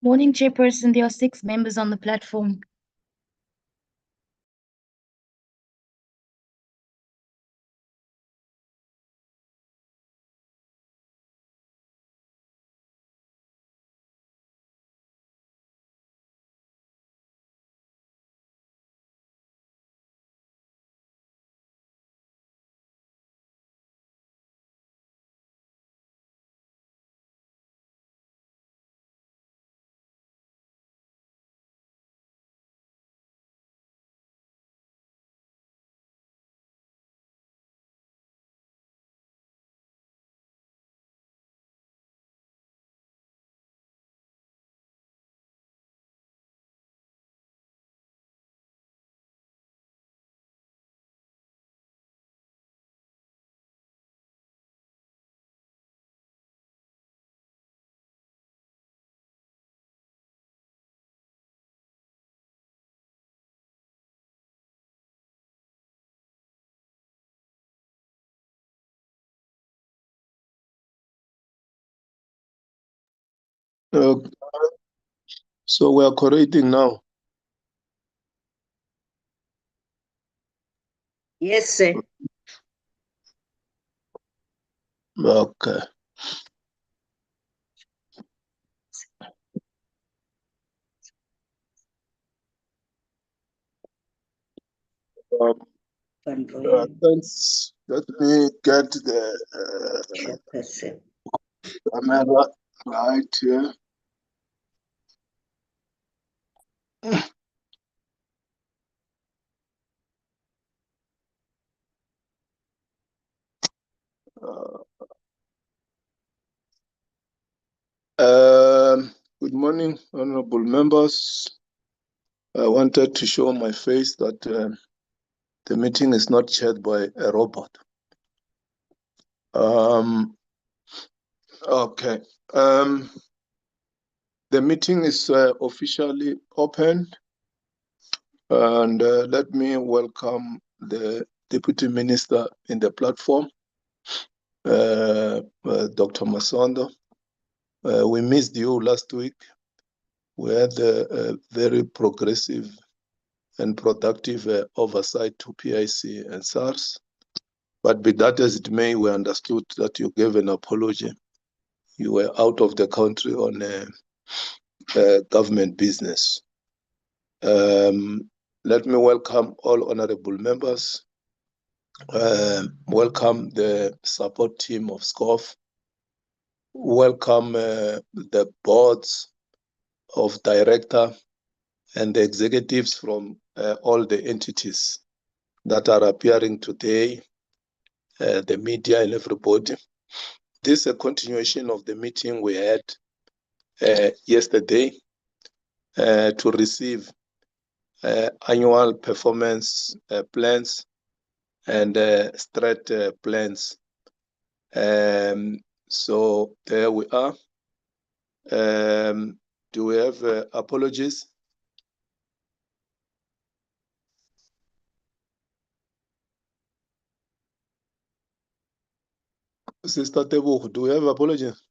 Morning, Chairperson. There are 6 members on the platform. So we are correcting now. Yes, sir. Okay. Thanks. Let me get the Chairperson. camera right here. Good morning, honorable members. I wanted to show my face that the meeting is not chaired by a robot. Okay. The meeting is officially open, and let me welcome the Deputy Minister in the platform, Dr. Masondo. We missed you last week. We had a very progressive and productive oversight to PIC and SARS. But be that as it may, we understood that you gave an apology. You were out of the country on government business. Let me welcome all honorable members. Welcome the support team of SCOF. Welcome the boards of director and the executives from all the entities that are appearing today, the media and everybody. This is a continuation of the meeting we had yesterday to receive annual performance plans and Strat plans. So there we are. Do we have apologies? Sister Tebo, do we have apologies?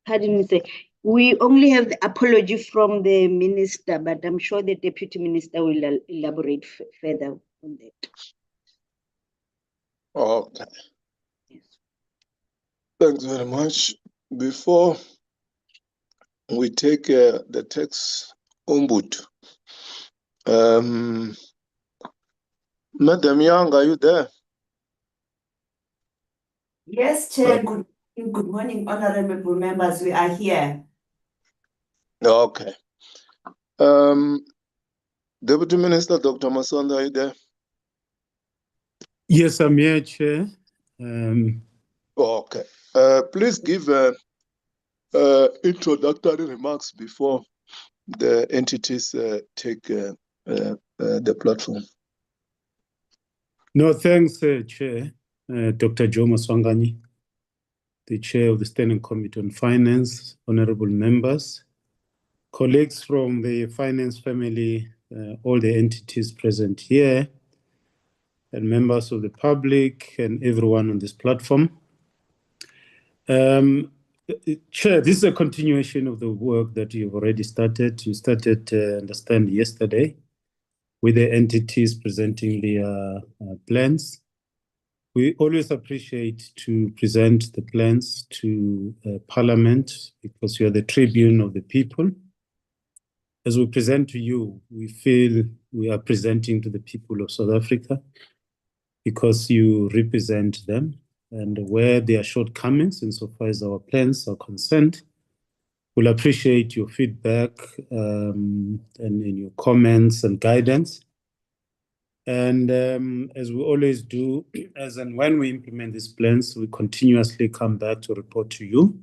Pardon me, sir. We only have the apology from the minister, but I'm sure the deputy minister will elaborate further on that. Okay. Yes. Thanks very much. Before we take the text Ombud, Madam Young, are you there? Yes, Chair. Good morning, honorable members. We are here. Okay. Deputy Minister Dr. Masondo, are you there? Yes, I'm here, Chair. Okay. Please give introductory remarks before the entities take the platform. No, thanks, Chair. Dr. Joe Maswangani, the Chair of the Standing Committee on Finance, honorable members, colleagues from the finance family, all the entities present here, and members of the public and everyone on this platform. Chair, this is a continuation of the work that you've already started. You started, understand, yesterday with the entities presenting their plans. We always appreciate to present the plans to Parliament because you are the tribune of the people. As we present to you, we feel we are presenting to the people of South Africa because you represent them, and where there are shortcomings insofar as our plans are concerned, we'll appreciate your feedback and your comments and guidance. And as we always do, as and when we implement these plans, we continuously come back to report to you,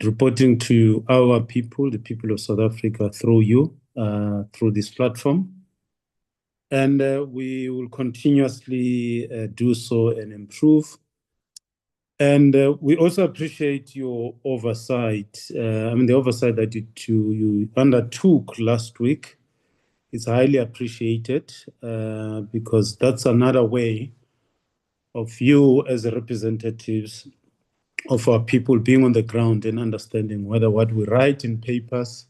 reporting to our people, the people of South Africa, through you, through this platform. And we will continuously do so and improve. And we also appreciate your oversight. The oversight that you undertook last week is highly appreciated because that's another way of you as representatives of our people being on the ground and understanding whether what we write in papers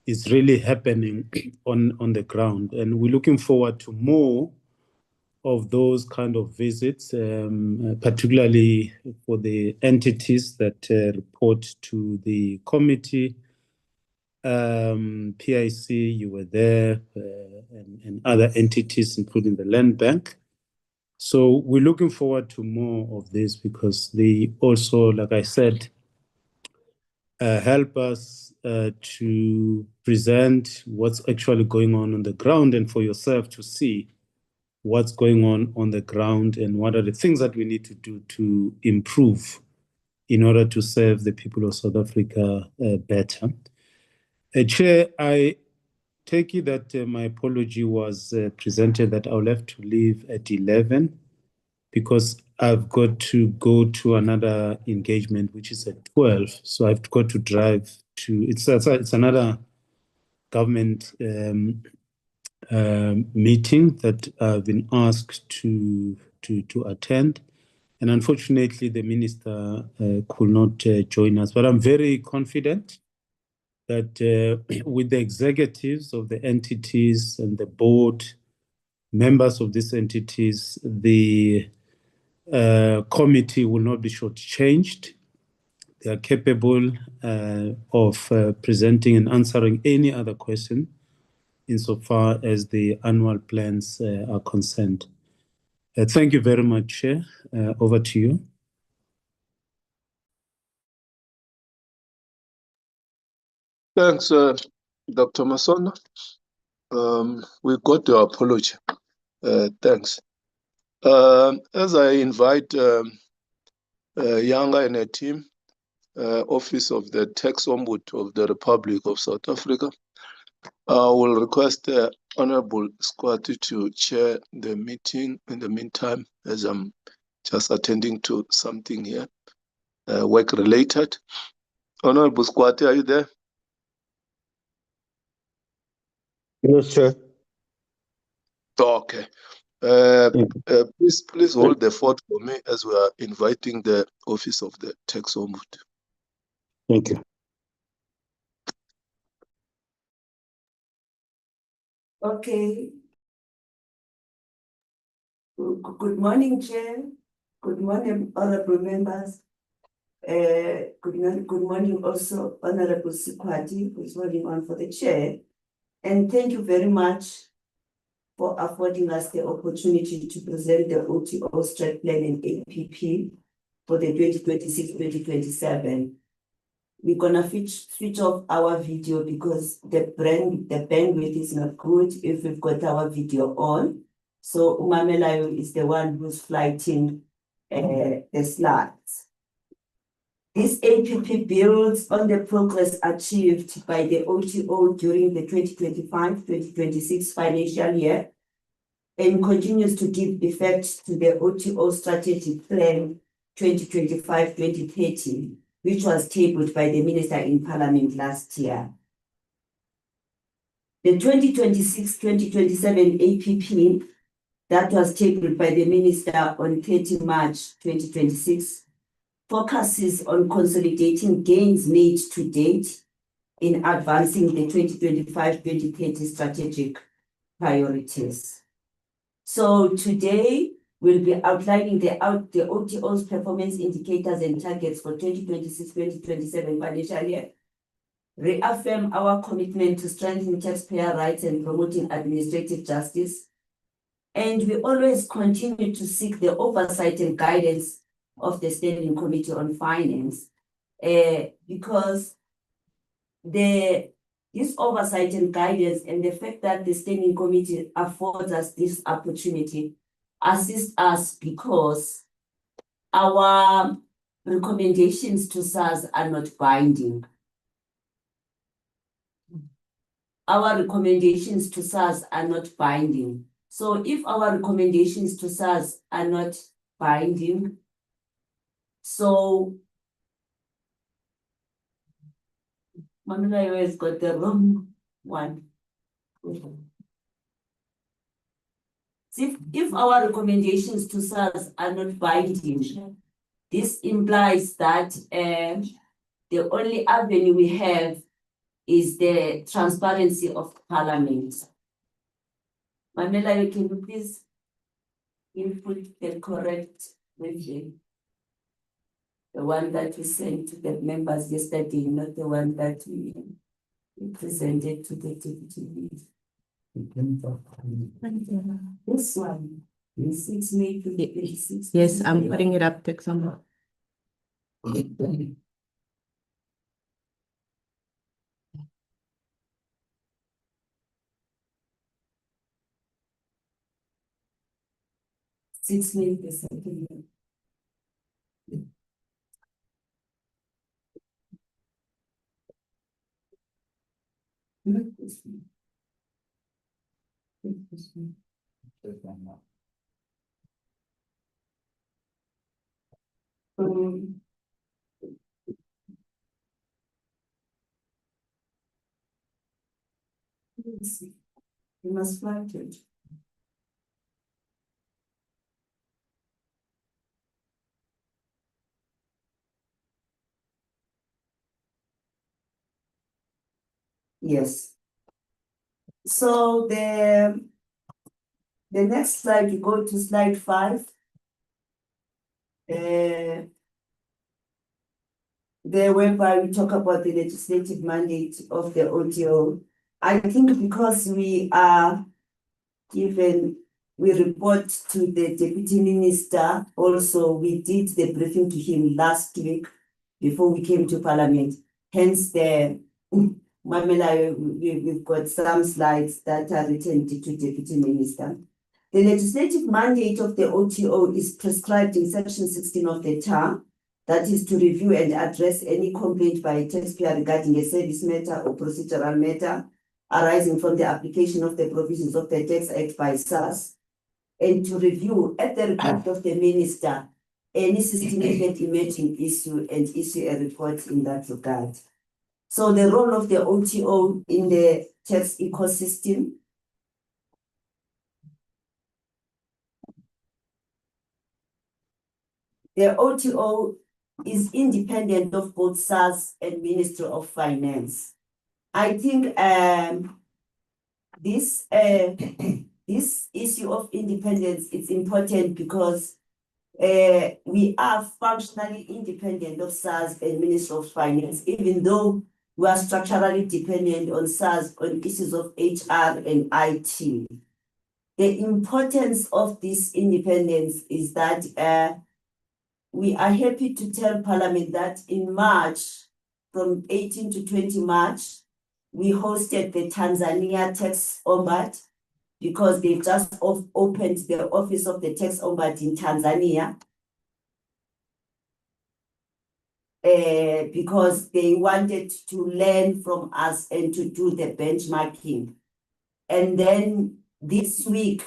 is really happening on the ground. And we're looking forward to more of those kind of visits, particularly for the entities that report to the committee. PIC, you were there, and other entities, including the Land Bank. So we're looking forward to more of this because they also, like I said, help us to present what's actually going on the ground and for yourself to see what's going on the ground and what are the things that we need to do to improve in order to serve the people of South Africa better. Chair, I take it that my apology was presented that I'll have to leave at 11 because I've got to go to another engagement, which is at 12. So I've got to drive to, it's another government meeting that I've been asked to attend. And unfortunately, the minister could not join us. But I'm very confident that with the executives of the entities and the board, members of these entities, the committee will not be shortchanged. They are capable of presenting and answering any other question insofar as the annual plans are concerned. Thank you very much, Chair. Over to you. Thanks, Dr. Masona. We got your apology. Thanks. As I invite Yanga and her team, Office of the Tax Ombud of the Republic of South Africa, I will request Honorable Squati to chair the meeting in the meantime, as I'm just attending to something here, work-related. Honorable Squati, are you there? Yes, sir. Okay. Please hold the fort for me as we are inviting the Office of the Tax Ombud. Thank you. Okay. Good morning, Chair. Good morning, honorable members. Good morning also, Honorable Sikwati, who's holding on for the chair. And thank you very much for affording us the opportunity to present the OTO Strat Plan and APP for the 2026-2027. We're gonna switch off our video because the bandwidth is not good if we've got our video on. So Umamelayo is the one who's flighting the slides. This APP builds on the progress achieved by the OTO during the 2025-2026 financial year and continues to give effect to the OTO Strategic Plan 2025-2030, which was tabled by the Minister in Parliament last year. The 2026-2027 APP that was tabled by the Minister on 30 March 2026 focuses on consolidating gains made to date in advancing the 2025-2030 strategic priorities. So today we'll be outlining the OTO's performance indicators and targets for 2026-2027 financial year, reaffirm our commitment to strengthening taxpayer rights and promoting administrative justice. And we always continue to seek the oversight and guidance of the Standing Committee on Finance, because this oversight and guidance and the fact that the Standing Committee affords us this opportunity assist us, because our recommendations to SARS are not binding. Our recommendations to SARS are not binding. So if our recommendations to SARS are not binding, so Mamela has got the wrong one. If our recommendations to SARS are not binding, this implies that the only avenue we have is the transparency of Parliament. Mamela, can you please input the correct version? The one that we sent to the members yesterday, not the one that we presented to the deputy lead. This one, the 6 May to the 26th. Yes, I'm putting it up to example. Six May the second year. Not this one. This one. Let's see. You must write it. Yes. So the next slide, you go to slide 5. There whereby we talk about the legislative mandate of the OTO. I think because we report to the Deputy Minister, also we did the briefing to him last week before we came to Parliament. Hence Mamela, we've got some slides that are written to Deputy Minister. The legislative mandate of the OTO is prescribed in Section 16 of the TAR, that is to review and address any complaint by a taxpayer regarding a service matter or procedural matter arising from the application of the provisions of the Tax Act by SARS, and to review at the request of the Minister any significant emerging issue and issue a report in that regard. So the role of the OTO in the tax ecosystem. The OTO is independent of both SARS and Ministry of Finance. I think this issue of independence is important because we are functionally independent of SARS and Ministry of Finance, even though we are structurally dependent on SARS on issues of HR and IT. The importance of this independence is that we are happy to tell Parliament that in March, from 18 to 20 March, we hosted the Tanzania Tax Ombud because they've just opened the office of the Tax Ombud in Tanzania. Because they wanted to learn from us and to do the benchmarking. And then this week,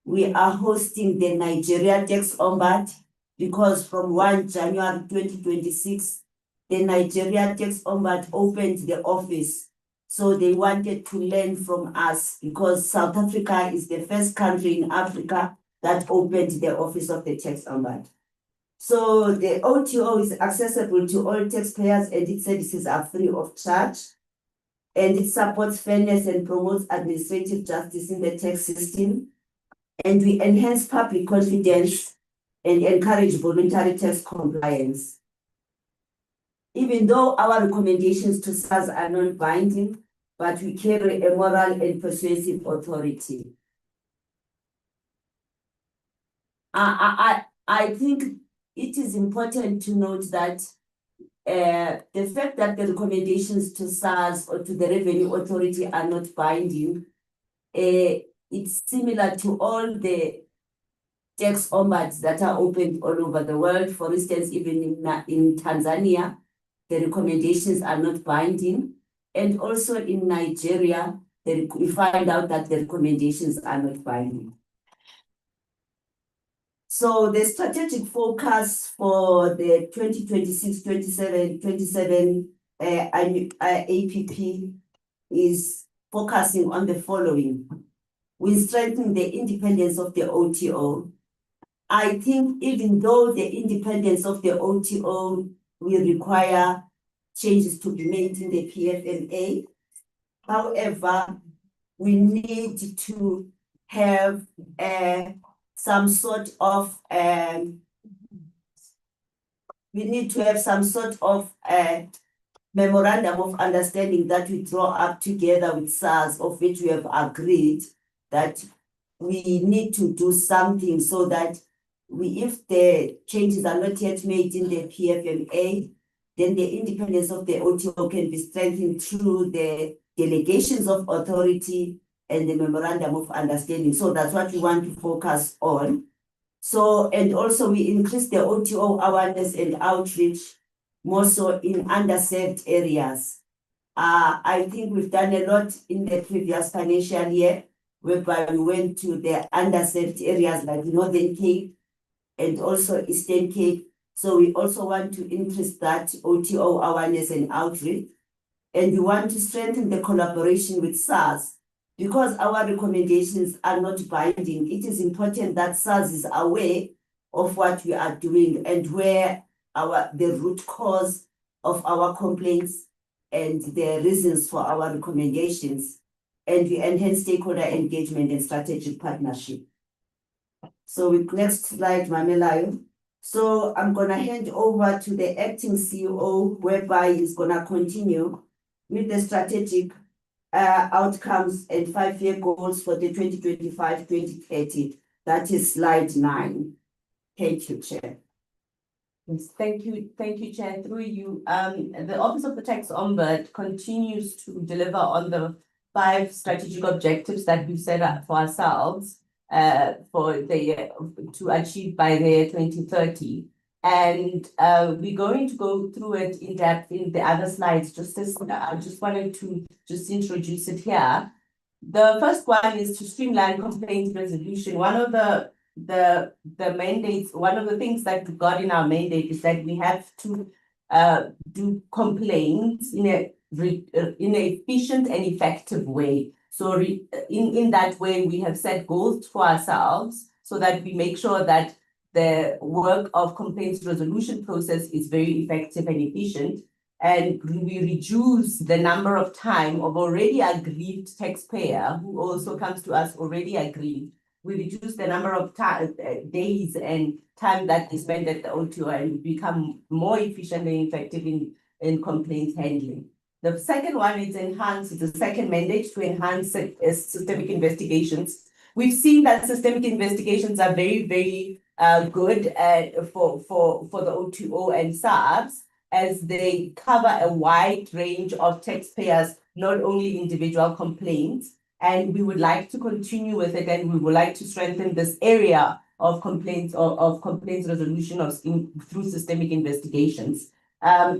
we are hosting the Nigeria Tax Ombud because from 1 January 2026, the Nigeria Tax Ombud opened the office So they wanted to learn from us because South Africa is the first country in Africa that opened the Office of the Tax Ombud. So the OTO is accessible to all taxpayers and its services are free of charge. And it supports fairness and promotes administrative justice in the tax system. And we enhance public confidence and encourage voluntary tax compliance. Even though our recommendations to SARS are non-binding, but we carry a moral and persuasive authority. I think it is important to note that the fact that the recommendations to SARS or to the Revenue Authority are not binding, it's similar to all the tax ombuds that are opened all over the world. For instance, even in Tanzania, the recommendations are not binding. And also in Nigeria, we find out that the recommendations are not binding. So the strategic focus for the 2026-27 APP is focusing on the following. We strengthen the independence of the OTO. I think even though the independence of the OTO will require changes to be made in the PFMA, however, we need to have some sort of memorandum of understanding that we draw up together with SARS, of which we have agreed that we need to do something so that if the changes are not yet made in the PFMA, then the independence of the OTO can be strengthened through the delegations of authority and the memorandum of understanding. So that's what we want to focus on. So, and also we increase the OTO awareness and outreach more so in underserved areas. I think we've done a lot in the previous financial year, whereby we went to the underserved areas like Northern Cape and also Eastern Cape. So we also want to increase that OTO awareness and outreach. And we want to strengthen the collaboration with SARS. Because our recommendations are not binding, it is important that SARS is aware of what we are doing and where the root cause of our complaints and the reasons for our recommendations. And we enhance stakeholder engagement and strategic partnership. So with next slide, Mamelayo. So I'm gonna hand over to the acting CEO, whereby he's gonna continue with the strategic outcomes and 5-year goals for the 2025-2030. That is slide 9. Thank you, Chair. Yes, thank you, Chair. Through you, the Office of the Tax Ombud continues to deliver on the 5 strategic objectives that we set up for ourselves for the year to achieve by the year 2030. And we're going to go through it in depth in the other slides. I just wanted to introduce it here. The first one is to streamline complaint resolution. One of the mandates, one of the things that we got in our mandate is that we have to do complaints in an efficient and effective way. So in that way, we have set goals for ourselves so that we make sure that the work of complaints resolution process is very effective and efficient, and we reduce the number of time of already aggrieved taxpayer who also comes to us already aggrieved. We reduce the number of days and time that is spent at the OTO and become more efficient and effective in complaints handling. The second one is the second mandate to enhance systemic investigations. We've seen that systemic investigations are very, very good for the OTO and SARS, as they cover a wide range of taxpayers, not only individual complaints. And we would like to continue with it, and we would like to strengthen this area of complaints resolution through systemic investigations.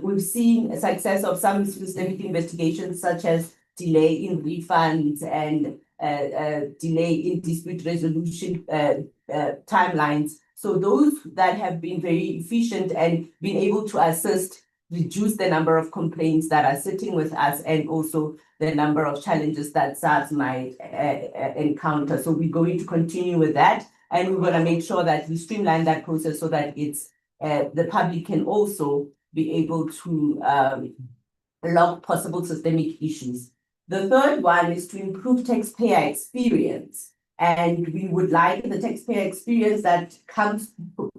We've seen a success of some systemic investigations, such as delay in refunds and delay in dispute resolution timelines. So those that have been very efficient and been able to assist reduce the number of complaints that are sitting with us and also the number of challenges that SARS might encounter. So we're going to continue with that, and we're going to make sure that we streamline that process so that it's the public can also be able to log possible systemic issues. The third one is to improve taxpayer experience. And we would like the taxpayer experience that comes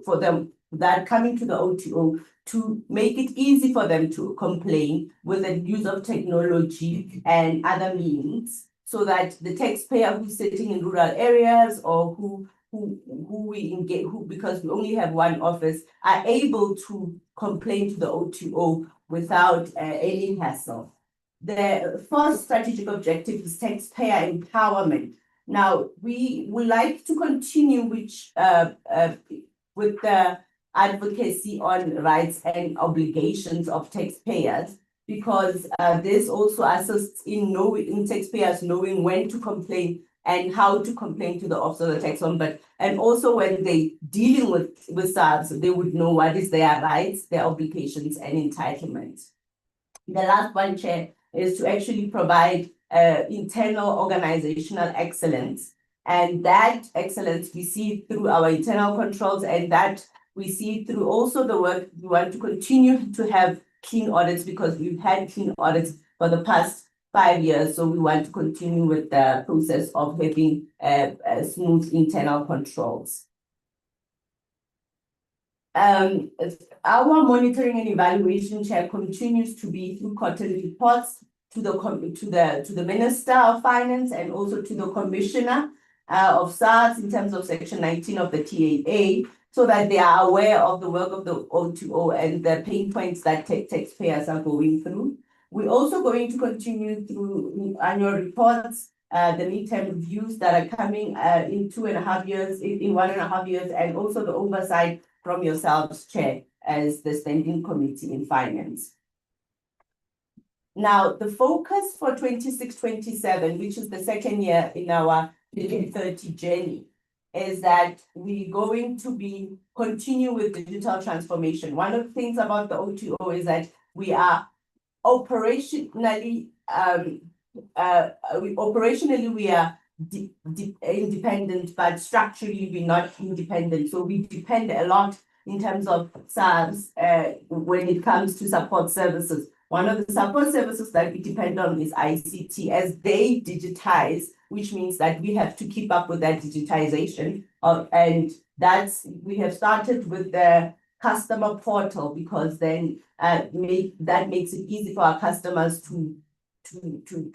for them, that coming to the OTO, to make it easy for them to complain with the use of technology and other means, so that the taxpayer who's sitting in rural areas or who we engage, because we only have one office, are able to complain to the OTO without any hassle. The first strategic objective is taxpayer empowerment. Now, we would like to continue with the advocacy on rights and obligations of taxpayers, because this also assists in taxpayers knowing when to complain and how to complain to the Office of the Tax Ombud. And also when they dealing with SARS, they would know what is their rights, their obligations, and entitlements. The last one, Chair, is to actually provide internal organizational excellence. And that excellence we see through our internal controls, and that we see through also the work. We want to continue to have clean audits, because we've had clean audits for the past 5 years. So we want to continue with the process of having smooth internal controls. Our monitoring and evaluation, Chair, continues to be through quarterly reports to the Minister of Finance and also to the Commissioner of SARS in terms of Section 19 of the TAA, so that they are aware of the work of the O2O and the pain points that taxpayers are going through. We're also going to continue through annual reports, the midterm reviews that are coming in 2.5 years, in 1.5 years, and also the oversight from yourselves, Chair, as the Standing Committee in Finance. Now, the focus for 26-27, which is the second year in our 2030 journey, is that we're going to continue with digital transformation. One of the things about the O2O is that we are operationally, we are independent, but structurally we're not independent. So we depend a lot in terms of SARS when it comes to support services. One of the support services that we depend on is ICT, as they digitize, which means that we have to keep up with that digitization. And we have started with the customer portal, because then that makes it easy for our customers to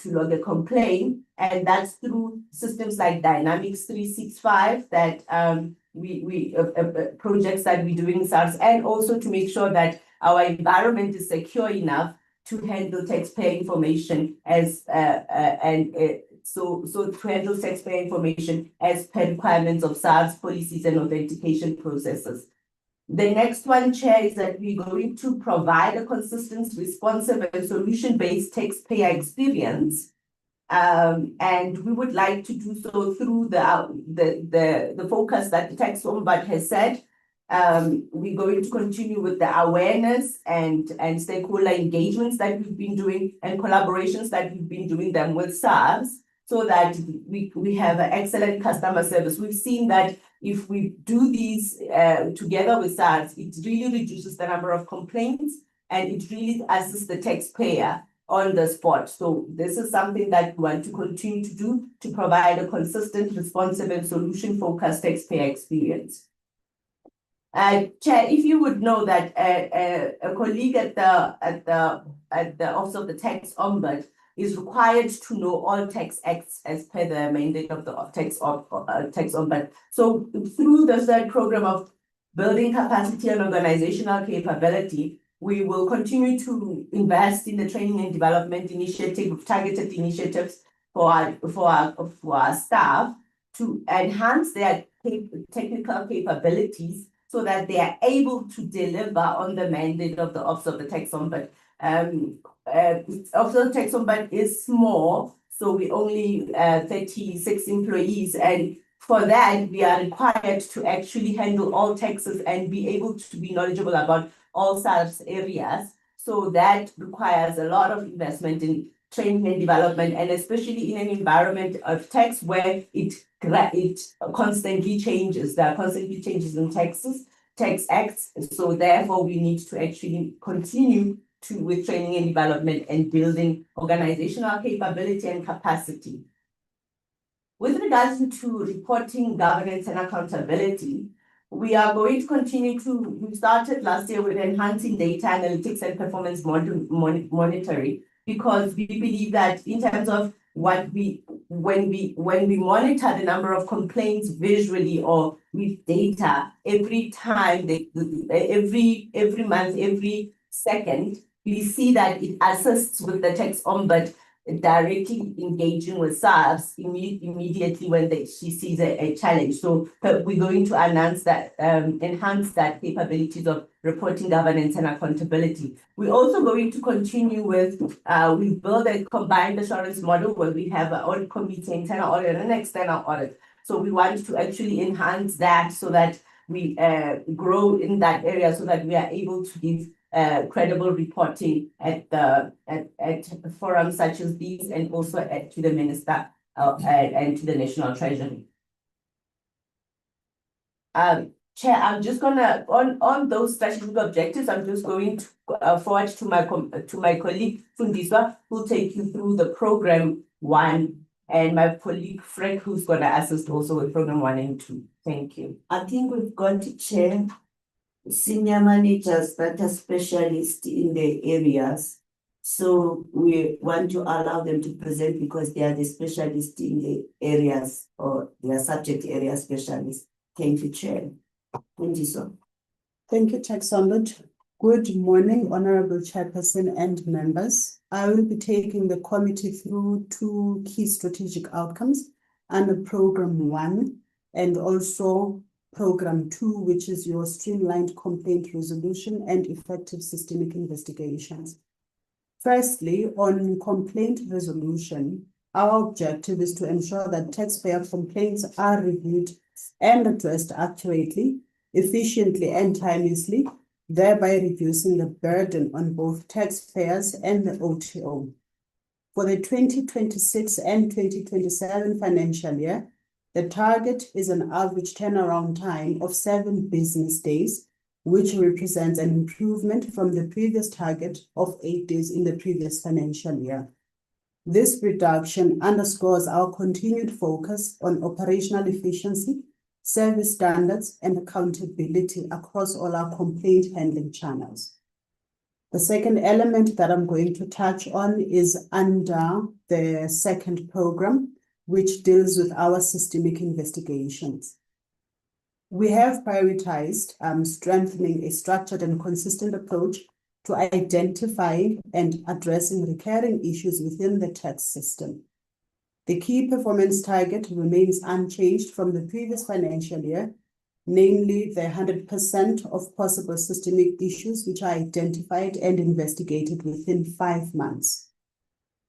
log a complaint. And that's through systems like Dynamics 365 that projects that we're doing in SARS, and also to make sure that our environment is secure enough to handle taxpayer information as to handle taxpayer information as per requirements of SARS policies and authentication processes. The next one, Chair, is that we're going to provide a consistent, responsive, and solution-based taxpayer experience. And we would like to do so through the focus that the Tax Ombud has said. We're going to continue with the awareness and stakeholder engagements that we've been doing, and collaborations that we've been doing them with SARS, so that we have an excellent customer service. We've seen that if we do these together with SARS, it really reduces the number of complaints, and it really assists the taxpayer on the spot. So this is something that we want to continue to do, to provide a consistent, responsive, and solution-focused taxpayer experience. Chair, if you would know that a colleague at the Office of the Tax Ombud is required to know all tax acts as per the mandate of the Tax Ombud. So through the third program of building capacity and organizational capability, we will continue to invest in the training and development initiative, targeted initiatives for our staff to enhance their technical capabilities, so that they are able to deliver on the mandate of the Office of the Tax Ombud. Office of the Tax Ombud is small, so we only 36 employees, and for that we are required to actually handle all taxes and be able to be knowledgeable about all SARS areas. So that requires a lot of investment in training and development, and especially in an environment of tax where it constantly changes. There are constantly changes in tax acts. So therefore, we need to actually continue with training and development and building organizational capability and capacity. With regards to reporting, governance, and accountability, we are going to continue we started last year with enhancing data analytics and performance monitoring, because we believe that in terms of when we monitor the number of complaints visually or with data, every time, every month, every second, we see that it assists with the tax ombud directly engaging with SARS immediately when she sees a challenge. So we're going to enhance that capabilities of reporting, governance, and accountability. We're also going to continue with, we build a combined assurance model where we have an audit committee, internal audit, and external audit. So we want to actually enhance that so that we grow in that area, so that we are able to give credible reporting at forums such as these, and also to the minister and to the National Treasury. Chair, I'm just gonna on those strategic objectives, I'm just going to forward to my colleague Fundiswa, who'll take you through the program 1, and my colleague Frank, who's gonna assist also with program 1 and 2. Thank you. I think we've got to chair senior managers that are specialists in the areas. So we want to allow them to present because they are the specialists in the areas, or they are subject area specialists. Thank you, Chair. Thank you, sir. Thank you, Tax Ombud. Good morning, Honorable Chairperson and members. I will be taking the committee through 2 key strategic outcomes under Program 1 and also Program 2, which is your streamlined complaint resolution and effective systemic investigations. Firstly, on complaint resolution, our objective is to ensure that taxpayer complaints are reviewed and addressed accurately, efficiently, and timelessly, thereby reducing the burden on both taxpayers and the OTO. For the 2026 and 2027 financial year, the target is an average turnaround time of 7 business days, which represents an improvement from the previous target of 8 days in the previous financial year. This reduction underscores our continued focus on operational efficiency, service standards, and accountability across all our complaint handling channels. The second element that I'm going to touch on is under the second program, which deals with our systemic investigations. We have prioritized strengthening a structured and consistent approach to identifying and addressing recurring issues within the tax system. The key performance target remains unchanged from the previous financial year, namely the 100% of possible systemic issues which are identified and investigated within 5 months.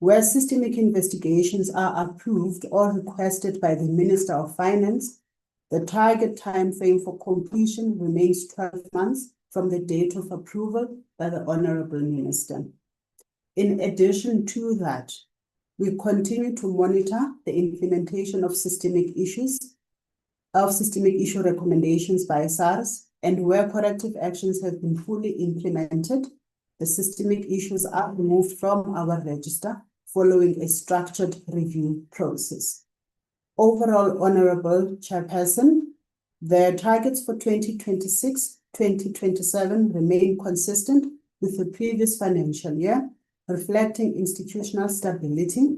Where systemic investigations are approved or requested by the Minister of Finance, the target timeframe for completion remains 12 months from the date of approval by the Honourable Minister. In addition to that, we continue to monitor the implementation of systemic issue recommendations by SARS, and where corrective actions have been fully implemented, the systemic issues are removed from our register following a structured review process. Overall, Honourable Chairperson, the targets for 2026-2027 remain consistent with the previous financial year, reflecting institutional stability,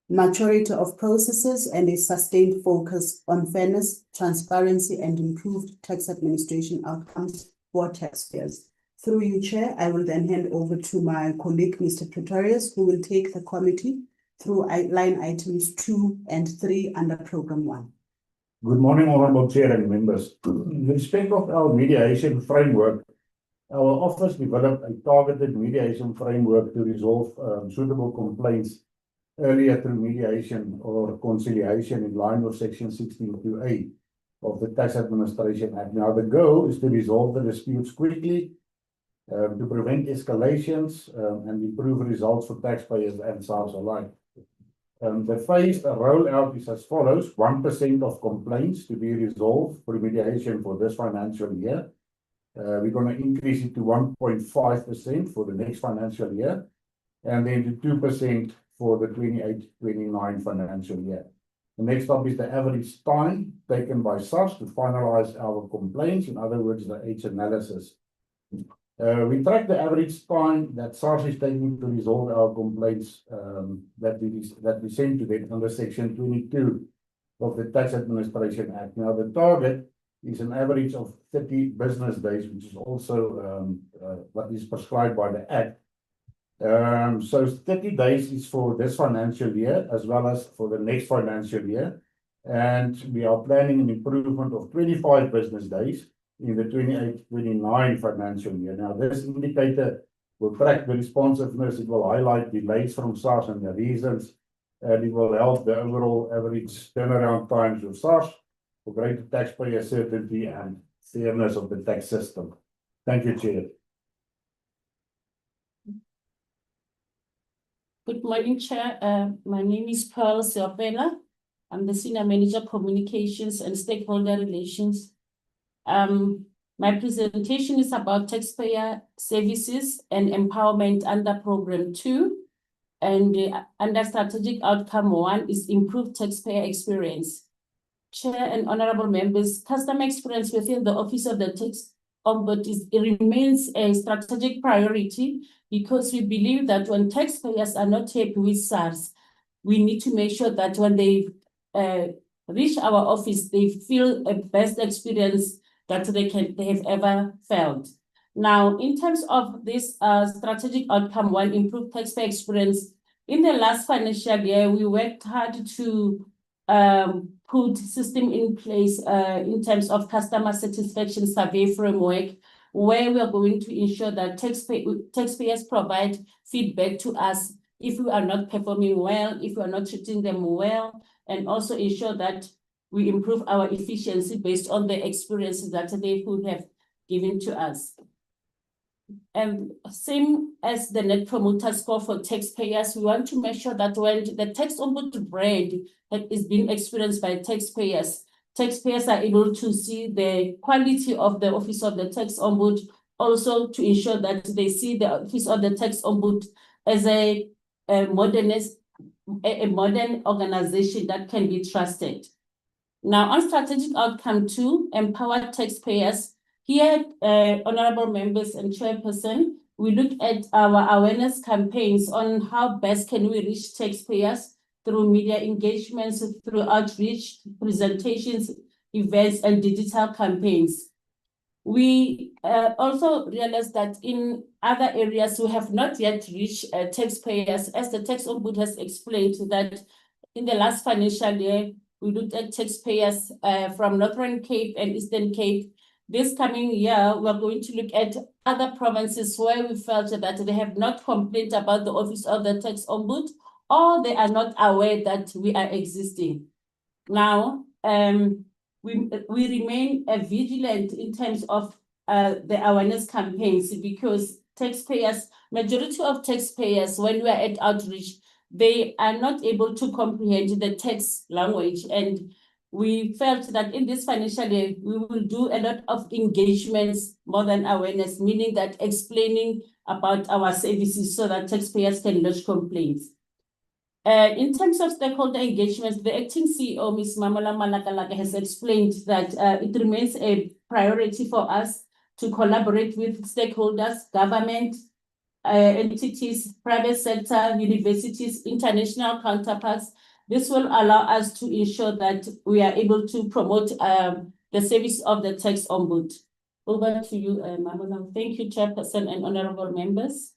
maturity of processes, and a sustained focus on fairness, transparency, and improved tax administration outcomes for taxpayers. Through you, Chair, I will then hand over to my colleague, Mr. Pretorius, who will take the committee through line items 2 and 3 under Program 1. Good morning, Honourable Chair and members. In respect of our mediation framework, our office developed a targeted mediation framework to resolve suitable complaints earlier through mediation or conciliation in line with Section 16(2)(a) of the Tax Administration Act. Now, the goal is to resolve the disputes quickly to prevent escalations and improve results for taxpayers and SARS alike. The phased rollout is as follows: 1% of complaints to be resolved for remediation for this financial year. We're going to increase it to 1.5% for the next financial year, and then to 2% for the 28-29 financial year. The next up is the average time taken by SARS to finalize our complaints, in other words, the H analysis. We track the average time that SARS is taking to resolve our complaints that we send to them under Section 22 of the Tax Administration Act. Now, the target is an average of 30 business days, which is also what is prescribed by the Act. So 30 days is for this financial year as well as for the next financial year. And we are planning an improvement of 25 business days in the 28-29 financial year. Now, this indicator will track the responsiveness. It will highlight delays from SARS and the reasons, and it will help the overall average turnaround times of SARS for greater taxpayer certainty and fairness of the tax system. Thank you, Chair. Good morning, Chair. My name is Pearl Seopela. I'm the Senior Manager, Communications and Stakeholder Relations. My presentation is about taxpayer services and empowerment under Program 2. And under Strategic Outcome 1 is improved taxpayer experience. Chair and honorable members, customer experience within the Office of the Tax Ombud remains a strategic priority because we believe that when taxpayers are not happy with SARS, we need to make sure that when they reach our office, they feel a best experience that they have ever felt. Now, in terms of this Strategic Outcome 1, improved taxpayer experience, in the last financial year, we worked hard to put system in place in terms of customer satisfaction survey framework, where we are going to ensure that taxpayers provide feedback to us if we are not performing well, if we are not treating them well, and also ensure that we improve our efficiency based on the experiences that they could have given to us. And same as the Net Promoter Score for taxpayers, we want to make sure that when the Tax Ombud brand that is being experienced by taxpayers are able to see the quality of the Office of the Tax Ombud, also to ensure that they see the Office of the Tax Ombud as a modern organization that can be trusted. Now, on Strategic Outcome 2, empower taxpayers. Here, honorable members and chairperson, we look at our awareness campaigns on how best can we reach taxpayers through media engagements, through outreach, presentations, events, and digital campaigns. We also realized that in other areas, we have not yet reached taxpayers, as the Tax Ombud has explained that in the last financial year, we looked at taxpayers from Northern Cape and Eastern Cape. This coming year, we're going to look at other provinces where we felt that they have not complained about the Office of the Tax Ombud, or they are not aware that we are existing. Now, we remain vigilant in terms of the awareness campaigns, because taxpayers, majority of taxpayers, when we are at outreach, they are not able to comprehend the tax language. And we felt that in this financial year, we will do a lot of engagements more than awareness, meaning that explaining about our services so that taxpayers can lodge complaints. In terms of stakeholder engagement, the acting CEO, Ms. Mamola Malakalaka, has explained that it remains a priority for us to collaborate with stakeholders, government, entities, private sector, universities, international counterparts. This will allow us to ensure that we are able to promote the service of the Tax Ombud. Over to you, Mamola. Thank you, Chairperson and honorable members.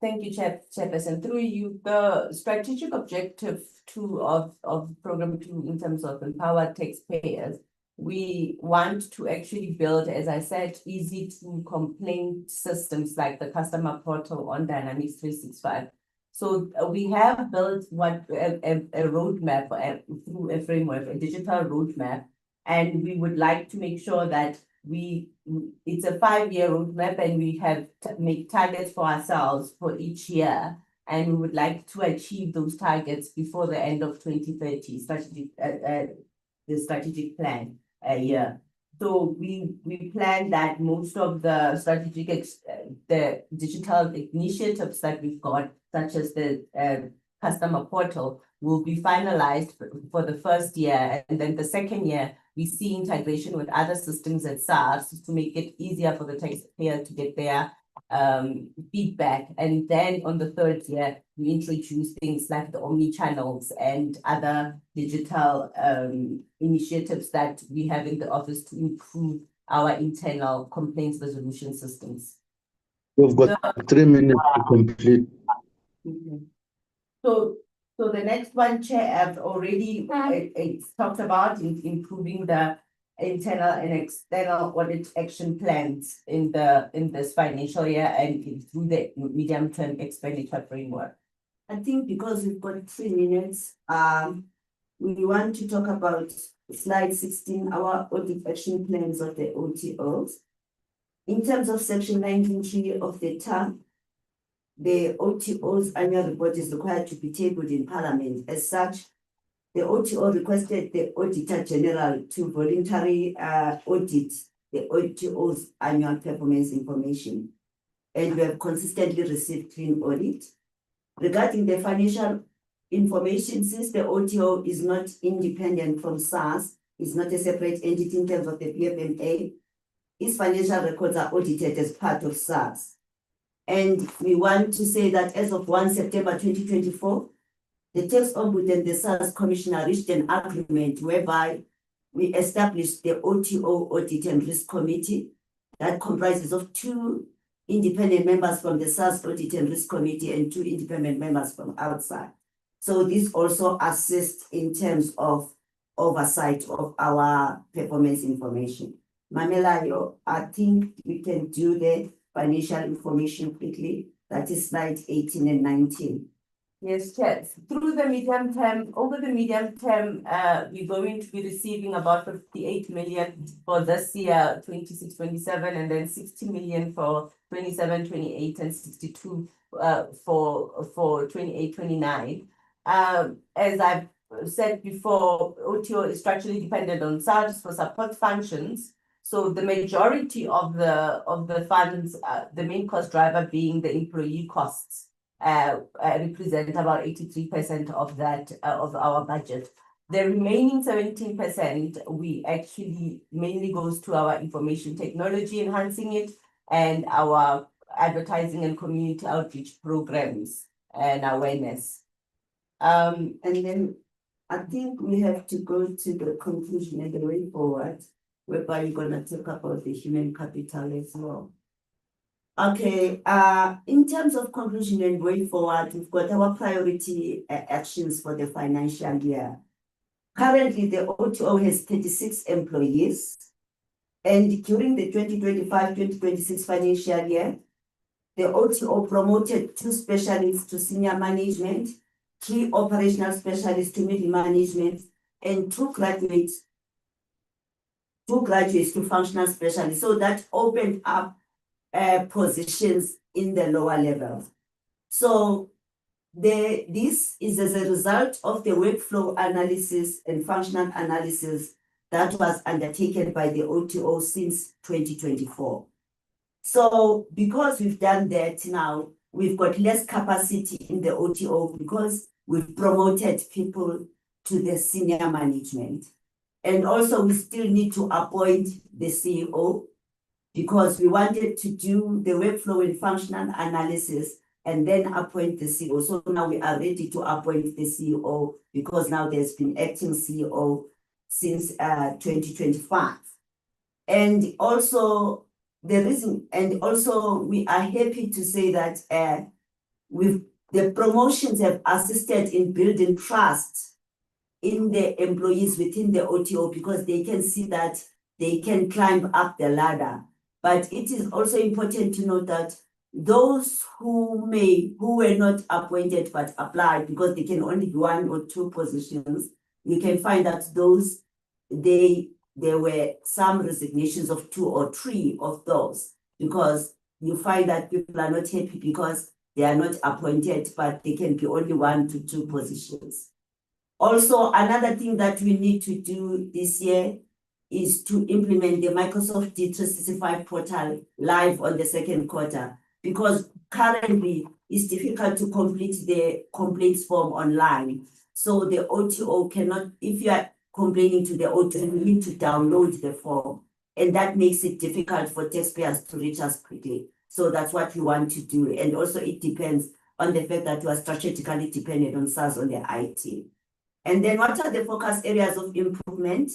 Thank you, Chairperson. Through you, the strategic objective of Program 2 in terms of empower taxpayers, we want to actually build, as I said, easy to complain systems like the customer portal on Dynamics 365. So we have built a roadmap through a framework, a digital roadmap, and we would like to make sure that it's a 5-year roadmap, and we have make targets for ourselves for each year. And we would like to achieve those targets before the end of 2030 the strategic plan year. So we plan that most of the the digital initiatives that we've got, such as the customer portal, will be finalized for the first year, and then the second year we see integration with other systems at SARS to make it easier for the taxpayer to get their feedback. And then on the third year, we introduce things like the omni-channels and other digital initiatives that we have in the office to improve our internal complaints resolution systems. We've got 3 minutes to complete. So the next one, Chair, I've already it's talked about improving the internal and external audit action plans in this financial year and through the medium-term expenditure framework. I think because we've got 3 minutes, we want to talk about slide 16, our audit action plans of the OTOs. In terms of section 19.3 of the term, the OTO's annual report is required to be tabled in Parliament. As such, the OTO requested the Auditor General to voluntarily audit the OTO's annual performance information, and we have consistently received clean audit. Regarding the financial information, since the OTO is not independent from SARS, is not a separate entity in terms of the PFMA, its financial records are audited as part of SARS. And we want to say that as of 1 September 2024, the Tax Ombud and the SARS Commissioner reached an agreement whereby we established the OTO Audit and Risk Committee that comprises of 2 independent members from the SARS Audit and Risk Committee and 2 independent members from outside. So this also assists in terms of oversight of our performance information. Mamelayo, I think we can do the financial information quickly. That is slide 18 and 19. Yes, Chair. Through the medium term, over the medium term, we're going to be receiving about 58 million for this year, 26-27, and then 60 million for 27-28, and 62 for 28-29. As I've said before, OTO is structurally dependent on SARS for support functions. So the majority of the funds, the main cost driver being the employee costs, represent about 83% of that of our budget. The remaining 17% we actually mainly goes to our information technology, enhancing it, and our advertising and community outreach programs and awareness. And then I think we have to go to the conclusion and the way forward, whereby you're going to talk about the human capital as well. Okay, in terms of conclusion and way forward, we've got our priority actions for the financial year. Currently, the OTO has 36 employees, and during the 2025-2026 financial year, the OTO promoted 2 specialists to senior management, 3 operational specialists to middle management, and 2 graduates to functional specialists. So that opened up positions in the lower level. So this is as a result of the workflow analysis and functional analysis that was undertaken by the OTO since 2024. So because we've done that now, we've got less capacity in the OTO because we've promoted people to the senior management. And also we still need to appoint the CEO, because we wanted to do the workflow and functional analysis and then appoint the CEO. So now we are ready to appoint the CEO because now there's been acting CEO since 2025. And also we are happy to say that the promotions have assisted in building trust in the employees within the OTO, because they can see that they can climb up the ladder. But it is also important to note that those who were not appointed but applied, because they can only be 1 or 2 positions, you can find that those they there were some resignations of 2 or 3 of those, because you find that people are not happy because they are not appointed, but they can be only 1 to 2 positions. Also, another thing that we need to do this year is to implement the Microsoft D365 portal live on the 2nd quarter, because currently it's difficult to complete the complaints form online. So the OTO cannot, if you are complaining to the OTO, you need to download the form. And that makes it difficult for taxpayers to reach us quickly. So that's what we want to do. And also it depends on the fact that we are strategically dependent on SARS on the IT. And then what are the focus areas of improvement?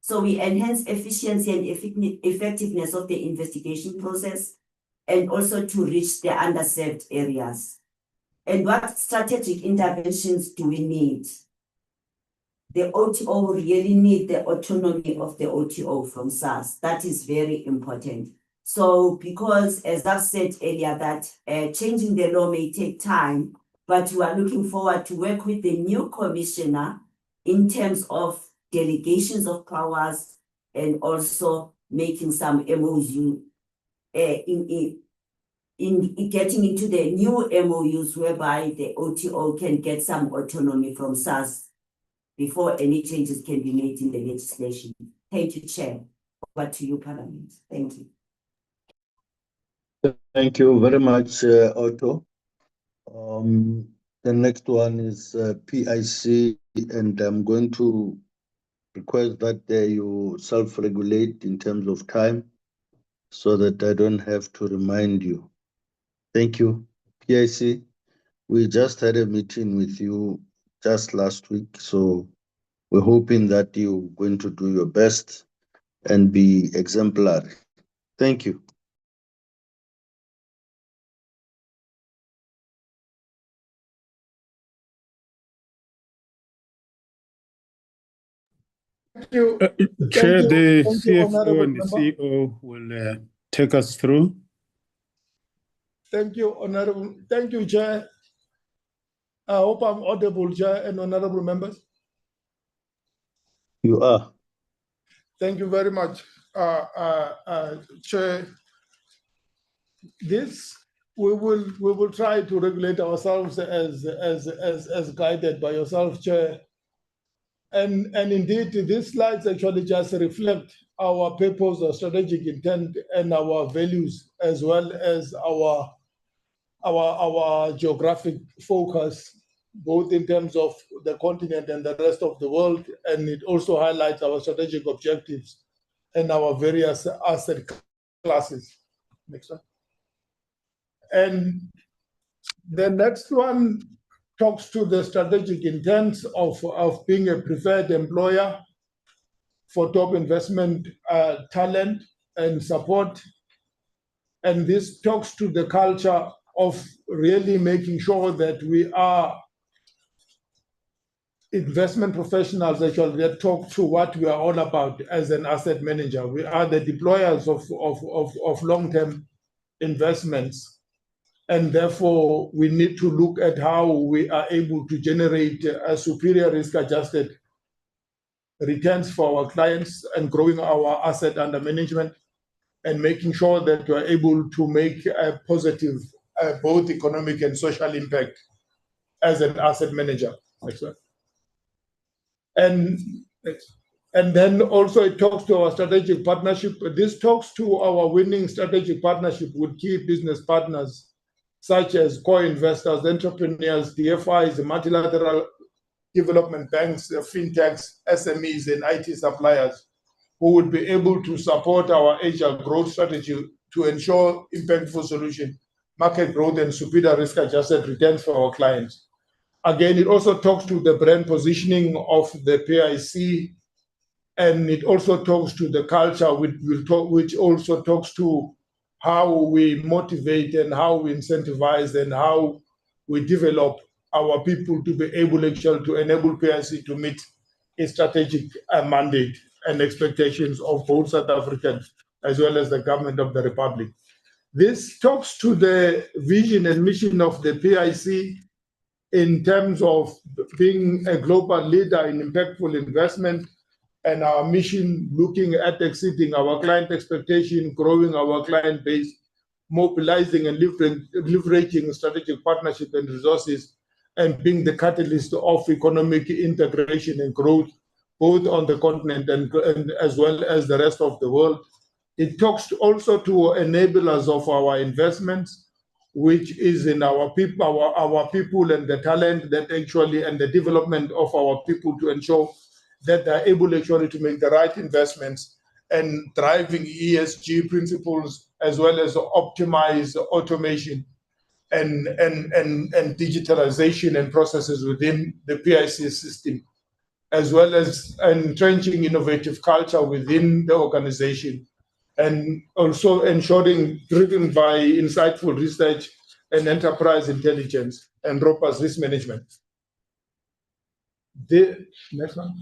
So we enhance efficiency and effectiveness of the investigation process, and also to reach the underserved areas. And what strategic interventions do we need? The OTO really need the autonomy of the OTO from SARS. That is very important. So because, as I've said earlier, that changing the law may take time, but we are looking forward to work with the new commissioner in terms of delegations of powers and also making some MOU in getting into the new MOUs whereby the OTO can get some autonomy from SARS before any changes can be made in the legislation. Thank you, Chair. Over to you, Parliament. Thank you. Thank you very much, Otto. The next one is PIC, and I'm going to request that you self-regulate in terms of time so that I don't have to remind you. Thank you. PIC, we just had a meeting with you just last week, so we're hoping that you're going to do your best and be exemplary. Thank you. Thank you. Chair, the Thank you, CFO Honourable and the Member. CEO will take us through. Thank you, Honourable. Thank you, Chair. I hope I'm audible, Chair and Honourable Members. You are. Thank you very much, Chair. We will try to regulate ourselves as guided by yourself, Chair. And indeed, these slides actually just reflect our purpose, our strategic intent, and our values, as well as our geographic focus, both in terms of the continent and the rest of the world. And it also highlights our strategic objectives and our various asset classes. Next one. And the next one talks to the strategic intent of being a preferred employer for top investment talent and support. And this talks to the culture of really making sure that we are investment professionals actually that talk to what we are all about as an asset manager. We are the deployers of long-term investments. And therefore, we need to look at how we are able to generate a superior risk-adjusted returns for our clients and growing our asset under management and making sure that we're able to make a positive both economic and social impact as an asset manager. Next one. And then also it talks to our strategic partnership. This talks to our winning strategic partnership with key business partners, such as core investors, entrepreneurs, DFIs, multilateral development banks, fintechs, SMEs, and IT suppliers, who would be able to support our agile growth strategy to ensure impactful solution, market growth, and superior risk-adjusted returns for our clients. Again, it also talks to the brand positioning of the PIC, and it also talks to the culture, which also talks to how we motivate and how we incentivize and how we develop our people to be able actually to enable PIC to meet a strategic mandate and expectations of both South Africans as well as the government of the Republic. This talks to the vision and mission of the PIC in terms of being a global leader in impactful investment and our mission, looking at exceeding our client expectation, growing our client base, mobilizing and leveraging strategic partnership and resources, and being the catalyst of economic integration and growth, both on the continent and as well as the rest of the world. It talks also to enablers of our investments, which is in our people, our people and the talent that actually, and the development of our people to ensure that they're able actually to make the right investments and driving ESG principles, as well as optimize automation and digitalization and processes within the PIC system, as well as entrenching innovative culture within the organization, and also ensuring, driven by insightful research and enterprise intelligence and robust risk management. The next one.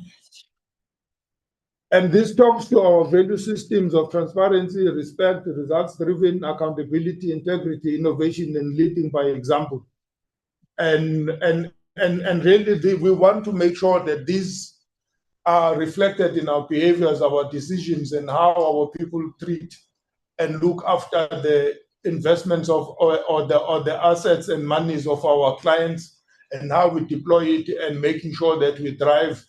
And this talks to our value systems of transparency, respect, results-driven, accountability, integrity, innovation, and leading by example. And really, we want to make sure that these are reflected in our behaviors, our decisions, and how our people treat and look after the investments of or the assets and monies of our clients, and how we deploy it, and making sure that we drive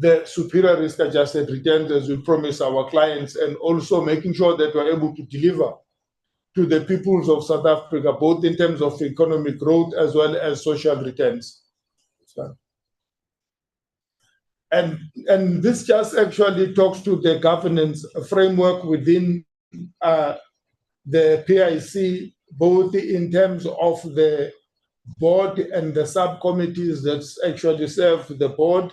the superior risk-adjusted returns as we promise our clients, and also making sure that we're able to deliver to the peoples of South Africa, both in terms of economic growth as well as social returns. And this just actually talks to the governance framework within the PIC, both in terms of the board and the subcommittees that actually serve the board,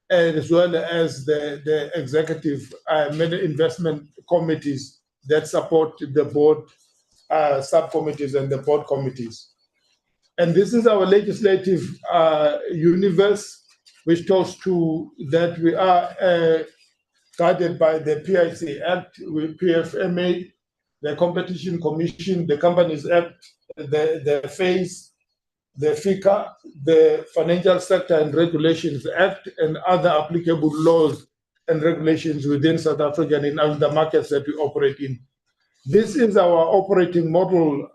as well as the executive investment committees that support the board subcommittees and the board committees. And this is our legislative universe, which talks to that we are guided by the PIC Act, with PFMA, the Competition Commission, the Companies Act, the FACE, the FICA, the Financial Sector and Regulations Act, and other applicable laws and regulations within South Africa and in other markets that we operate in. This is our operating model,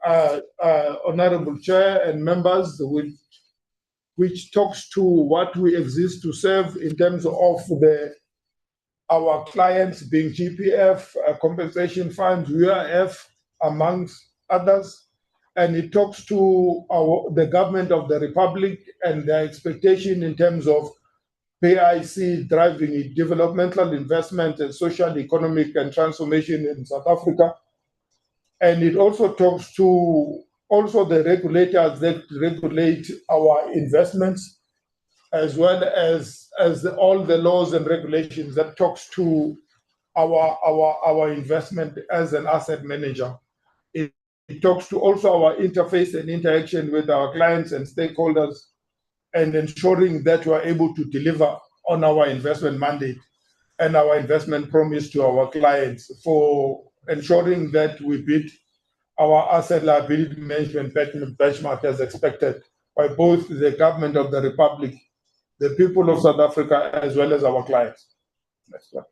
Honorable Chair and members, which talks to what we exist to serve in terms of our clients being GPF, compensation funds, UIF, amongst others. And it talks to the government of the Republic and their expectation in terms of PIC driving developmental investment and social, economic, and transformation in South Africa. And it also talks to the regulators that regulate our investments, as well as all the laws and regulations that talks to our investment as an asset manager. It talks to also our interface and interaction with our clients and stakeholders, and ensuring that we are able to deliver on our investment mandate and our investment promise to our clients, for ensuring that we beat our asset liability management benchmark as expected by both the government of the Republic, the people of South Africa, as well as our clients. Next one.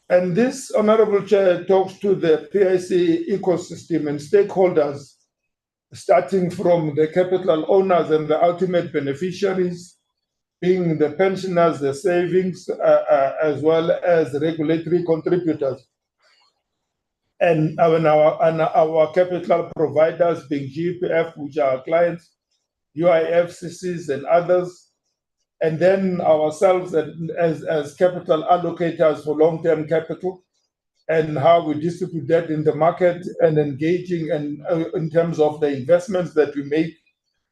And this, Honorable Chair, talks to the PIC ecosystem and stakeholders, starting from the capital owners and the ultimate beneficiaries, being the pensioners, the savings, as well as the regulatory contributors. And our capital providers, being GPF, which are our clients, UIF, CCs, and others. And then ourselves as capital allocators for long-term capital, and how we distribute that in the market, and engaging in terms of the investments that we make,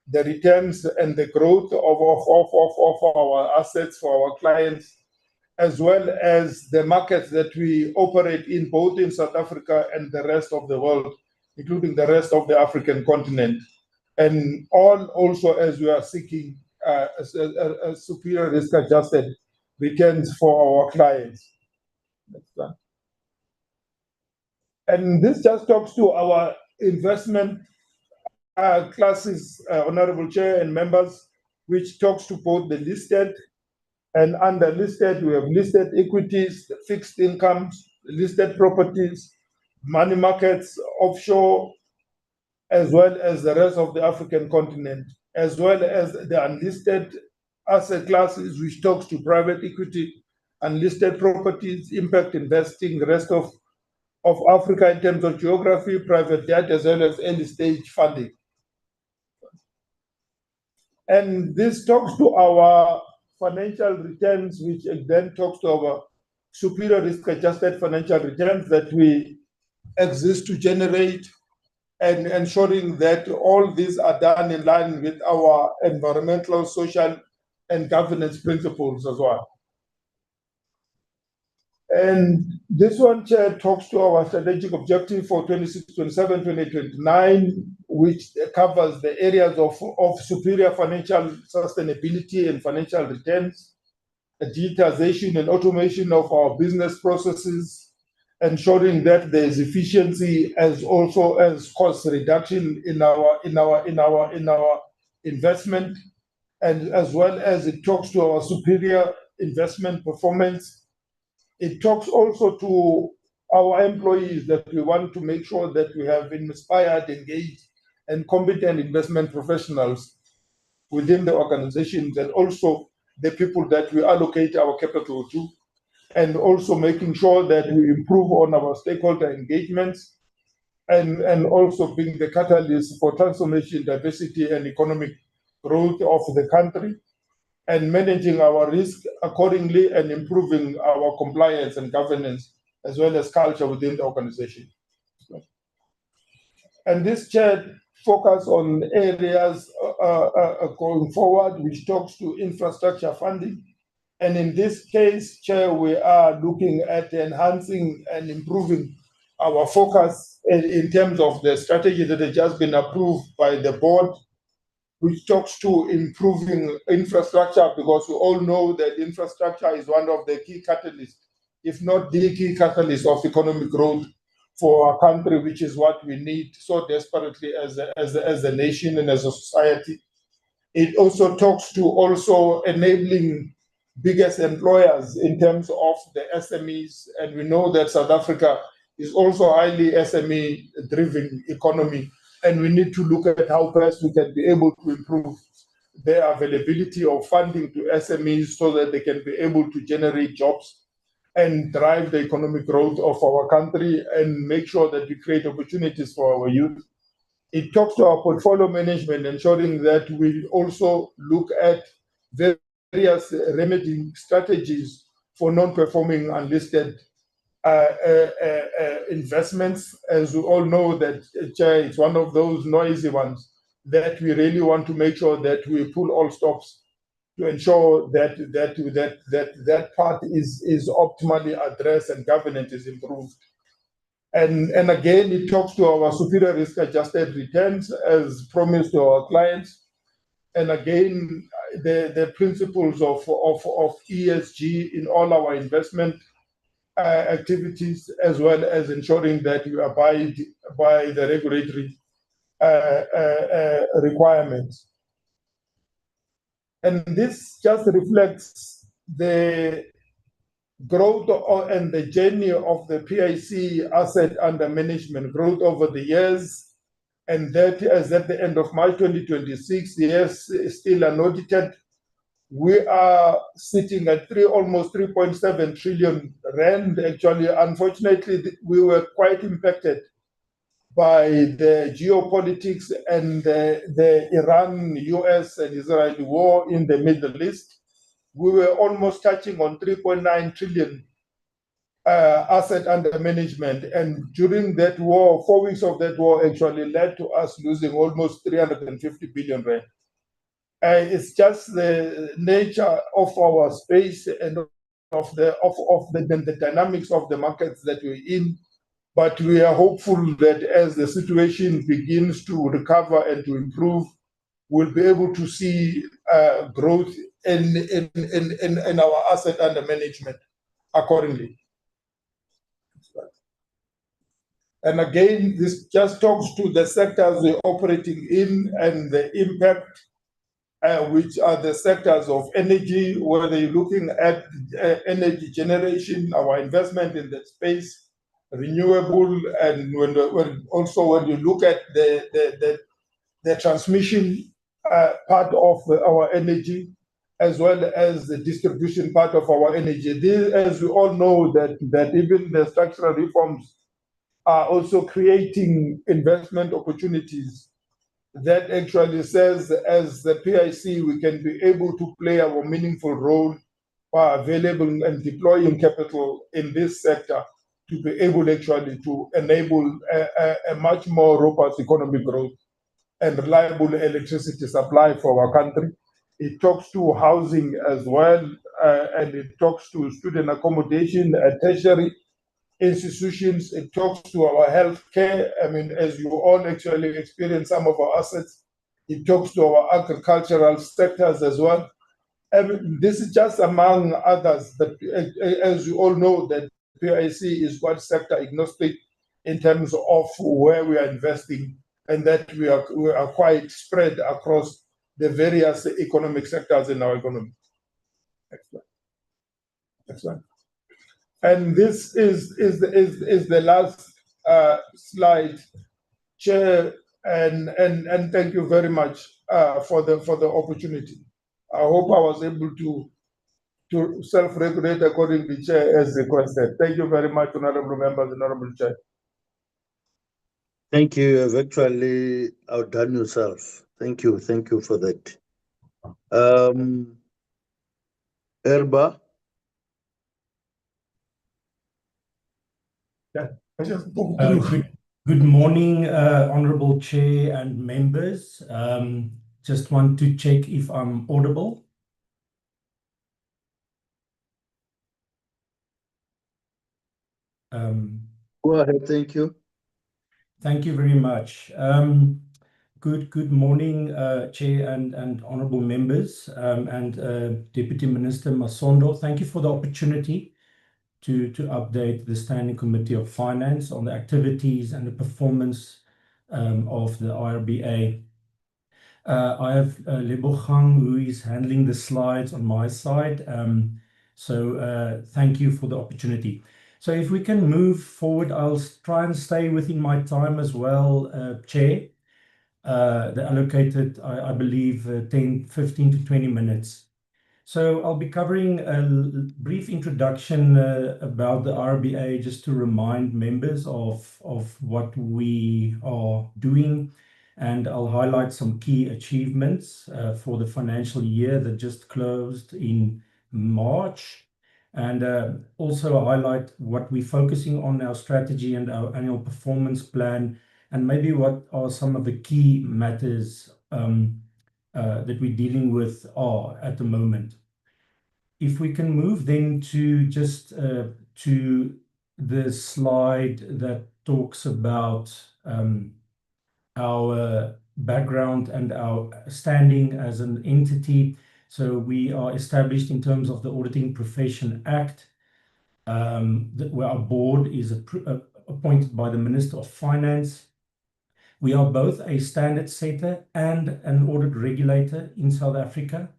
the returns and the growth of our assets for our clients, as well as the markets that we operate in, both in South Africa and the rest of the world, including the rest of the African continent. And all also as we are seeking a superior risk-adjusted returns for our clients. Next one. And this just talks to our investment classes, Honorable Chair and members, which talks to both the listed And under listed, we have listed equities, fixed incomes, listed properties, money markets, offshore, as well as the rest of the African continent, as well as the unlisted asset classes, which talks to private equity, unlisted properties, impact investing, the rest of Africa in terms of geography, private debt, as well as early stage funding. And this talks to our financial returns, which then talks to our superior risk-adjusted financial returns that we exist to generate, and ensuring that all these are done in line with our environmental, social, and governance principles as well. And this one, Chair, talks to our strategic objective for 26, 27, 2029, which covers the areas of superior financial sustainability and financial returns, digitization and automation of our business processes, ensuring that there is efficiency as also as cost reduction in our investment, and as well as it talks to our superior investment performance. It talks also to our employees that we want to make sure that we have inspired, engaged, and competent investment professionals within the organizations, and also the people that we allocate our capital to, and also making sure that we improve on our stakeholder engagements, and also being the catalyst for transformation, diversity, and economic growth of the country, and managing our risk accordingly, and improving our compliance and governance, as well as culture within the organization. And this, Chair, focus on areas going forward, which talks to infrastructure funding. And in this case, Chair, we are looking at enhancing and improving our focus in terms of the strategy that has just been approved by the board, which talks to improving infrastructure, because we all know that infrastructure is one of the key catalysts, if not the key catalyst of economic growth for our country, which is what we need so desperately as a nation and as a society. It also talks to also enabling biggest employers in terms of the SMEs, and we know that South Africa is also highly SME-driven economy, and we need to look at how best we can be able to improve their availability of funding to SMEs so that they can be able to generate jobs and drive the economic growth of our country, and make sure that we create opportunities for our youth. It talks to our portfolio management, ensuring that we also look at various remedying strategies for non-performing unlisted investments. As we all know that, Chair, it's one of those noisy ones that we really want to make sure that we pull all stops to ensure that that part is optimally addressed and governance is improved. And again, it talks to our superior risk-adjusted returns as promised to our clients. And again, the principles of ESG in all our investment activities, as well as ensuring that you abide by the regulatory requirements. And this just reflects the growth and the journey of the PIC asset under management growth over the years. And that as at the end of March 2026, the years still unaudited, we are sitting at almost 3.7 trillion rand. Actually, unfortunately, we were quite impacted by the geopolitics and the Iran, US, and Israeli war in the Middle East. We were almost touching on 3.9 trillion asset under management. And during that war, 4 weeks of that war actually led to us losing almost 350 billion rand. It's just the nature of our space and of the dynamics of the markets that we're in. But we are hopeful that as the situation begins to recover and to improve, we'll be able to see growth in our asset under management accordingly. And again, this just talks to the sectors we're operating in and the impact which are the sectors of energy, whether you're looking at energy generation, our investment in that space, renewable, and when you look at the transmission part of our energy, as well as the distribution part of our energy. This, as we all know, that even the structural reforms are also creating investment opportunities that actually says, as the PIC, we can be able to play our meaningful role by available and deploying capital in this sector to be able actually to enable a much more robust economic growth and reliable electricity supply for our country. It talks to housing as well, and it talks to student accommodation at tertiary institutions. It talks to our healthcare. I mean, as you all actually experience some of our assets, it talks to our agricultural sectors as well. I mean, this is just among others. That, as you all know, that PIC is quite sector agnostic in terms of where we are investing, and that we are quite spread across the various economic sectors in our economy. Next slide. Next slide. And this is the last slide, Chair, and thank you very much for the opportunity. I hope I was able to self-regulate accordingly, Chair, as requested. Thank you very much, honorable members and honorable Chair. Thank you. You've actually outdone yourself. Thank you for that. IRBA. Good morning, Honorable Chair and members. Just want to check if I'm audible. Go ahead, thank you. Thank you very much. Good morning, Chair and honorable members, and Deputy Minister Masondo. Thank you for the opportunity to update the Standing Committee of Finance on the activities and the performance of the IRBA. I have Lebogang, who is handling the slides on my side. So thank you for the opportunity. So if we can move forward, I'll try and stay within my time as well, Chair. The allocated, I believe, 15 to 20 minutes. So I'll be covering a brief introduction about the IRBA, just to remind members of what we are doing. And I'll highlight some key achievements for the financial year that just closed in March. And also highlight what we're focusing on, our strategy and our annual performance plan, and maybe what are some of the key matters that we're dealing with at the moment. If we can move then to just to the slide that talks about our background and our standing as an entity. So we are established in terms of the Auditing Profession Act, where our board is appointed by the Minister of Finance. We are both a standard setter and an audit regulator in South Africa.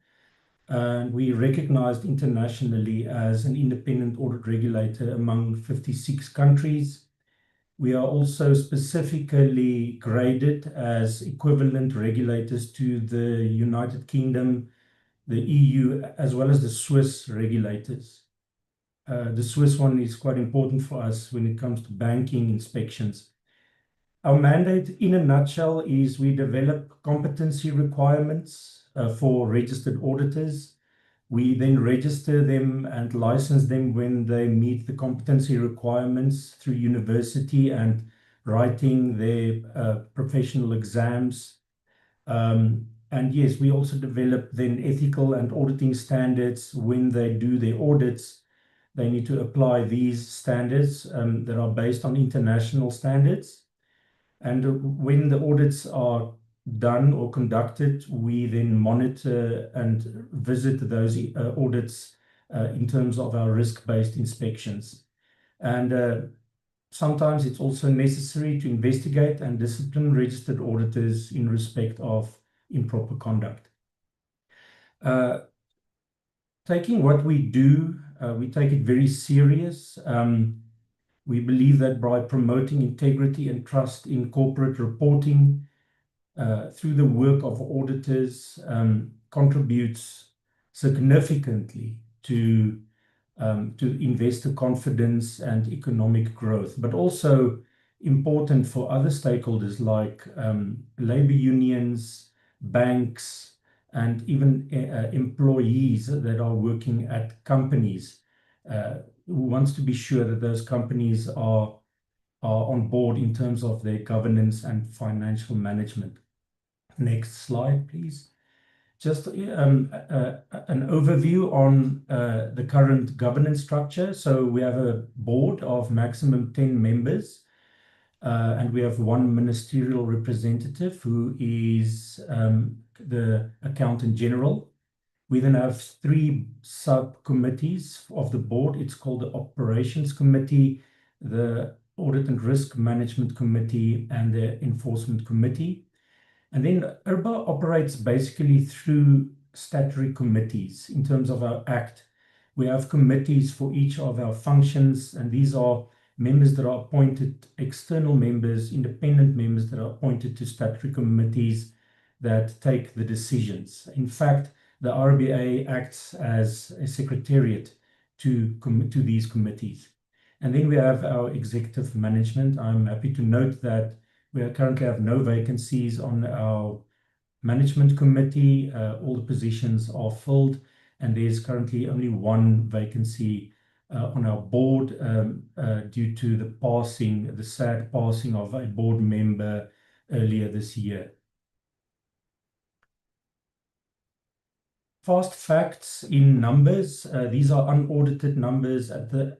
And we recognized internationally as an independent audit regulator among 56 countries. We are also specifically graded as equivalent regulators to the United Kingdom, the EU, as well as the Swiss regulators. The Swiss one is quite important for us when it comes to banking inspections. Our mandate, in a nutshell, is we develop competency requirements for registered auditors. We then register them and license them when they meet the competency requirements through university and writing their professional exams. And yes, we also develop then ethical and auditing standards. When they do their audits, they need to apply these standards that are based on international standards. And when the audits are done or conducted, we then monitor and visit those audits in terms of our risk-based inspections. And sometimes it's also necessary to investigate and discipline registered auditors in respect of improper conduct. Taking what we do, we take it very serious. We believe that by promoting integrity and trust in corporate reporting through the work of auditors contributes significantly to investor confidence and economic growth, but also important for other stakeholders like labor unions, banks, and even employees that are working at companies who wants to be sure that those companies are on board in terms of their governance and financial management. Next slide, please. Just an overview on the current governance structure. So we have a board of maximum 10 members, and we have one ministerial representative who is the Accountant General. We then have 3 subcommittees of the board. It's called the Operations Committee, the Audit and Risk Management Committee, and the Enforcement Committee. And then IRBA operates basically through statutory committees. In terms of our Act, we have committees for each of our functions, and these are members that are appointed, external members, independent members that are appointed to statutory committees that take the decisions. In fact, the IRBA acts as a secretariat to these committees. And then we have our executive management. I'm happy to note that we currently have no vacancies on our management committee. All the positions are filled, and there's currently only 1 vacancy on our board due to the sad passing of a board member earlier this year. Fast facts in numbers. These are unaudited numbers at the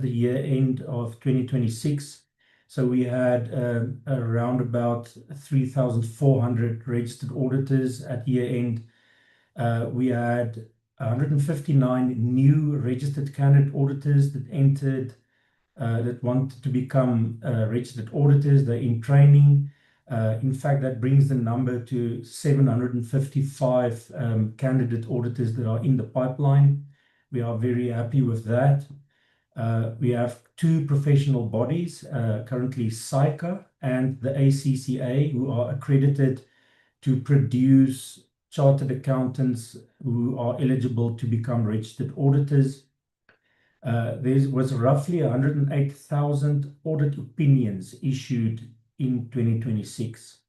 year end of 2026. So we had around about 3,400 registered auditors at year end. We had 159 new registered candidate auditors that entered, that wanted to become registered auditors. They're in training. In fact, that brings the number to 755 candidate auditors that are in the pipeline. We are very happy with that. We have 2 professional bodies, currently SAICA and the ACCA, who are accredited to produce chartered accountants who are eligible to become registered auditors. There was roughly 108,000 audit opinions issued in 2026.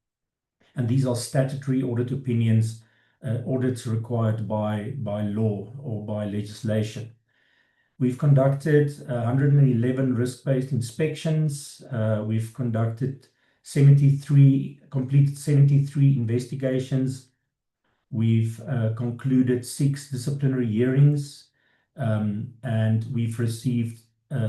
And these are statutory audit opinions, audits required by law or by legislation. We've conducted 111 risk-based inspections. We've completed 73 investigations. We've concluded 6 disciplinary hearings, and we've received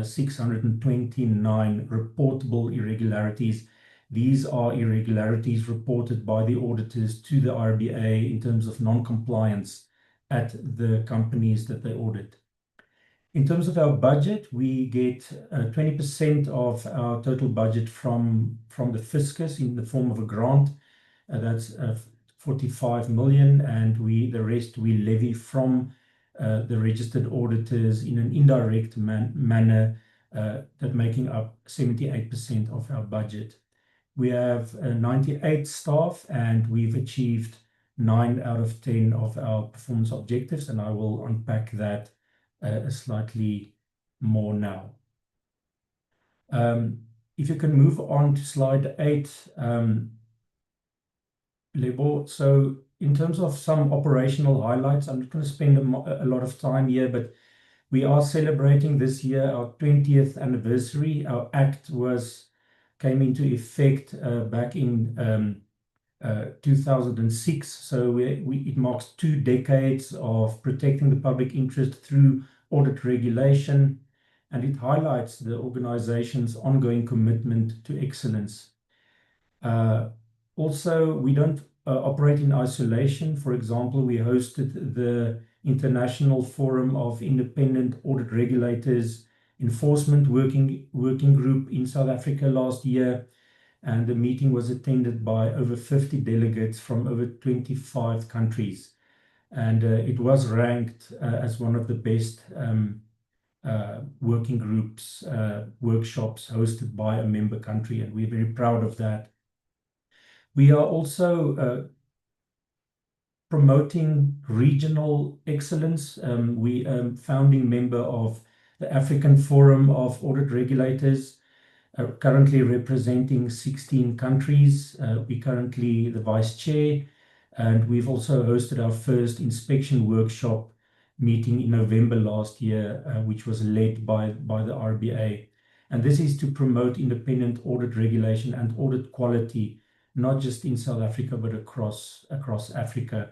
629 reportable irregularities. These are irregularities reported by the auditors to the IRBA in terms of non-compliance at the companies that they audit. In terms of our budget, we get 20% of our total budget from the fiscus in the form of a grant. That's 45 million, and the rest we levy from the registered auditors in an indirect manner, that making up 78% of our budget. We have 98 staff, and we've achieved 9 out of 10 of our performance objectives, and I will unpack that slightly more now. If you can move on to slide 8, Lebo. So in terms of some operational highlights, I'm not going to spend a lot of time here, but we are celebrating this year our 20th anniversary. Our Act came into effect back in 2006. So it marks 2 decades of protecting the public interest through audit regulation, and it highlights the organization's ongoing commitment to excellence. Also, we don't operate in isolation. For example, we hosted the International Forum of Independent Audit Regulators Enforcement Working Group in South Africa last year, and the meeting was attended by over 50 delegates from over 25 countries. and it was ranked as one of the best working groups, workshops hosted by a member country, and we're very proud of that. We are also promoting regional excellence. We are founding member of the African Forum of Audit Regulators, currently representing 16 countries. We're currently the vice chair, and we've also hosted our first inspection workshop meeting in November last year, which was led by the IRBA. And this is to promote independent audit regulation and audit quality, not just in South Africa, but across Africa.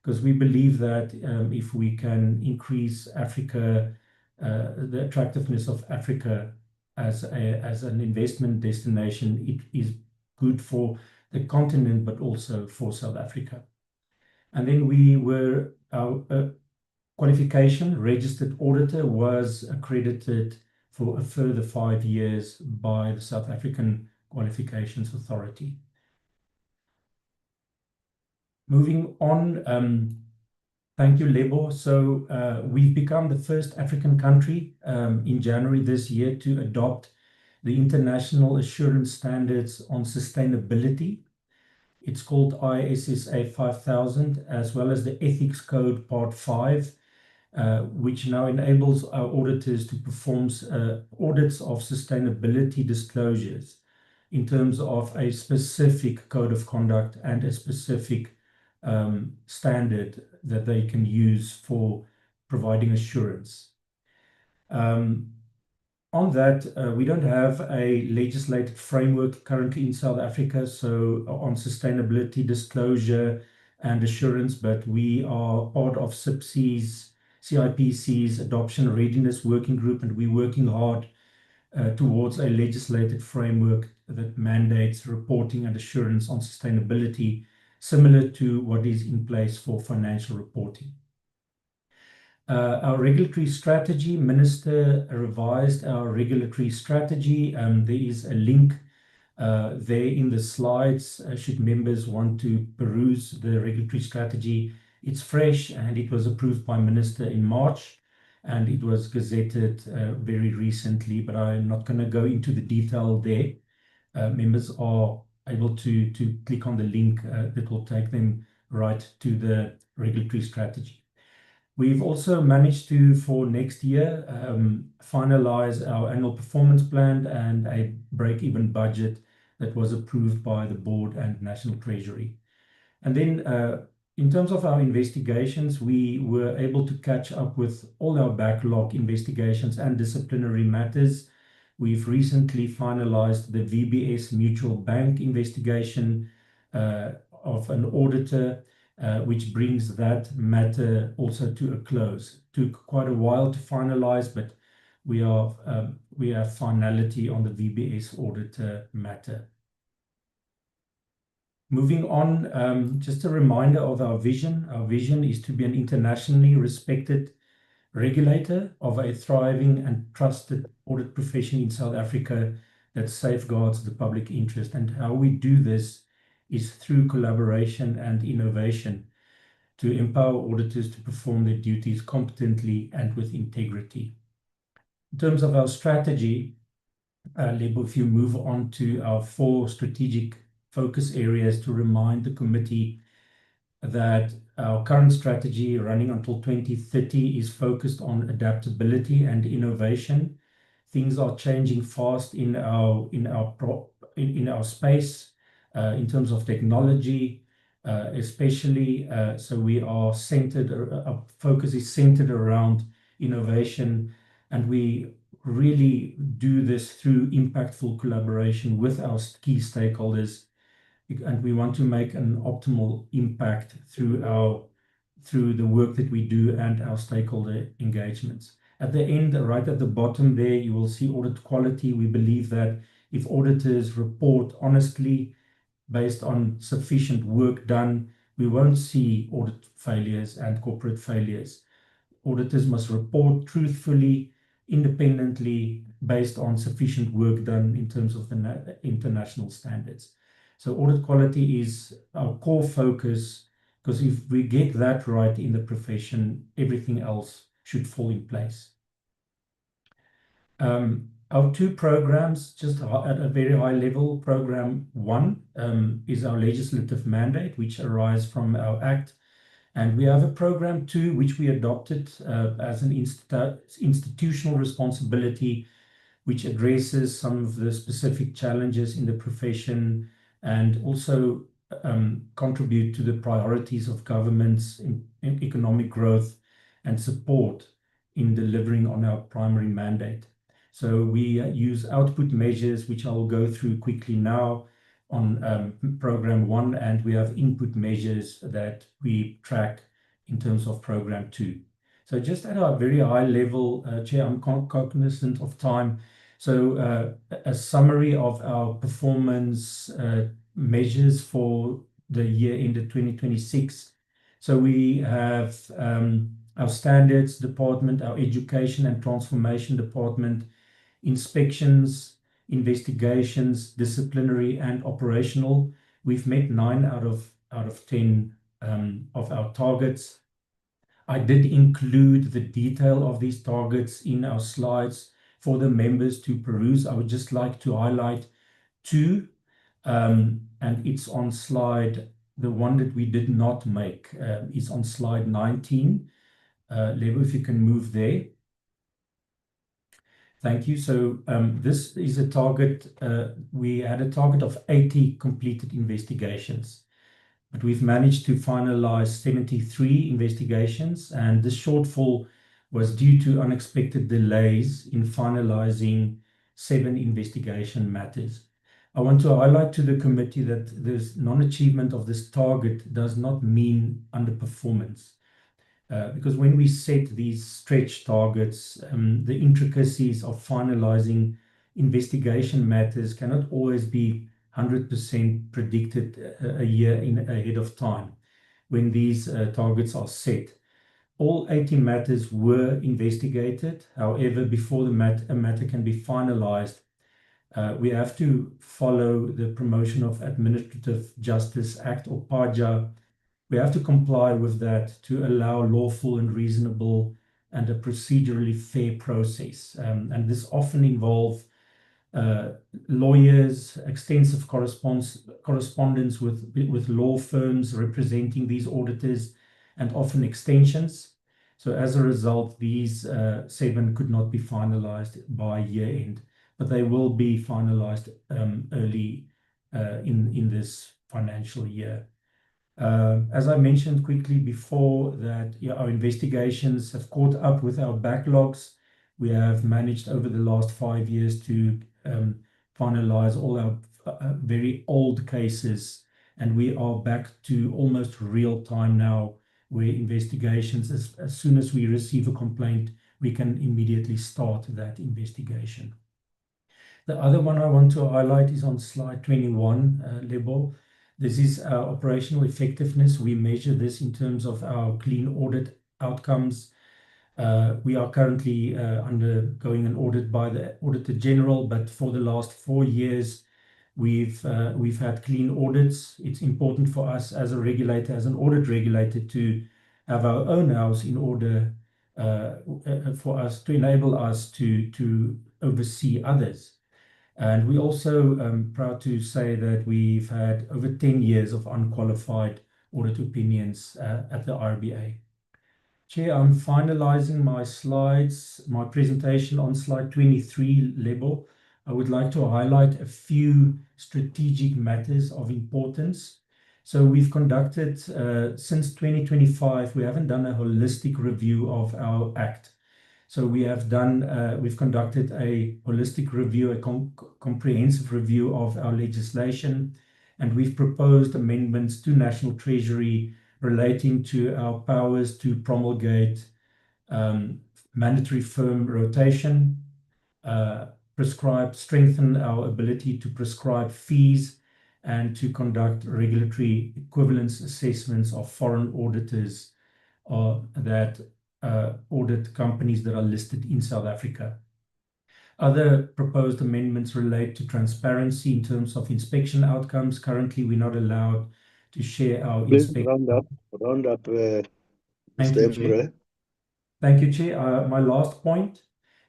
Because we believe that if we can increase Africa, the attractiveness of Africa as an investment destination, it is good for the continent, but also for South Africa. And then our qualification, registered auditor, was accredited for a further 5 years by the South African Qualifications Authority. Moving on, thank you, Lebo. So we've become the first African country in January this year to adopt the International Assurance Standards on Sustainability. It's called ISSA 5000, as well as the Ethics Code Part 5, which now enables our auditors to perform audits of sustainability disclosures in terms of a specific code of conduct and a specific standard that they can use for providing assurance. On that, we don't have a legislated framework currently in South Africa, so on sustainability disclosure and assurance, but we are part of CIPC's Adoption Readiness Working Group, and we're working hard towards a legislated framework that mandates reporting and assurance on sustainability, similar to what is in place for financial reporting. Our regulatory strategy, Minister revised our regulatory strategy. There is a link there in the slides, should members want to peruse the regulatory strategy. It's fresh and it was approved by Minister in March, and it was gazetted very recently, but I'm not going to go into the detail there. Members are able to click on the link that will take them right to the regulatory strategy. We've also managed to, for next year, finalize our annual performance plan and a break-even budget that was approved by the board and National Treasury. And then in terms of our investigations, we were able to catch up with all our backlog investigations and disciplinary matters. We've recently finalized the VBS Mutual Bank investigation of an auditor, which brings that matter also to a close. Took quite a while to finalize, but we have finality on the VBS auditor matter. Moving on, just a reminder of our vision. Our vision is to be an internationally respected regulator of a thriving and trusted audit profession in South Africa that safeguards the public interest. And how we do this is through collaboration and innovation to empower auditors to perform their duties competently and with integrity. In terms of our strategy, Lebo, if you move on to our 4 strategic focus areas, to remind the committee that our current strategy running until 2030 is focused on adaptability and innovation. Things are changing fast in our space in terms of technology, especially. So we are centered. Our focus is centered around innovation, and we really do this through impactful collaboration with our key stakeholders, and we want to make an optimal impact through the work that we do and our stakeholder engagements. At the end, right at the bottom there, you will see audit quality. We believe that if auditors report honestly based on sufficient work done, we won't see audit failures and corporate failures. Auditors must report truthfully, independently, based on sufficient work done in terms of the international standards. So audit quality is our core focus, because if we get that right in the profession, everything else should fall in place. Our two programs, just at a very high level, program 1 is our legislative mandate, which arises from our Act. And we have a program 2, which we adopted as an institutional responsibility, which addresses some of the specific challenges in the profession and also contribute to the priorities of governments in economic growth and support in delivering on our primary mandate. So we use output measures, which I'll go through quickly now on program 1, and we have input measures that we track in terms of program 2. So just at a very high level, Chair, I'm cognizant of time. So a summary of our performance measures for the year ended 2026. So we have our standards department, our education and transformation department, inspections, investigations, disciplinary and operational. We've met 9 out of 10 of our targets. I did include the detail of these targets in our slides for the members to peruse. I would just like to highlight 2, and it's on slide, the one that we did not make is on slide 19. Lebo, if you can move there. Thank you. So this is a target. We had a target of 80 completed investigations, but we've managed to finalize 73 investigations, and this shortfall was due to unexpected delays in finalizing 7 investigation matters. I want to highlight to the committee that this non-achievement of this target does not mean underperformance. Because when we set these stretch targets, the intricacies of finalizing investigation matters cannot always be 100% predicted a year ahead of time when these targets are set. All 80 matters were investigated. However, before a matter can be finalized, we have to follow the Promotion of Administrative Justice Act, or PAJA. We have to comply with that to allow lawful and reasonable and a procedurally fair process. And this often involves lawyers, extensive correspondence with law firms representing these auditors, and often extensions. So as a result, these 7 could not be finalized by year end, but they will be finalized early in this financial year. As I mentioned quickly before, that our investigations have caught up with our backlogs. We have managed over the last 5 years to finalize all our very old cases, and we are back to almost real time now, where investigations, as soon as we receive a complaint, we can immediately start that investigation. The other one I want to highlight is on slide 21, Lebo. This is our operational effectiveness. We measure this in terms of our clean audit outcomes. We are currently undergoing an audit by the Auditor General, but for the last 4 years, we've had clean audits. It's important for us as a regulator, as an audit regulator, to have our own house in order for us to enable us to oversee others. And we also proud to say that we've had over 10 years of unqualified audit opinions at the IRBA. Chair, I'm finalizing my slides, my presentation on slide 23, Lebo. I would like to highlight a few strategic matters of importance. So we've conducted, since 2025, we haven't done a holistic review of our Act. So we've conducted a holistic review, a comprehensive review of our legislation, and we've proposed amendments to National Treasury relating to our powers to promulgate mandatory firm rotation, strengthen our ability to prescribe fees, and to conduct regulatory equivalence assessments of foreign auditors that audit companies that are listed in South Africa. Other proposed amendments relate to transparency in terms of inspection outcomes. Currently, we're not allowed to share our Please inspection. round up, Thank Mr. you, Chair. Emre. Thank you, Chair. My last point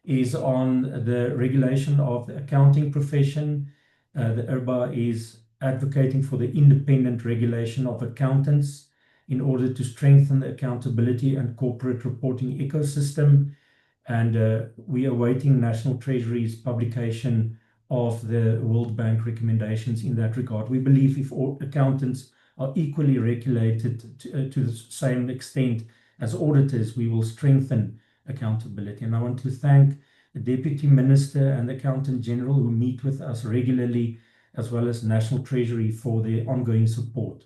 is on the regulation of the accounting profession. The IRBA is advocating for the independent regulation of accountants in order to strengthen the accountability and corporate reporting ecosystem. And we are awaiting National Treasury's publication of the World Bank recommendations in that regard. We believe if all accountants are equally regulated to the same extent as auditors, we will strengthen accountability. And I want to thank the Deputy Minister and the Accountant General who meet with us regularly, as well as National Treasury for their ongoing support.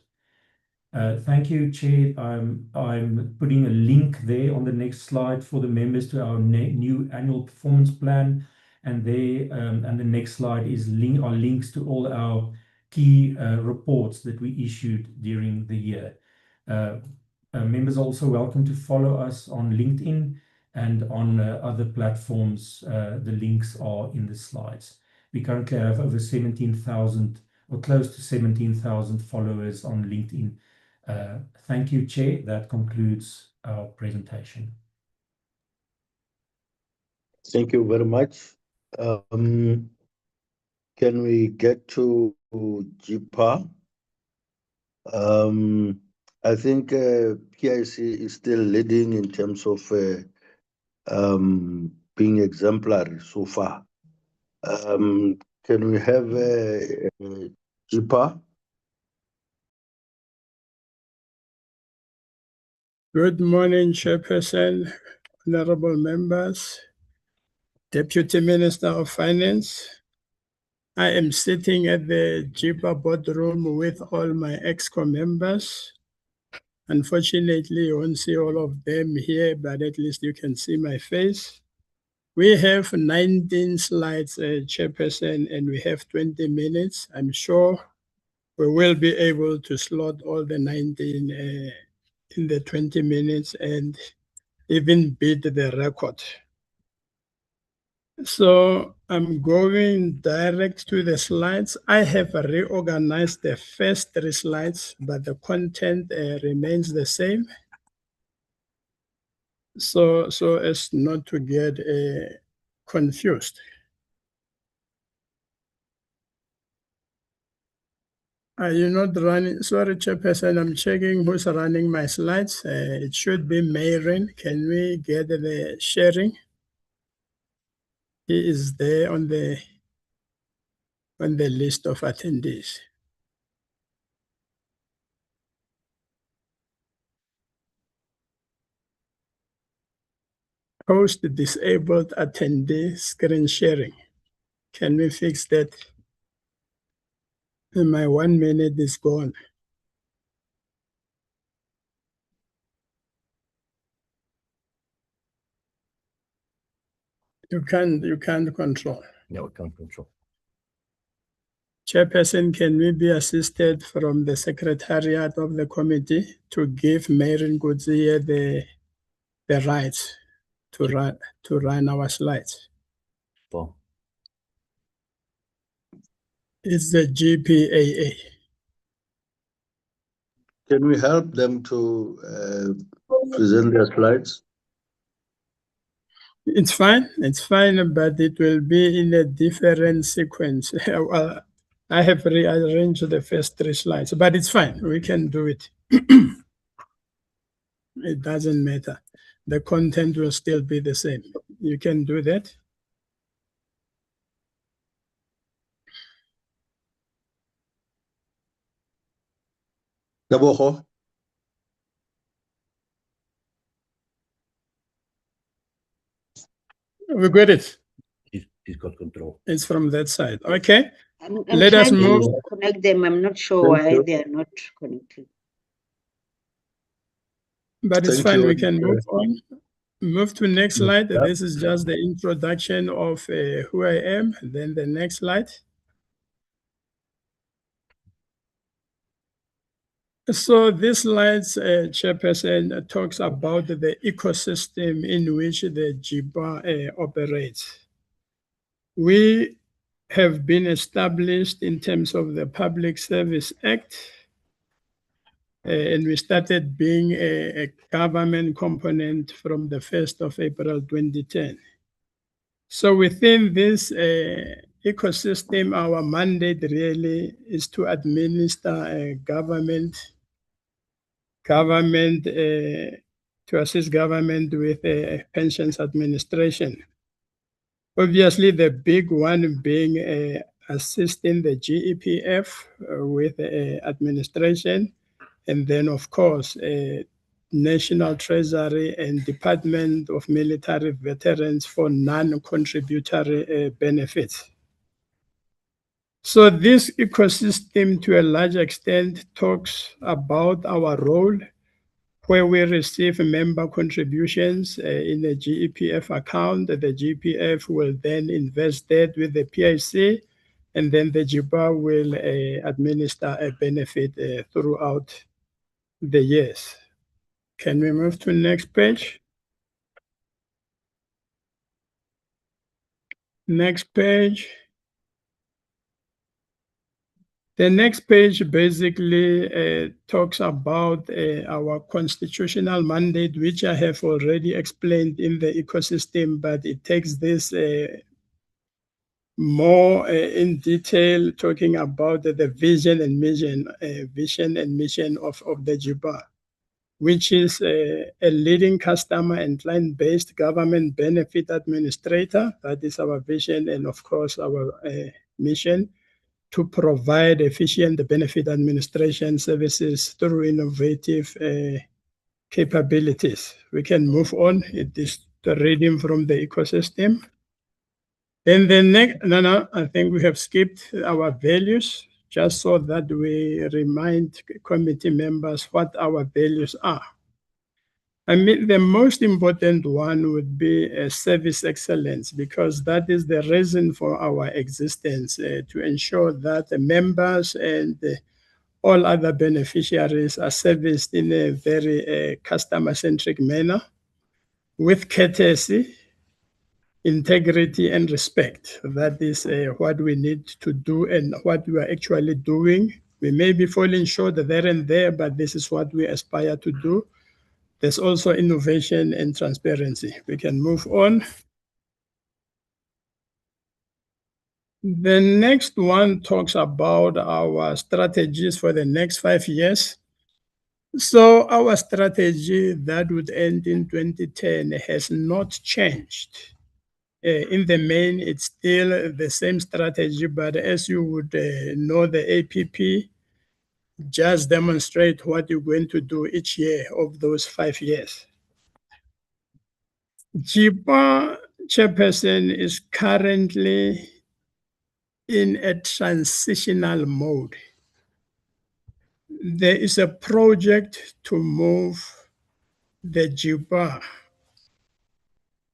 Thank you, Chair. I'm putting a link there on the next slide for the members to our new annual performance plan. And there, and the next slide is links to all our key reports that we issued during the year. Members are also welcome to follow us on LinkedIn and on other platforms. The links are in the slides. We currently have over 17,000 or close to 17,000 followers on LinkedIn. Thank you, Chair. That concludes our presentation. Thank you very much. Can we get to GPAA? I think PIC is still leading in terms of being exemplary so far. Can we have GPAA? Good morning, Chairperson, honorable members, Deputy Minister of Finance. I am sitting at the GPAA boardroom with all my ExCo members. Unfortunately, you won't see all of them here, but at least you can see my face. We have 19 slides, Chairperson, and we have 20 minutes. I'm sure we will be able to slot all the 19 in the 20 minutes and even beat the record. So I'm going direct to the slides. I have reorganized the first 3 slides, but the content remains the same. So as not to get confused. Are you not running? Sorry, Chairperson, I'm checking who's running my slides. It should be Mayrin. Can we get the sharing? He is there on the list of attendees. Host disabled attendee screen sharing. Can we fix that? My 1 minute is gone. You can't control. No, we can't control. Chairperson, can we be assisted from the Secretariat of the committee to give Mayrin Gudziye the rights to run our slides? Well, It's the GPAA. Can we help them to present their slides? It's fine, but it will be in a different sequence. Well, I have rearranged the first 3 slides, but it's fine. We can do it. It doesn't matter. The content will still be the same. You can do that. Daboho? We got it. He's got control. It's from that side. Okay. I'm Let us trying move. to connect them. I'm not sure why they are not connected. But it's Thank fine. you. We can move on. Move to next slide. This is just the introduction of who I am. Then the next slide. So this slide, Chairperson, talks about the ecosystem in which the GPAA operates. We have been established in terms of the Public Service Act And we started being a government component from the 1st of April 2010. So within this ecosystem, our mandate really is to administer government to assist government with pensions administration. Obviously, the big one being assisting the GEPF with administration, and then of course, National Treasury and Department of Military Veterans for non-contributory benefits. So this ecosystem, to a large extent, talks about our role where we receive member contributions in the GEPF account. The GPF will then invest that with the PIC, and then the GPAA will administer a benefit throughout the years. Can we move to the next page? Next page. The next page basically talks about our constitutional mandate, which I have already explained in the ecosystem, but it takes this more in detail, talking about the vision and mission of the GPAA, which is a leading customer and client-based government benefit administrator. That is our vision, and of course our mission, to provide efficient benefit administration services through innovative capabilities. We can move on. It is the reading from the ecosystem. Then the next, I think we have skipped our values, just so that we remind committee members what our values are. I mean, the most important one would be service excellence, because that is the reason for our existence, to ensure that the members and all other beneficiaries are serviced in a very customer-centric manner with courtesy, integrity, and respect. That is what we need to do and what we are actually doing. We may be falling short there and there, but this is what we aspire to do. There's also innovation and transparency. We can move on. The next one talks about our strategies for the next 5 years. So our strategy that would end in 2010 has not changed. In the main, it's still the same strategy, but as you would know, the APP just demonstrate what you're going to do each year of those 5 years. GPAA chairperson is currently in a transitional mode. There is a project to move the GPAA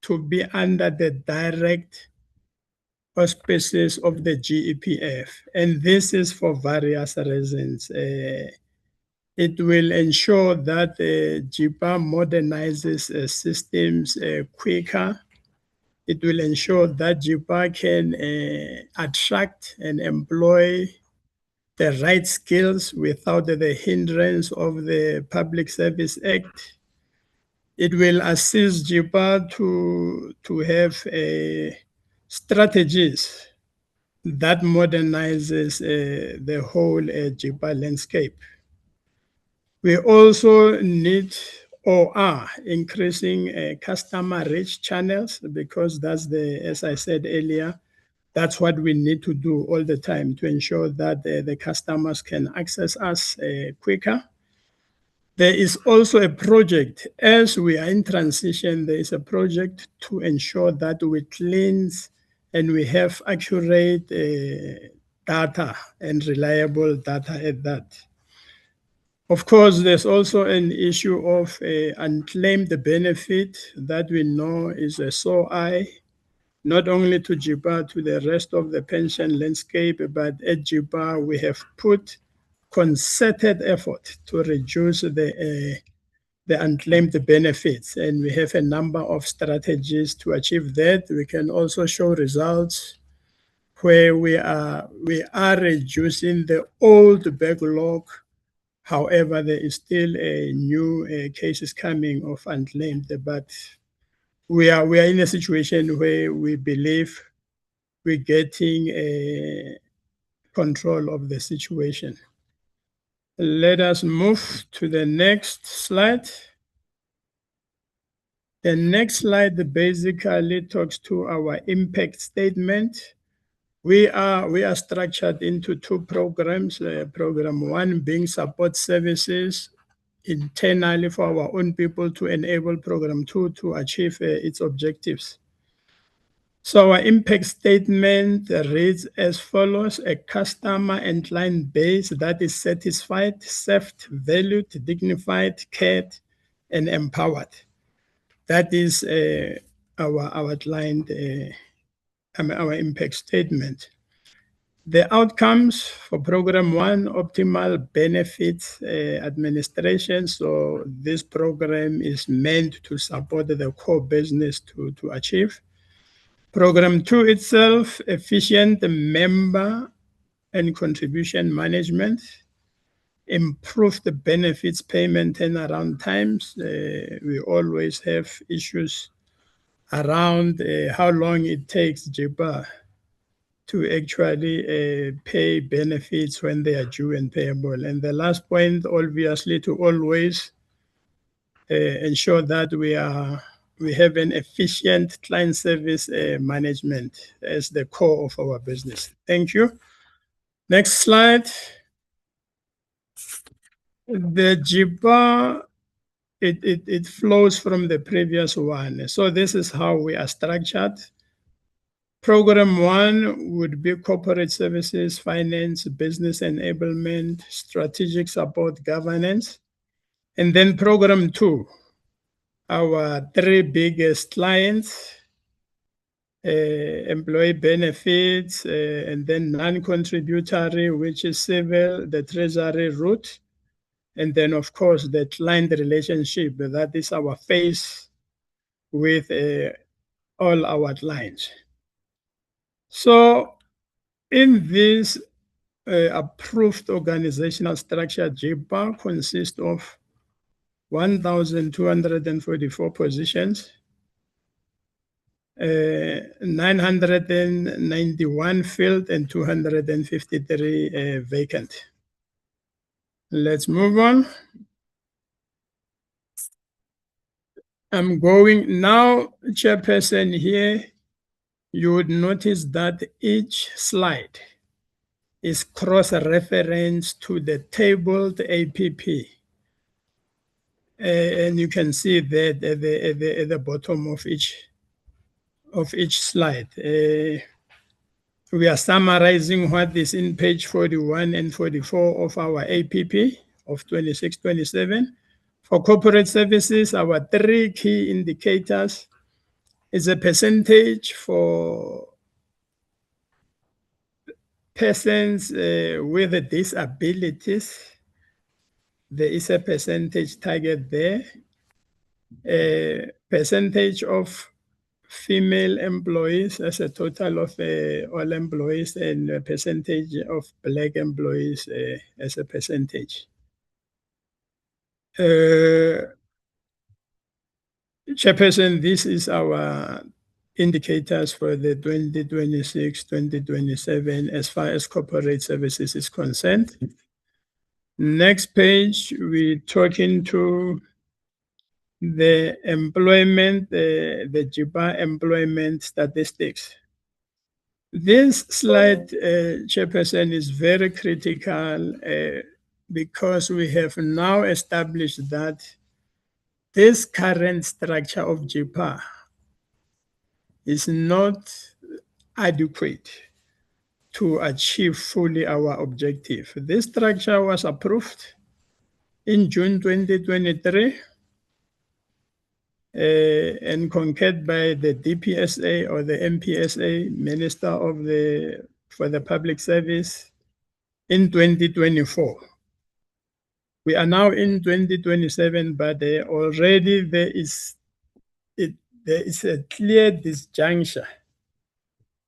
to be under the direct auspices of the GEPF, and this is for various reasons. It will ensure that the GPAA modernizes systems quicker. It will ensure that GPAA can attract and employ the right skills without the hindrance of the Public Service Act. It will assist GPAA to have strategies that modernizes the whole GPAA landscape. We also need or are increasing customer reach channels, because that's as I said earlier, that's what we need to do all the time to ensure that the customers can access us quicker. There is also a project, as we are in transition, there is a project to ensure that we cleanse and we have accurate data and reliable data at that. Of course, there's also an issue of unclaimed benefit that we know is a sore eye, not only to GPAA, to the rest of the pension landscape, but at GPAA, we have put concerted effort to reduce the unclaimed benefits, and we have a number of strategies to achieve that. We can also show results where we are reducing the old backlog However, there is still a new cases coming of unclaimed, but we are in a situation where we believe we're getting a control of the situation. Let us move to the next slide. The next slide basically talks to our impact statement. We are structured into two programs. Program one being support services internally for our own people to enable program two to achieve its objectives. So our impact statement reads as follows: a customer and client base that is satisfied, served, valued, dignified, cared, and empowered. That is our client, our impact statement. The outcomes for program one, optimal benefits administration. So this program is meant to support the core business to achieve. Program two itself, efficient member and contribution management, improve the benefits payment turnaround times. We always have issues around how long it takes GPAA to actually pay benefits when they are due and payable. And the last point, obviously, to always ensure that we have an efficient client service management as the core of our business. Thank you. Next slide. The GPAA, it flows from the previous one. So this is how we are structured. Program one would be corporate services, finance, business enablement, strategic support, governance. And then program two, our three biggest clients, employee benefits, and then non-contributory, which is civil, the treasury route, and then, of course, the client relationship. That is our face with all our clients. So in this approved organizational structure, GPAA consists of 1,244 positions, 991 filled and 253 vacant. Let's move on. I'm going now, Chairperson, here. You would notice that each slide is cross-referenced to the tabled APP. And you can see that at the bottom of each slide. We are summarizing what is in page 41 and 44 of our APP of 26-27. For corporate services, our three key indicators is a percentage for persons with disabilities. There is a percentage target there. A percentage of female employees as a total of all employees, and a percentage of Black employees as a percentage. Chairperson, this is our indicators for the 2026-2027 as far as corporate services is concerned. Next page, we're talking to the employment, the GPAA employment statistics. This slide, Chairperson, is very critical because we have now established that this current structure of GPAA is not adequate to achieve fully our objective. This structure was approved in June 2023 and concurred by the DPSA or the MPSA, Minister for the Public Service, in 2024. We are now in 2027, but already there is a clear disjuncture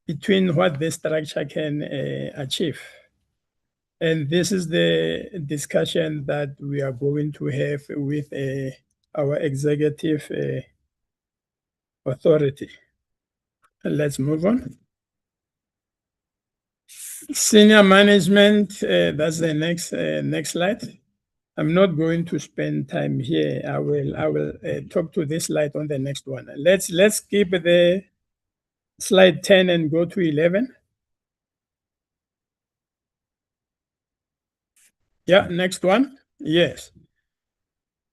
between what this structure can achieve. And this is the discussion that we are going to have with our executive authority. Let's move on. Senior management, that's the next slide. I'm not going to spend time here. I will talk to this slide on the next one. Let's skip the slide 10 and go to 11. Yeah, next one. Yes.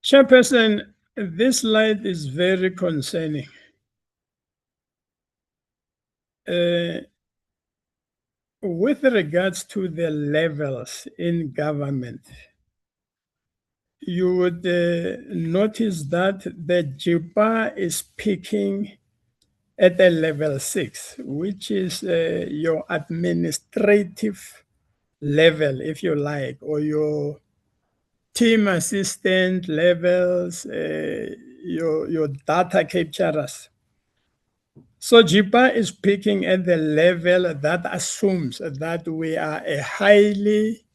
Chairperson, this slide is very concerning. With regards to the levels in government, you would notice that the GPAA is peaking at a level 6, which is your administrative level, if you like, or your team assistant levels, your data capturers. So GPAA is peaking at the level that assumes that we are a highly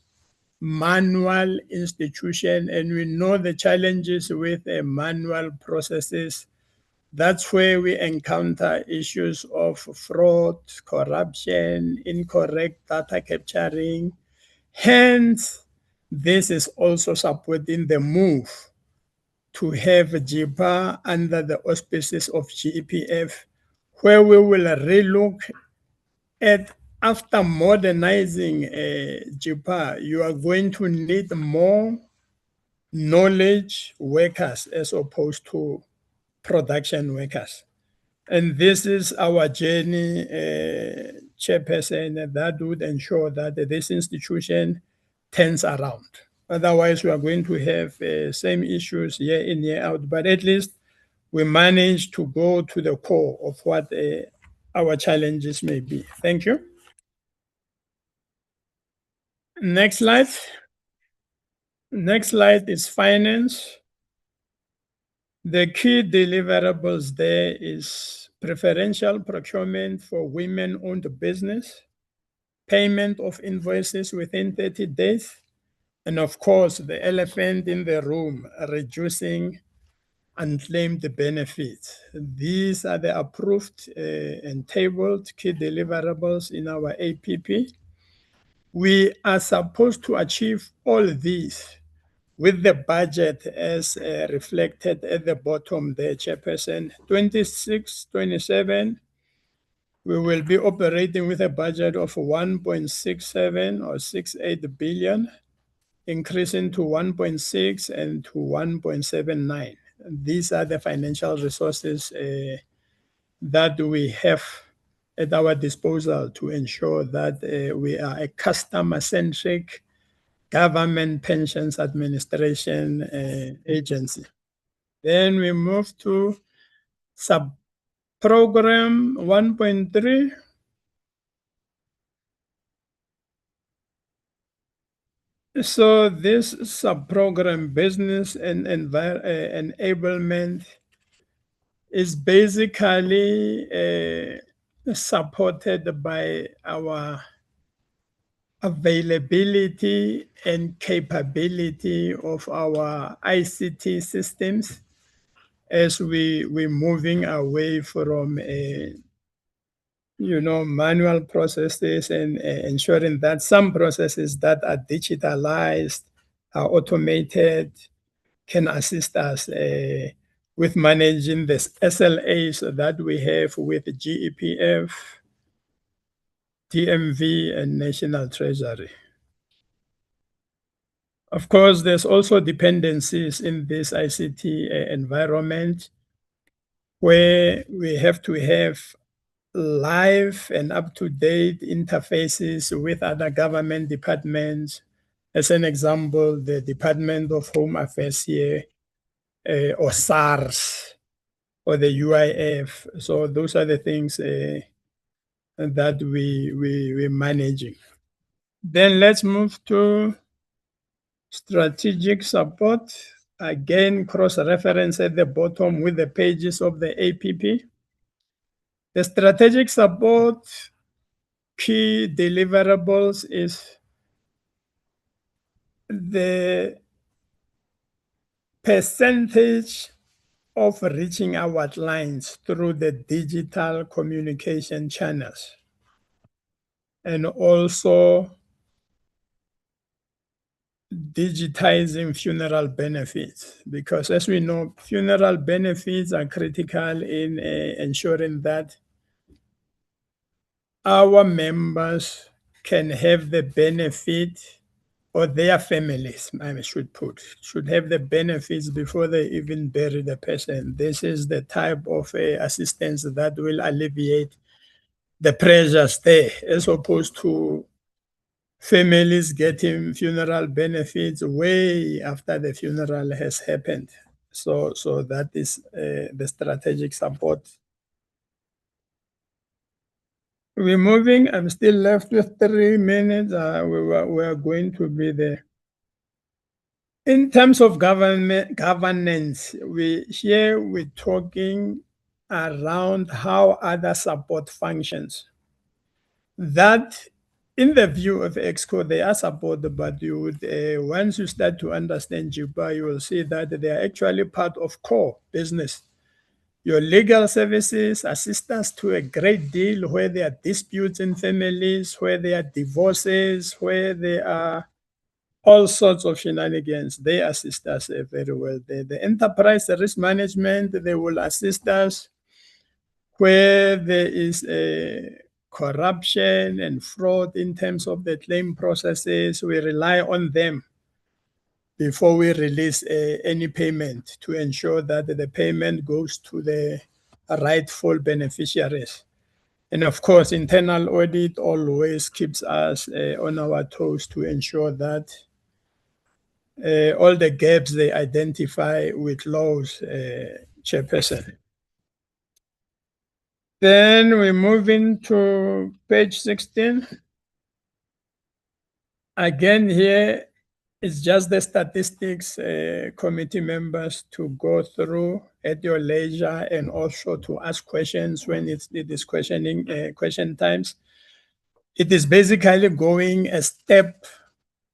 manual institution, and we know the challenges with manual processes. That's where we encounter issues of fraud, corruption, incorrect data capturing. Hence, this is also supporting the move to have GPAA under the auspices of GEPF, where we will relook at, after modernizing GPAA, you are going to need more knowledge workers as opposed to production workers. And this is our journey, Chairperson, that would ensure that this institution turns around. Otherwise, we are going to have same issues year in, year out, but at least we managed to go to the core of what our challenges may be. Thank you. Next slide. Next slide is finance. The key deliverables there is preferential procurement for women-owned business, payment of invoices within 30 days, and of course, the elephant in the room, reducing unclaimed benefits. These are the approved and tabled key deliverables in our APP. We are supposed to achieve all these with the budget as reflected at the bottom there, Chairperson. 26-27, we will be operating with a budget of 1.67 or 68 billion, increasing to 1.6 and to 1.79. These are the financial resources that we have at our disposal to ensure that we are a customer-centric government pensions administration agency. Then we move to sub-program 1.3. So this sub-program, business and enablement, is basically supported by our availability and capability of our ICT systems as we're moving away from manual processes and ensuring that some processes that are digitalized, are automated, can assist us with managing the SLAs that we have with GEPF, DMV, and National Treasury. Of course, there's also dependencies in this ICT environment where we have to have live and up-to-date interfaces with other government departments. As an example, the Department of Home Affairs here, or SARS, or the UIF. So those are the things that we're managing. Then let's move to strategic support. Again, cross-reference at the bottom with the pages of the APP. The strategic support key deliverables is the percentage of reaching our clients through the digital communication channels, and also digitizing funeral benefits, because as we know, funeral benefits are critical in ensuring that our members can have the benefit, or their families, I should have the benefits before they even bury the person. This is the type of assistance that will alleviate the pressures there, as opposed to families getting funeral benefits way after the funeral has happened. So that is the strategic support. We're moving. I'm still left with 3 minutes. We are going to be there. In terms of governance, we're talking around how other support functions. That, in the view of EXCO, they are supported, but you would, once you start to understand GPAA, you will see that they are actually part of core business. Your legal services assist us to a great deal where there are disputes in families, where there are divorces, where there are all sorts of shenanigans. They assist us very well. The enterprise risk management, they will assist us where there is a corruption and fraud in terms of the claim processes. We rely on them before we release any payment to ensure that the payment goes to the rightful beneficiaries. And of course, internal audit always keeps us on our toes to ensure that all the gaps they identify with laws, Chairperson. Then we move into page 16. Again, here it's just the statistics committee members to go through at your leisure, and also to ask questions when it is question times. It is basically going a step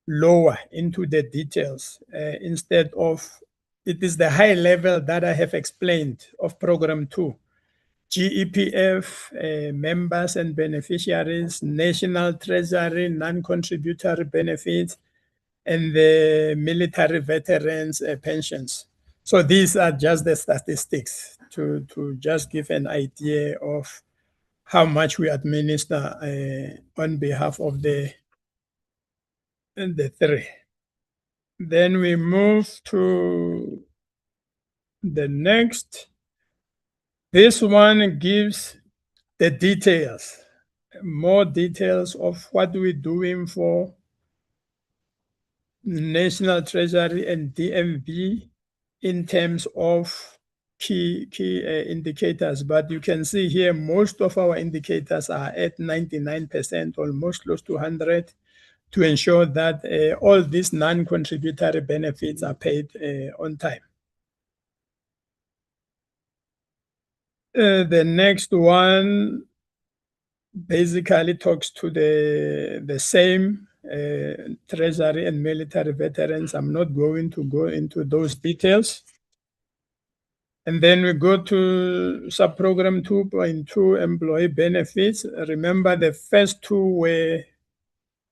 lower into the details instead of, it is the high level that I have explained of program 2. GEPF members and beneficiaries, national treasury, non-contributory benefits, and the military veterans pensions. So these are just the statistics to just give an idea of how much we administer on behalf of the 3. Then we move to the next. This one gives the details, more details of what we're doing for National Treasury and DMV in terms of key indicators. But you can see here, most of our indicators are at 99%, almost close to 100, to ensure that all these non-contributory benefits are paid on time. The next one basically talks to the same treasury and military veterans. I'm not going to go into those details. And then we go to subprogram 2.2, employee benefits. Remember, the first 2 were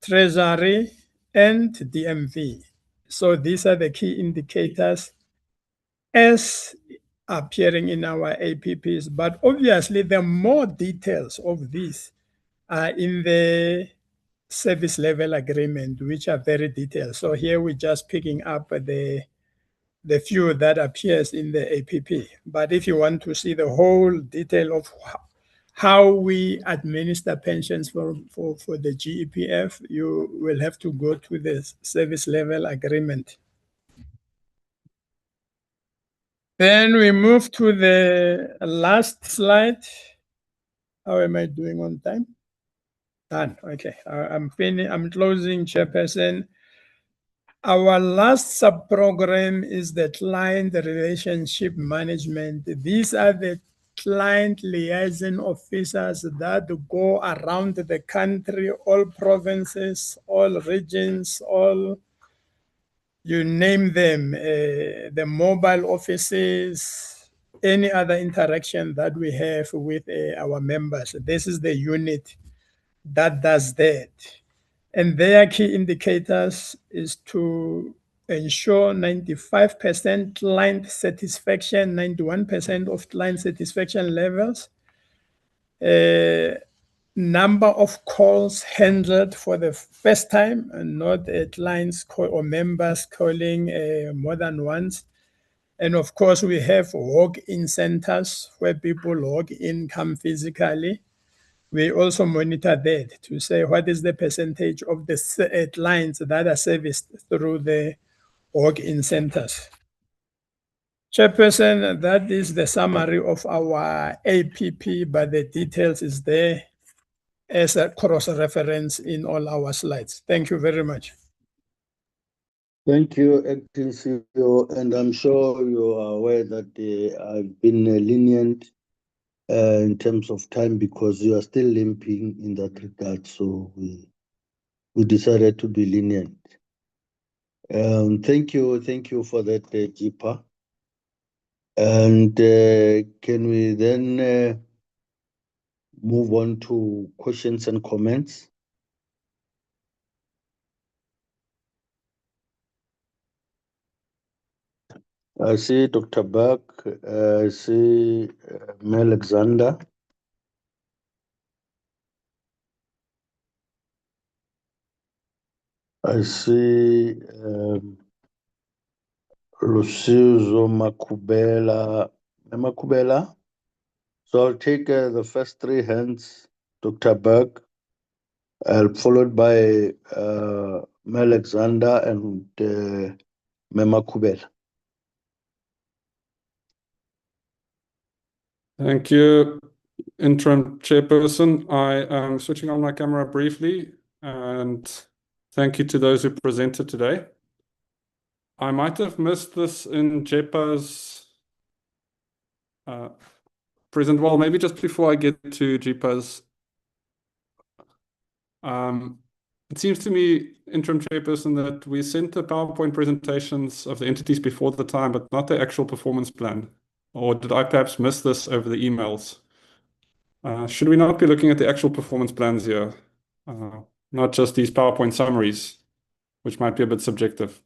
treasury and DMV. So these are the key indicators as appearing in our APPs. But obviously, the more details of these are in the service level agreement, which are very detailed. So here we're just picking up the few that appears in the APP. But if you want to see the whole detail of how we administer pensions for the GEPF, you will have to go to the service level agreement. Then we move to the last slide. How am I doing on time? Done. Okay, I'm closing, Chairperson. Our last sub-program is the client relationship management. These are the client liaison officers that go around the country, all provinces, all regions, all you name them, the mobile offices, any other interaction that we have with our members. This is the unit that does that. And their key indicators is to ensure 95% client satisfaction, 91% of client satisfaction levels, number of calls handled for the first time, and not clients or members calling more than once. And of course, we have walk-in centers where people log in, come physically. We also monitor that to say what is the percentage of the clients that are serviced through the walk-in centers. Chairperson, that is the summary of our APP, but the details is there as a cross-reference in all our slides. Thank you very much. Thank you, Acting CEO, and I'm sure you are aware that I've been lenient in terms of time because you are still limping in that regard, so we decided to be lenient. Thank you for that, GPA. And can we then move on to questions and comments? I see Dr. Buck, I see Alexander. I see Lucizo Makubela. So I'll take the first three hands, Dr. Buck, followed by Alexander and Makubela. Thank you, Interim Chairperson. I am switching on my camera briefly, and thank you to those who presented today. I might have missed this in GPAA's present. Well, maybe just before I get to GPAA's. It seems to me, Interim Chairperson, that we sent the PowerPoint presentations of the entities before the time, but not the actual performance plan. Or did I perhaps miss this over the emails? Should we not be looking at the actual performance plans here? Not just these PowerPoint summaries, which might be a bit subjective.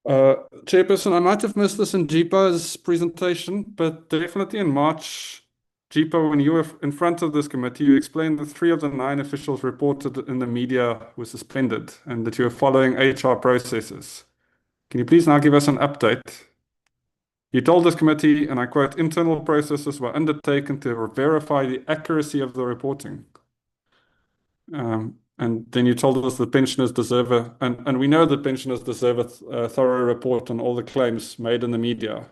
Chairperson, I might have missed this in GPAA's presentation, but definitely in March, GPAA, when you were in front of this committee, you explained that 3 of the 9 officials reported in the media were suspended and that you were following HR processes. Can you please now give us an update? You told this committee, and I quote, internal processes were undertaken to verify the accuracy of the reporting. And then you told us that pensioners deserve and we know that pensioners deserve a thorough report on all the claims made in the media.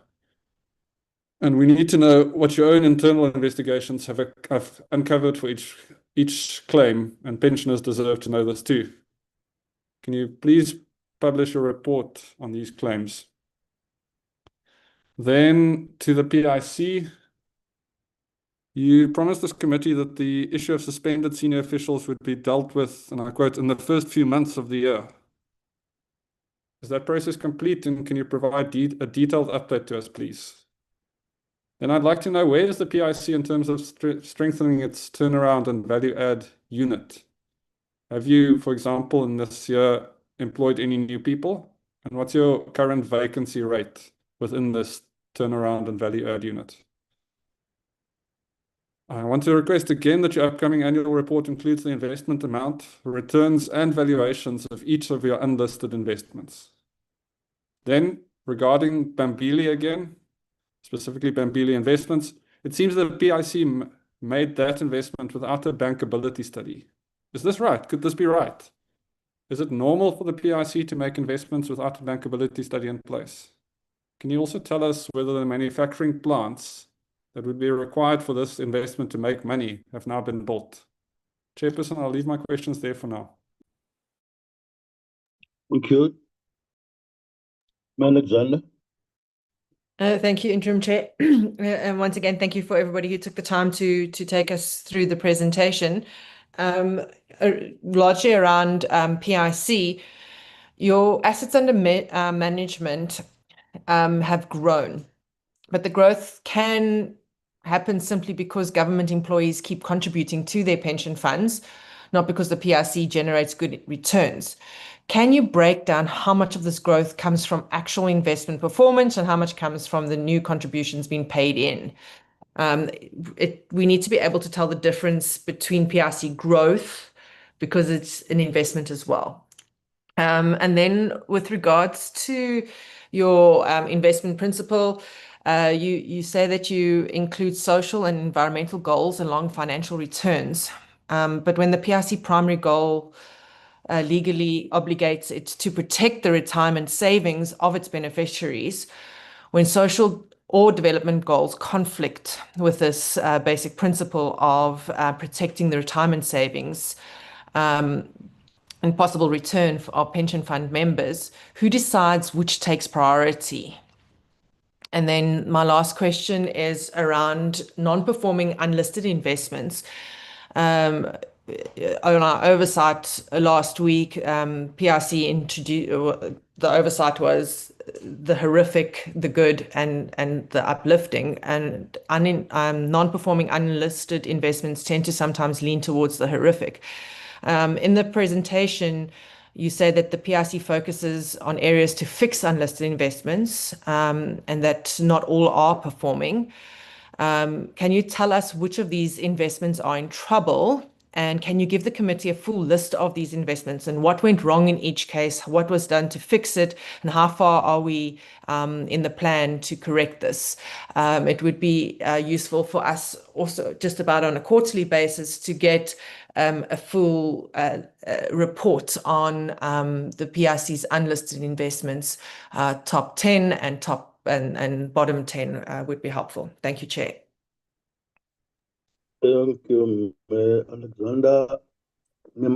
And we need to know what your own internal investigations have uncovered for each claim, and pensioners deserve to know this too. Can you please publish a report on these claims? Then to the PIC, you promised this committee that the issue of suspended senior officials would be dealt with, and I quote, in the first few months of the year. Is that process complete, and can you provide a detailed update to us, please? Then I'd like to know, where is the PIC in terms of strengthening its turnaround and value add unit? Have you, for example, in this year, employed any new people? And what's your current vacancy rate within this turnaround and value add unit? I want to request again that your upcoming annual report includes the investment amount, returns, and valuations of each of your unlisted investments. Then, regarding Bambili again, specifically Bambili Investments, it seems that PIC made that investment without a bankability study. Is this right? Could this be right? Is it normal for the PIC to make investments without a bankability study in place? Can you also tell us whether the manufacturing plants that would be required for this investment to make money have now been built? Chairperson, I'll leave my questions there for now. Thank you. Alexander. Thank you, Interim Chair. And once again, thank you for everybody who took the time to take us through the presentation. Largely around PIC, Your assets under management have grown, but the growth can happen simply because government employees keep contributing to their pension funds, not because the PIC generates good returns. Can you break down how much of this growth comes from actual investment performance and how much comes from the new contributions being paid in? We need to be able to tell the difference between PIC growth because it's an investment as well. And then with regards to your investment principle, you say that you include social and environmental goals along financial returns. But when the PIC primary goal legally obligates it to protect the retirement savings of its beneficiaries, when social or development goals conflict with this basic principle of protecting the retirement savings and possible return for our pension fund members, who decides which takes priority? And then my last question is around non-performing unlisted investments. On our oversight last week, PIC introduced, the oversight was the horrific, the good, and the uplifting. And non-performing unlisted investments tend to sometimes lean towards the horrific. In the presentation, you say that the PIC focuses on areas to fix unlisted investments and that not all are performing. Can you tell us which of these investments are in trouble? And can you give the committee a full list of these investments and what went wrong in each case, what was done to fix it, and how far are we in the plan to correct this? It would be useful for us also just about on a quarterly basis to get a full report on the PIC's unlisted investments, top 10 and bottom 10 would be helpful. Thank you, Chair. Thank you, Alexander. Good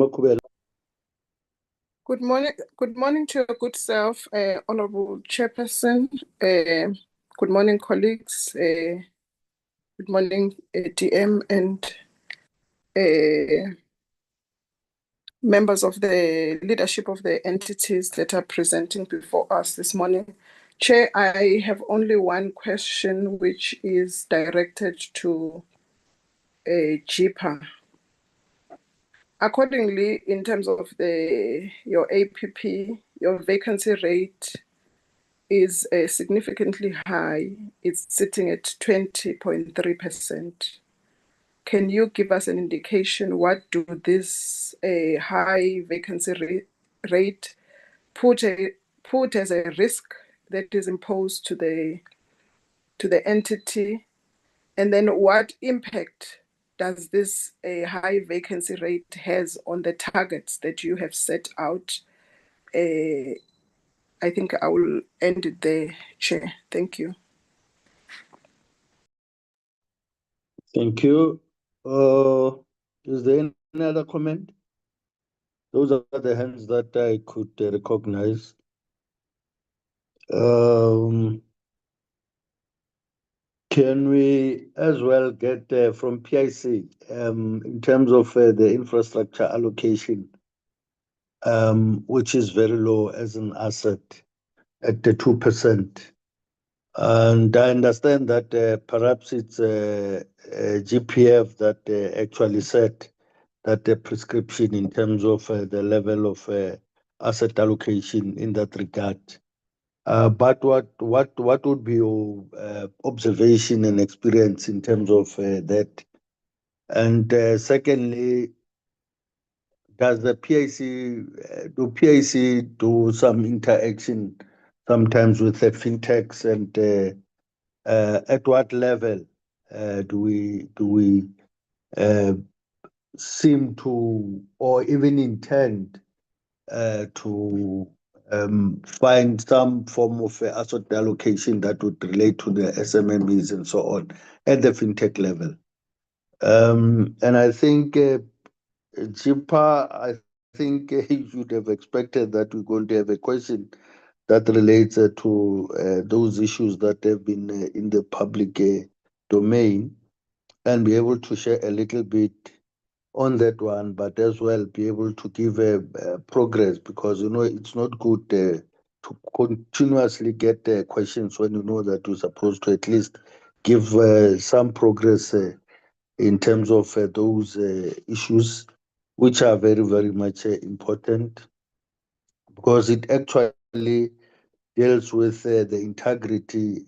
morning to your good self, Honorable Chairperson. Good morning, colleagues. Good morning, DM and members of the leadership of the entities that are presenting before us this morning. Chair, I have only one question, which is directed to GPAA. Accordingly, in terms of your APP, your vacancy rate is significantly high. It's sitting at 20.3%. Can you give us an indication what do this high vacancy rate put as a risk that is imposed to the entity? And then what impact does this high vacancy rate has on the targets that you have set out? I think I will end it there, Chair. Thank you. Thank you. Is there any other comment? Those are the hands that I could recognize. Can we as well get from PIC in terms of the infrastructure allocation, which is very low as an asset at the 2%? And I understand that perhaps it's GPF that actually set that the prescription in terms of the level of asset allocation in that regard. But what would be your observation and experience in terms of that? And secondly, does the PIC do some interaction sometimes with the fintechs, and at what level do we seem to or even intend to find some form of asset allocation that would relate to the SMMEs and so on at the fintech level? And I think GPAA, I think you should have expected that we're going to have a question that relates to those issues that have been in the public domain, and be able to share a little bit on that one, but as well be able to give a progress, because it's not good to continuously get questions when you know that you're supposed to at least give some progress in terms of those issues, which are very, very much important, because it actually deals with the integrity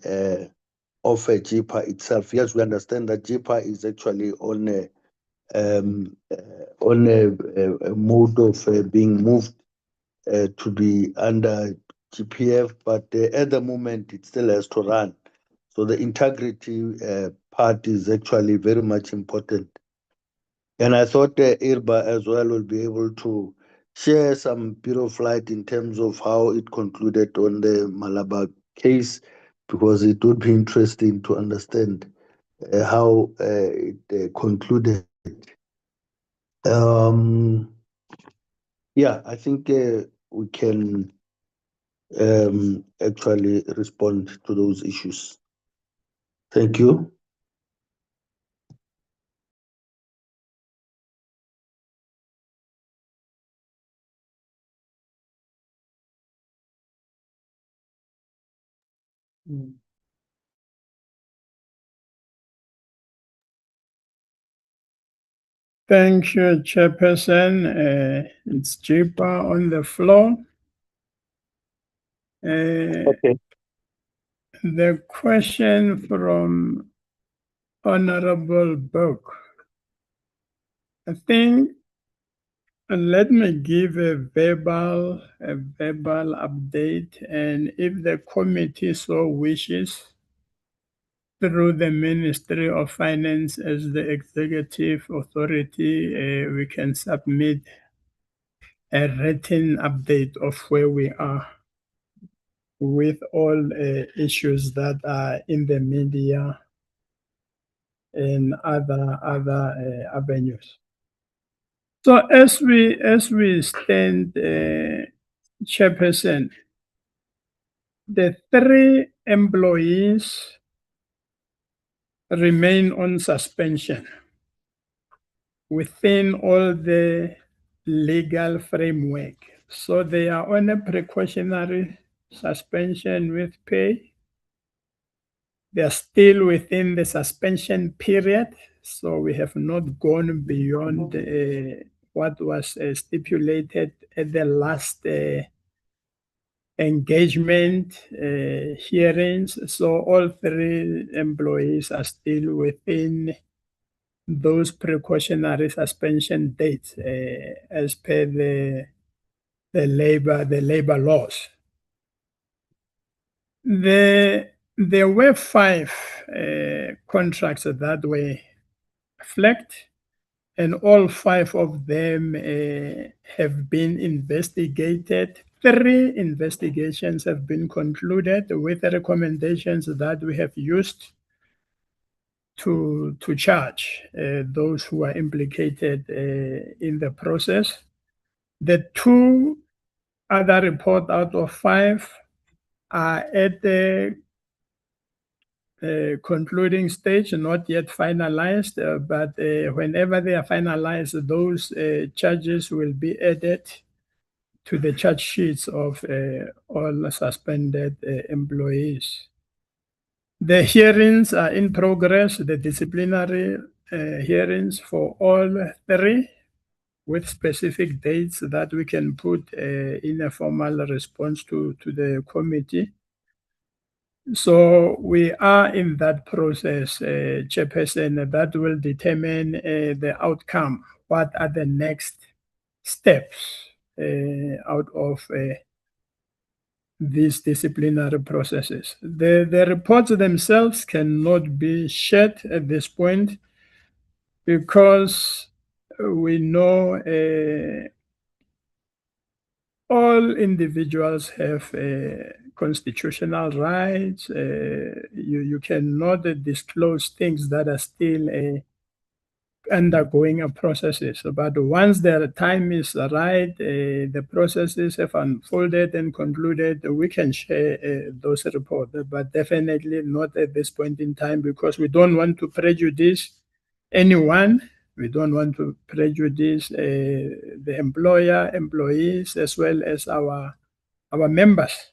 of GPAA itself. Yes, we understand that GPAA is actually on a mode of being moved to be under GPF, but at the moment it still has to run. So the integrity part is actually very much important. And I thought IRBA as well will be able to share some bit of light in terms of how it concluded on the Malabar case, because it would be interesting to understand how it concluded. Yeah, I think we can actually respond to those issues. Thank you. Thank you, Chairperson. It's GPAA on the floor. Okay. The question from Honorable Burke. I think, let me give a verbal update, and if the committee so wishes, through the Ministry of Finance as the executive authority, we can submit a written update of where we are with all issues that are in the media and other avenues. So as we stand, Chairperson, the 3 employees remain on suspension within all the legal framework. So they are on a precautionary suspension with pay. They are still within the suspension period, so we have not gone beyond what was stipulated at the last engagement hearings. So all 3 employees are still within those precautionary suspension dates as per the labor laws. There were 5 contracts that were flagged, and all 5 of them have been investigated. 3 investigations have been concluded with the recommendations that we have used to charge those who are implicated in the process. The 2 other reports out of 5 are at the concluding stage, not yet finalized, but whenever they are finalized, those charges will be added to the charge sheets of all suspended employees. The hearings are in progress, the disciplinary hearings for all 3, with specific dates that we can put in a formal response to the committee. So we are in that process, Chairperson, that will determine the outcome. What are the next steps out of these disciplinary processes? The reports themselves cannot be shared at this point because we know all individuals have constitutional rights. You cannot disclose things that are still undergoing processes. But once the time is right, the processes have unfolded and concluded, we can share those reports, but definitely not at this point in time, because we don't want to prejudice anyone We don't want to prejudice the employer, employees, as well as our members.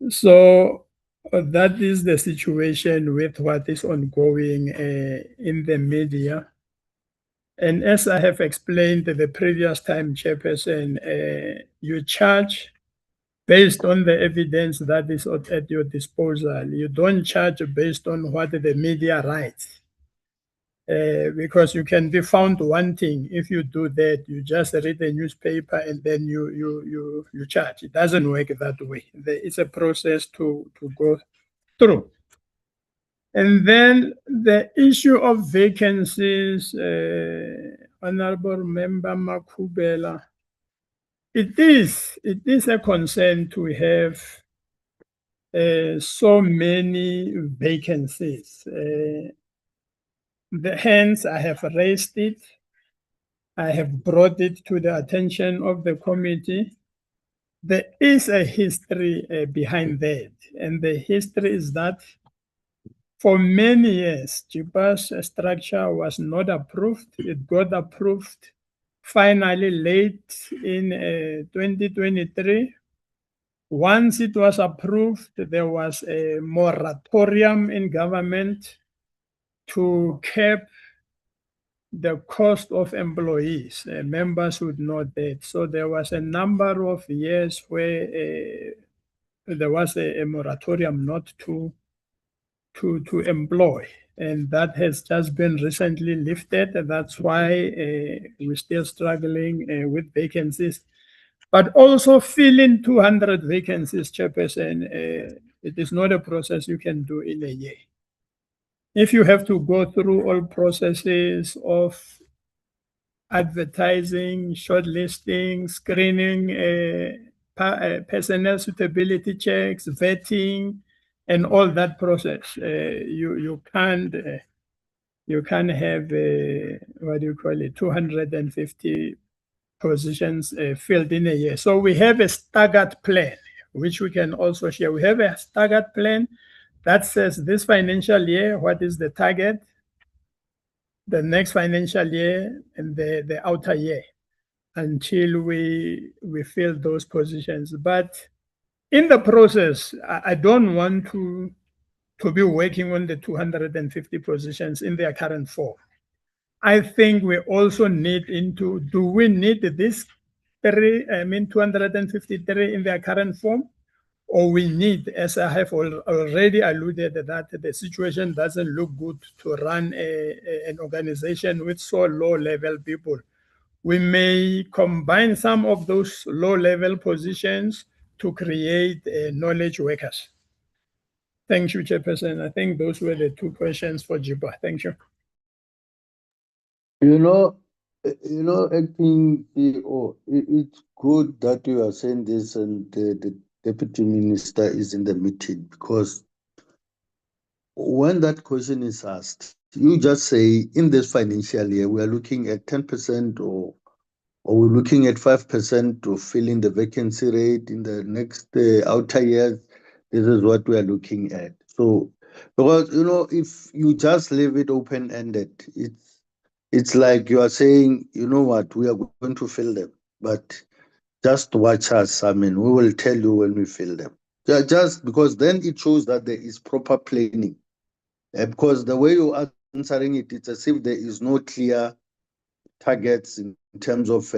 So that is the situation with what is ongoing in the media. And as I have explained the previous time, Chairperson, you charge based on the evidence that is at your disposal. You don't charge based on what the media writes. Because you can be found wanting if you do that. You just read the newspaper and then you charge. It doesn't work that way. There is a process to go through. And then the issue of vacancies, Honorable Member Makubela, it is a concern to have so many vacancies. Hence, I have raised it. I have brought it to the attention of the committee. There is a history behind that. And the history is that for many years, GPAA's structure was not approved. It got approved finally late in 2023. Once it was approved, there was a moratorium in government to cap the cost of employees. Members would know that. So there was a number of years where there was a moratorium not to employ. And that has just been recently lifted. And that's why we're still struggling with vacancies. But also filling 200 vacancies, Chairperson, it is not a process you can do in a year. If you have to go through all processes of advertising, shortlisting, screening, personnel suitability checks, vetting, and all that process, you can't have 250 positions filled in a year. So we have a staggered plan, which we can also share. We have a staggered plan that says this financial year, what is the target? The next financial year and the outer year until we fill those positions. But in the process, I don't want to be working on the 250 positions in their current form. I think we also need do we need this 253 in their current form? Or we need, as I have already alluded, that the situation doesn't look good to run an organization with so low-level people. We may combine some of those low-level positions to create knowledge workers. Thank you, Chairperson. I think those were the two questions for GPAA. Thank you. Acting CEO, it's good that you are saying this and the Deputy Minister is in the meeting, because when that question is asked, you just say in this financial year, we are looking at 10% or we're looking at 5% of filling the vacancy rate in the next outer years. This is what we are looking at. So, because, if you just leave it open-ended, it's like you are saying, you know what, we are going to fill them, but just watch us. I mean, we will tell you when we fill them. Just because then it shows that there is proper planning. Because the way you are answering it, it's as if there is no clear targets in terms of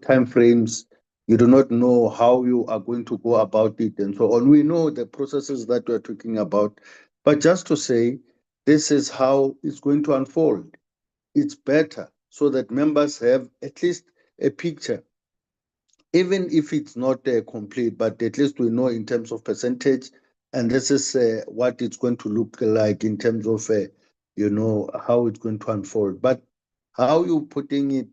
time frames. You do not know how you are going to go about it and so on. We know the processes that we're talking about, but just to say this is how it's going to unfold. It's better so that members have at least a picture, even if it's not complete, but at least we know in terms of percentage, and this is what it's going to look like in terms of how it's going to unfold. But how you putting it,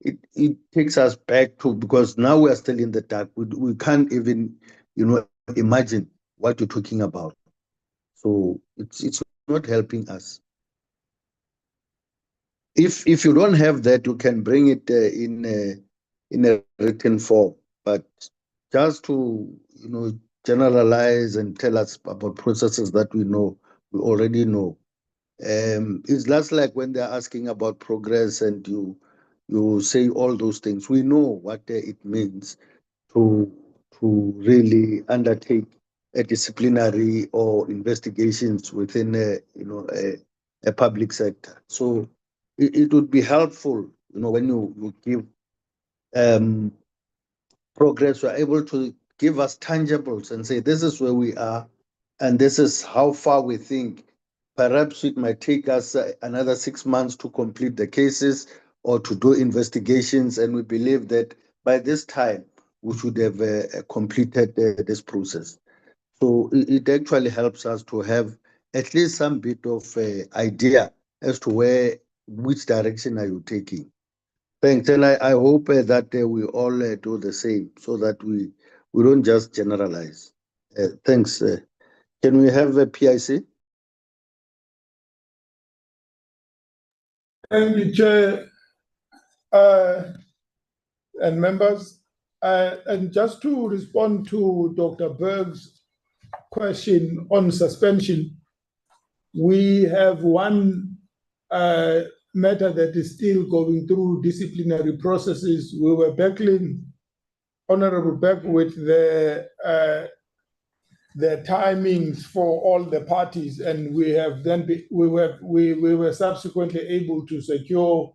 it takes us back to, because now we are still in the dark. We can't even imagine what you're talking about. So it's not helping us. If you don't have that, you can bring it in a written form, but just to generalize and tell us about processes that we already know. It's just like when they're asking about progress and you say all those things. We know what it means to really undertake a disciplinary or investigations within a public sector. So it would be helpful, when you give progress, we're able to give us tangibles and say, this is where we are, and this is how far we think. Perhaps it might take us another 6 months to complete the cases or to do investigations, and we believe that by this time, we should have completed this process. So it actually helps us to have at least some bit of idea as to which direction are you taking. Thanks, and I hope that we all do the same so that we don't just generalize. Thanks. Can we have a PIC? Thank you, Chair and members. And just to respond to Dr. Berg's question on suspension, we have one matter that is still going through disciplinary processes. We were battling, Honorable Berg, with the timings for all the parties, and we were subsequently able to secure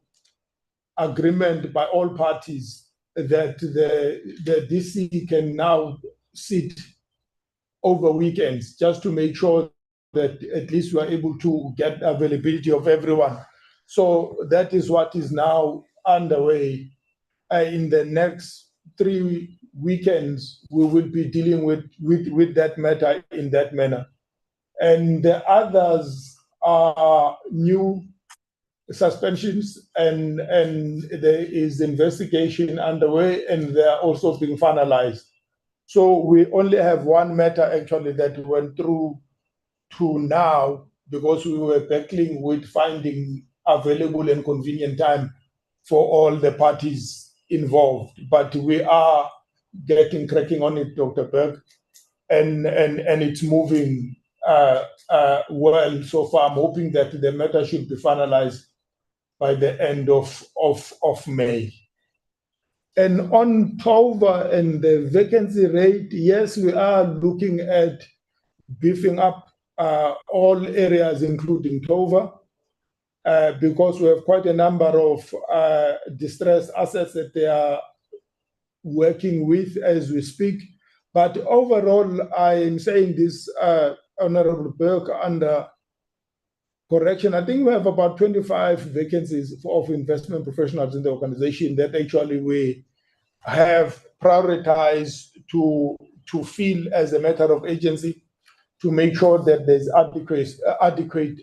agreement by all parties that the DC can now sit over weekends, just to make sure that at least we are able to get availability of everyone. So that is what is now underway. In the next 3 weekends, we will be dealing with that matter in that manner. And the others are new suspensions, and there is investigation underway, and they are also being finalized. So we only have one matter actually that went through to now, because we were battling with finding available and convenient time for all the parties involved. But we are cracking on it, Dr. Berg, and it's moving well so far. I'm hoping that the matter should be finalized by the end of May. And on TOVA and the vacancy rate, yes, we are looking at beefing up all areas, including TOVA, because we have quite a number of distressed assets that they are working with as we speak. But overall, I am saying this, Honorable Berg, under correction, I think we have about 25 vacancies of investment professionals in the organization that actually we have prioritized to fill as a matter of agency, to make sure that there's adequate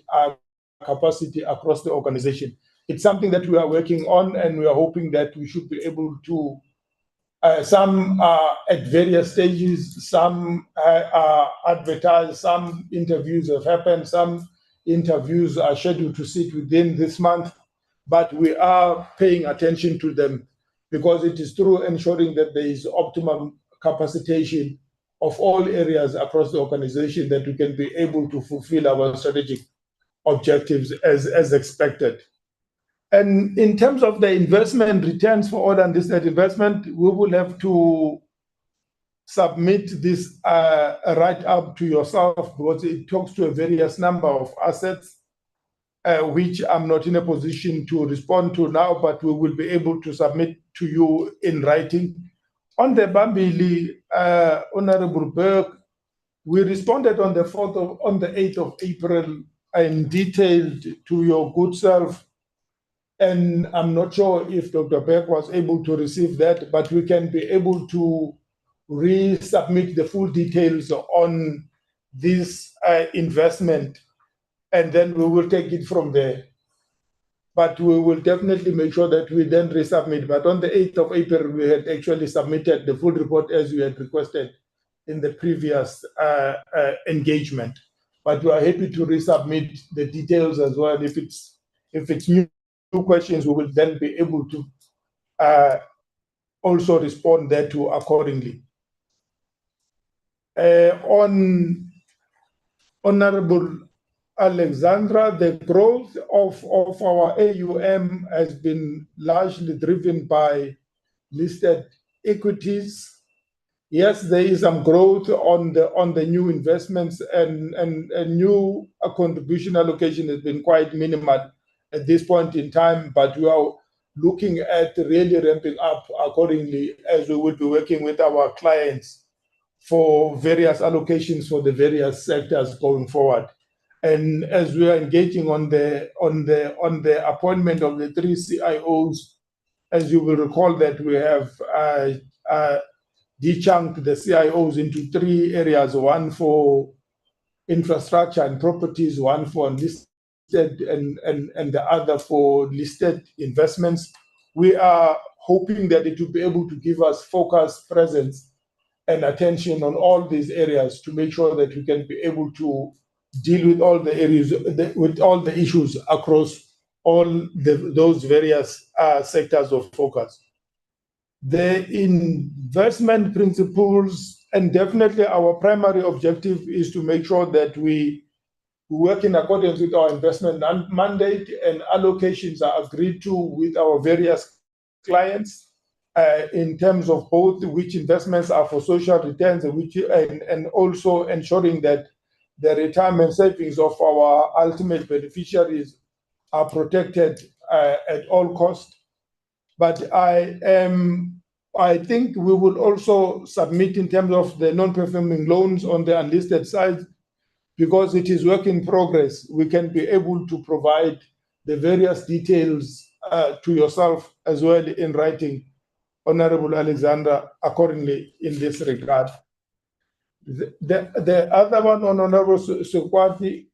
capacity across the organization. It's something that we are working on, and we are hoping that we should be able to, some are at various stages, some are advertised, some interviews have happened, some interviews are scheduled to sit within this month, but we are paying attention to them, because it is through ensuring that there is optimum capacitation of all areas across the organization that we can be able to fulfill our strategic objectives as expected. And in terms of the investment returns for all unlisted investment, we will have to submit this right up to yourself, because it talks to a various number of assets, which I'm not in a position to respond to now, but we will be able to submit to you in writing. On the Bambili, Honorable Berg, we responded on the 8th of April and detailed to your good self. And I'm not sure if Dr. Berg was able to receive that, but we can be able to resubmit the full details on this investment, and then we will take it from there. But we will definitely make sure that we then resubmit. But on the 8th of April, we had actually submitted the full report as we had requested in the previous engagement. But we are happy to resubmit the details as well. If it's new questions, we will then be able to also respond thereto accordingly. On Honorable Alexandra, the growth of our AUM has been largely driven by listed equities. Yes, there is some growth on the new investments, and new contribution allocation has been quite minimal at this point in time, but we are looking at really ramping up accordingly as we will be working with our clients for various allocations for the various sectors going forward. And as we are engaging on the appointment of the 3 CIOs, as you will recall that we have dechunked the CIOs into 3 areas: one for infrastructure and properties, one for unlisted, and the other for listed investments. We are hoping that it will be able to give us focused presence and attention on all these areas to make sure that we can be able to deal with all the areas, with all the issues across all those various sectors of focus. The investment principles, and definitely our primary objective is to make sure that we work in accordance with our investment mandate, and allocations are agreed to with our various clients in terms of both which investments are for social returns and also ensuring that the retirement savings of our ultimate beneficiaries are protected at all costs. But I think we will also submit in terms of the non-performing loans on the unlisted side, because it is work in progress. We can be able to provide the various details to yourself as well in writing, Honorable Alexander, accordingly in this regard. The other one on Honorable Sukwati,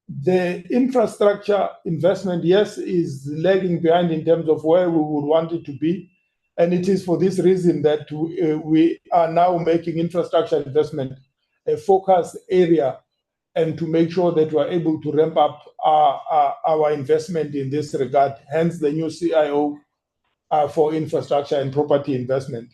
the infrastructure investment, yes, is lagging behind in terms of where we would want it to be. And it is for this reason that we are now making infrastructure investment a focus area, and to make sure that we're able to ramp up our investment in this regard, hence the new CIO for infrastructure and property investment.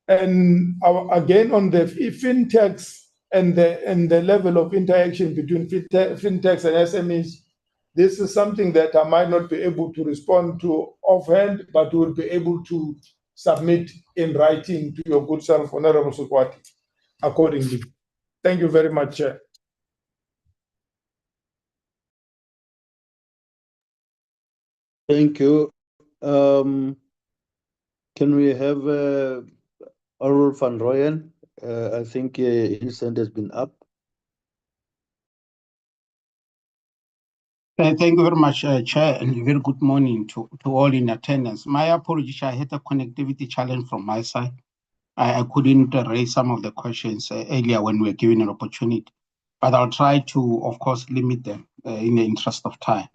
And again, on the fintechs and the level of interaction between fintechs and SMEs, this is something that I might not be able to respond to offhand, but will be able to submit in writing to your good self, Honorable Sukwati, accordingly. Thank you very much, Chair. Thank you. Can we have Oral van Rooyen? I think his hand has been up. Thank you very much, Chair, and a very good morning to all in attendance. My apologies, I had a connectivity challenge from my side. I couldn't raise some of the questions earlier when we were given an opportunity, but I'll try to, of course, limit them in the interest of time.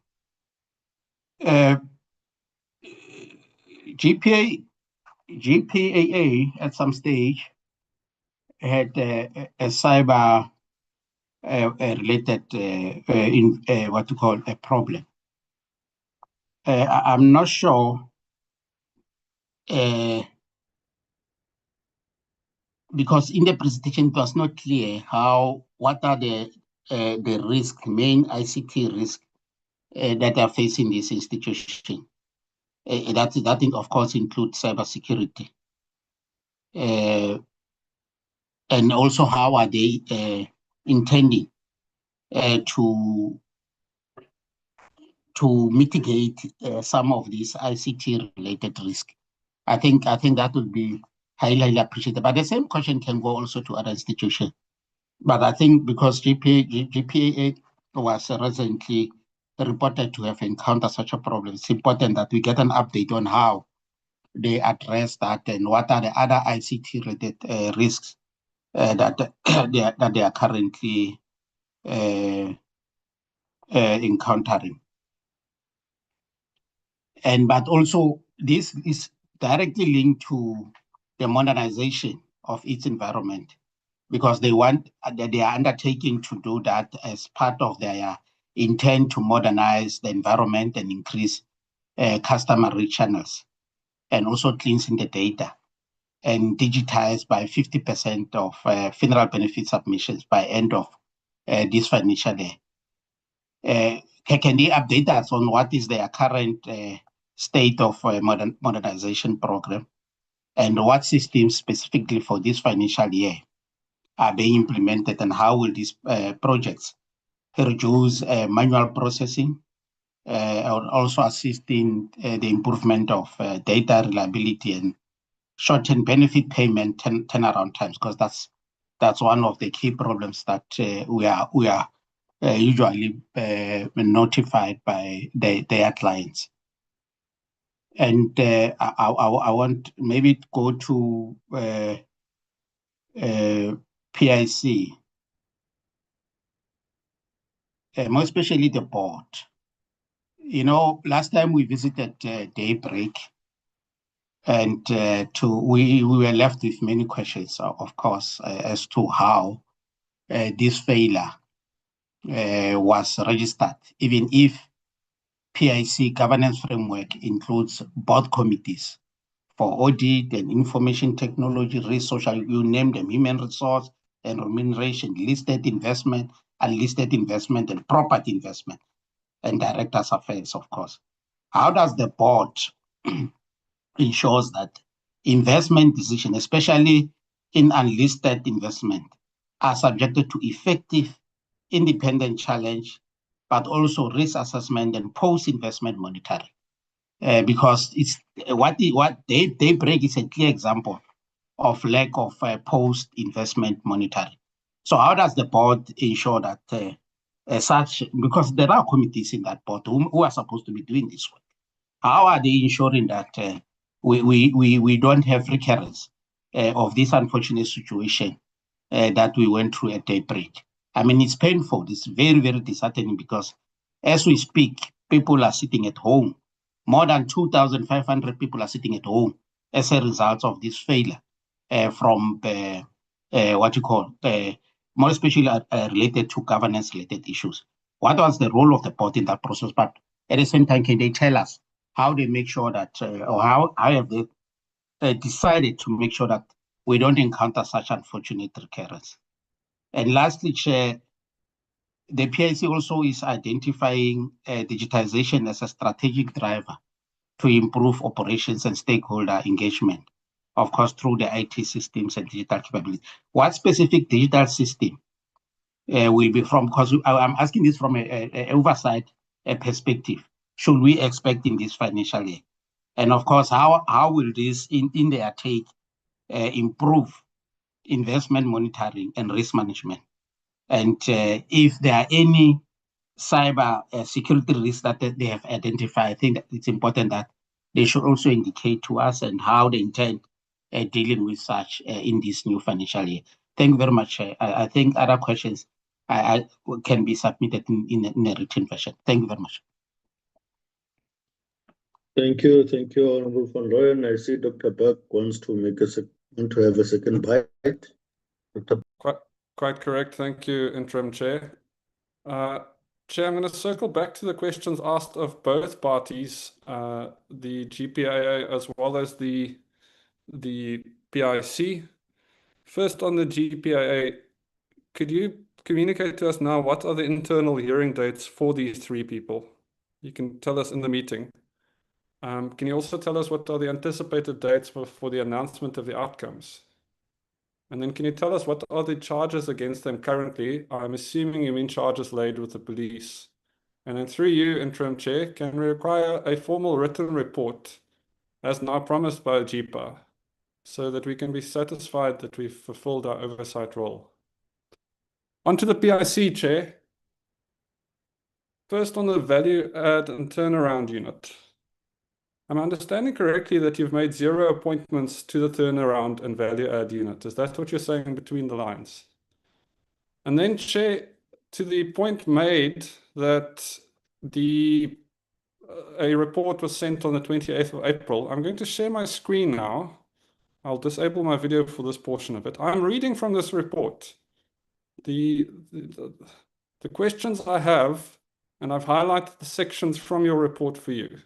GPAA at some stage had a cyber related what you call a problem. I'm not sure because in the presentation it was not clear what are the risk, main ICT risk that are facing this institution. That of course includes cybersecurity. And also how are they intending to mitigate some of these ICT related risk. I think that would be highly appreciated. But the same question can go also to other institutions. But I think because GPAA was recently reported to have encountered such a problem, it's important that we get an update on how they address that and what are the other ICT related risks that they are currently encountering. But also this is directly linked to the modernization of its environment, because they are undertaking to do that as part of their intent to modernize the environment and increase customer reach channels, and also cleansing the data and digitize by 50% of funeral benefit submissions by end of this financial year. Can they update us on what is their current state of modernization program, and what systems specifically for this financial year are being implemented, and how will these projects reduce manual processing, or also assist in the improvement of data reliability and short-term benefit payment turnaround times, because that's one of the key problems that we are usually notified by their clients. And I want maybe go to PIC, more especially the board. You know, last time we visited Daybreak, and we were left with many questions, of course, as to how this failure was registered, even if PIC governance framework includes board committees for audit and information technology, risk, social, you name them, human resource and remuneration, listed investment, unlisted investment, and property investment, and directors' affairs, of course. How does the board ensures that investment decisions, especially in unlisted investment, are subjected to effective independent challenge, but also risk assessment and post-investment monitoring? Because it's what Daybreak is a clear example of lack of post-investment monitoring. So how does the board ensure that such, because there are committees in that board who are supposed to be doing this work, how are they ensuring that we don't have recurrence of this unfortunate situation that we went through at Daybreak? I mean, it's painful. It's very, very disheartening, because as we speak, people are sitting at home. More than 2,500 people are sitting at home as a result of this failure from more especially related to governance-related issues. What was the role of the board in that process? But at the same time, can they tell us how they make sure that, or how have they decided to make sure that we don't encounter such unfortunate recurrence? And lastly, Chair, the PIC also is identifying digitization as a strategic driver to improve operations and stakeholder engagement, of course, through the IT systems and digital capabilities. What specific digital system will be from, because I'm asking this from an oversight perspective, should we expect in this financial year? And of course, how will this in their take improve investment monitoring and risk management? And if there are any cyber security risks that they have identified, I think that it's important that they should also indicate to us and how they intend dealing with such in this new financial year. Thank you very much. I think other questions can be submitted in a written version. Thank you very much. Thank you, Honorable van Rooyen. I see Dr. Burke wants to have a second bite. Dr. Quite correct. Thank you, Interim Chair. Chair, I'm going to circle back to the questions asked of both parties, the GPAA as well as the PIC. First, on the GPAA, could you communicate to us now what are the internal hearing dates for these three people? You can tell us in the meeting. Can you also tell us what are the anticipated dates for the announcement of the outcomes? And then can you tell us what are the charges against them currently? I'm assuming you mean charges laid with the police. And then through you, Interim Chair, can we require a formal written report, as now promised by GPAA, so that we can be satisfied that we've fulfilled our oversight role? On to the PIC, Chair. First, on the value add and turnaround unit. I'm understanding correctly that you've made 0 appointments to the turnaround and value add unit. Is that what you're saying between the lines? And then, Chair, to the point made that a report was sent on the 28th of April, I'm going to share my screen now. I'll disable my video for this portion of it. I'm reading from this report. The questions I have, and I've highlighted the sections from your report for you.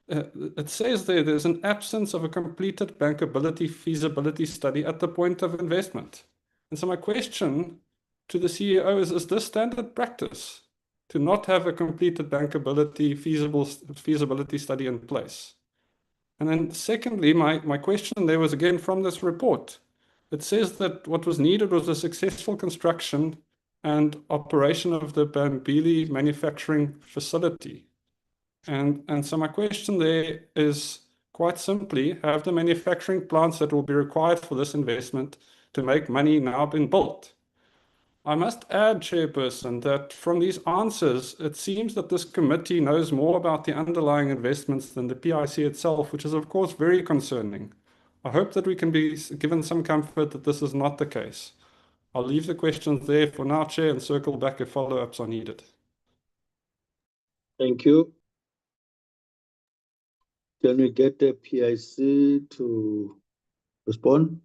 It says there's an absence of a completed bankability feasibility study at the point of investment. And so my question to the CEO is this standard practice? to not have a completed bankability feasibility study in place? And then secondly, my question there was again from this report. It says that what was needed was a successful construction and operation of the Bambili manufacturing facility. And so my question there is quite simply, have the manufacturing plants that will be required for this investment to make money now been built? I must add, Chairperson, that from these answers, it seems that this committee knows more about the underlying investments than the PIC itself, which is of course very concerning. I hope that we can be given some comfort that this is not the case. I'll leave the questions there for now, Chair, and circle back if follow-ups are needed. Thank you. Can we get the PIC to respond?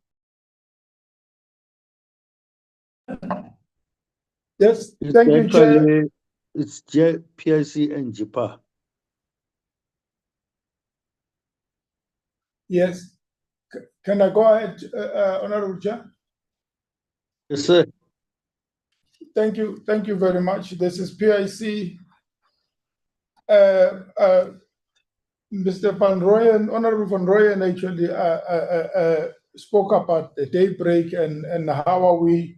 Yes, thank you, Chair. It's PIC and GPAA. Yes. Can I go ahead, Honorable Chair? Yes, sir. Thank you very much. This is PIC. Mr. Van Rooyen, Honorable Van Rooyen actually spoke about the daybreak and how are we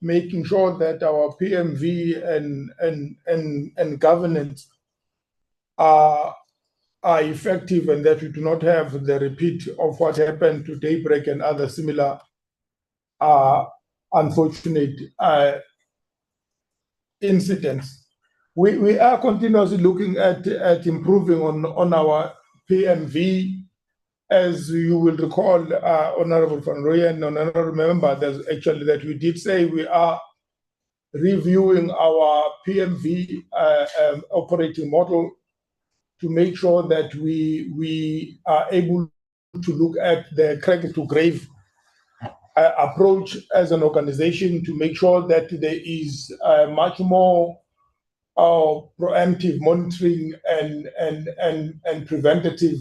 making sure that our PMV and governance are effective and that we do not have the repeat of what happened to daybreak and other similar unfortunate incidents. We are continuously looking at improving on our PMV. As you will recall, Honorable Van Rooyen, Honorable Member, there's actually that we did say we are reviewing our PMV operating model to make sure that we are able to look at the cradle to grave approach as an organization to make sure that there is much more proactive monitoring and preventative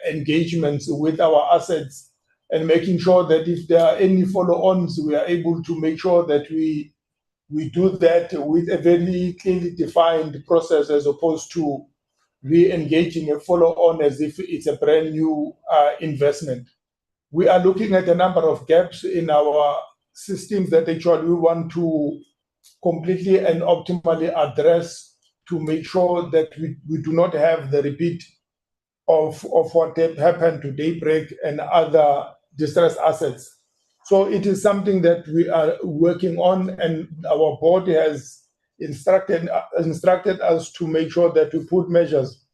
engagements with our assets, and making sure that if there are any follow-ons, we are able to make sure that we do that with a very clearly defined process, as opposed to re-engaging a follow-on as if it's a brand new investment. We are looking at a number of gaps in our systems that actually we want to completely and optimally address to make sure that we do not have the repeat of what happened to daybreak and other distressed assets. So it is something that we are working on, and our board has instructed us to make sure that we put measures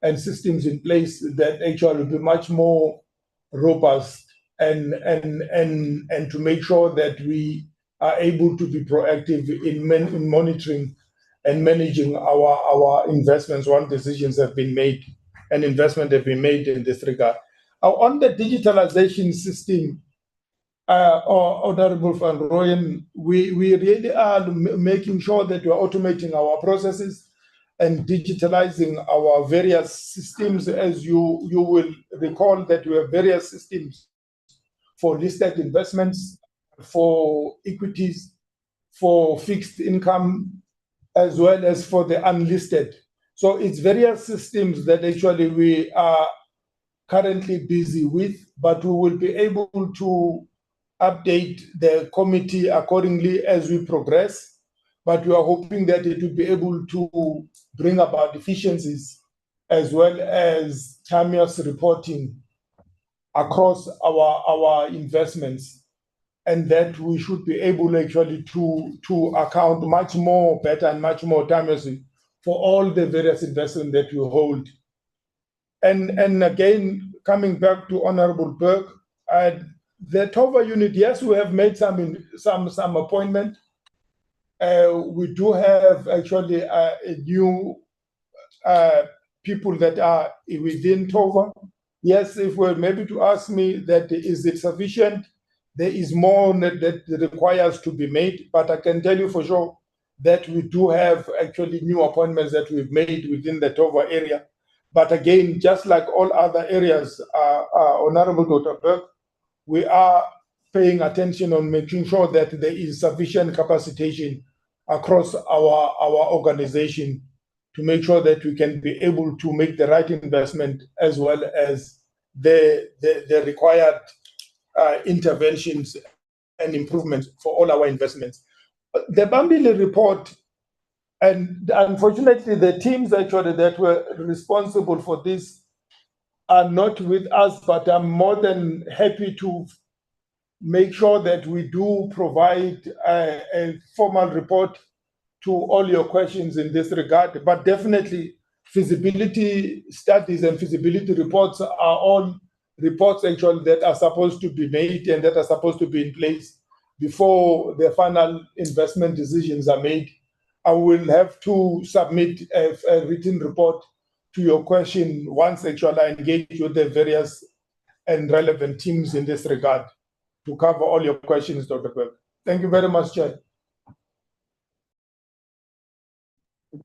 and systems in place that actually will be much more robust and to make sure that we are able to be proactive in monitoring and managing our investments once decisions have been made and investment have been made in this regard. On the digitalization system, Honorable Van Rooyen, we really are making sure that we are automating our processes and digitalizing our various systems. As you will recall that we have various systems for listed investments, for equities, for fixed income, as well as for the unlisted. So it's various systems that actually we are currently busy with, but we will be able to update the committee accordingly as we progress. But we are hoping that it will be able to bring about efficiencies as well as timeous reporting across our investments, and that we should be able actually to account much more better and much more timeously for all the various investments that we hold. And again, coming back to Honorable Burke, the TOVA unit, yes, we have made some appointment. We do have actually a new people that are within TOVA. Yes, if we're maybe to ask me that is it sufficient, there is more that requires to be made, but I can tell you for sure that we do have actually new appointments that we've made within the TOVA area. But again, just like all other areas, Honorable Dr. Burke, we are paying attention on making sure that there is sufficient capacitation across our organization to make sure that we can be able to make the right investment as well as the required interventions and improvements for all our investments. The Bambili report, and unfortunately the teams actually that were responsible for this are not with us, but I'm more than happy to make sure that we do provide a formal report to all your questions in this regard. But definitely feasibility studies and feasibility reports are all reports actually that are supposed to be made and that are supposed to be in place before the final investment decisions are made. I will have to submit a written report to your question once actually I engage with the various and relevant teams in this regard to cover all your questions, Dr. Quirk. Thank you very much, Chair.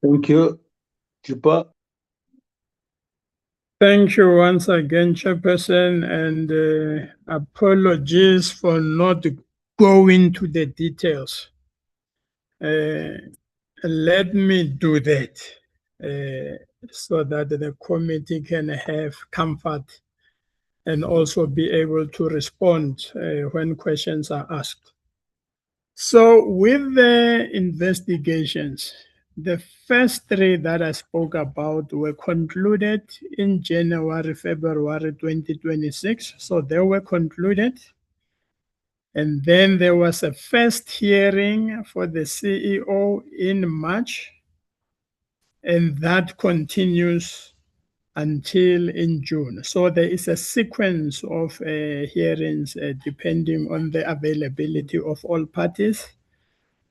Thank you. GPAA. Thank you once again, Chairperson, and apologies for not going to the details. Let me do that so that the committee can have comfort and also be able to respond when questions are asked. So with the investigations, the first three that I spoke about were concluded in January, February 2026. So they were concluded. And then there was a first hearing for the CEO in March, and that continues until in June. So there is a sequence of hearings depending on the availability of all parties.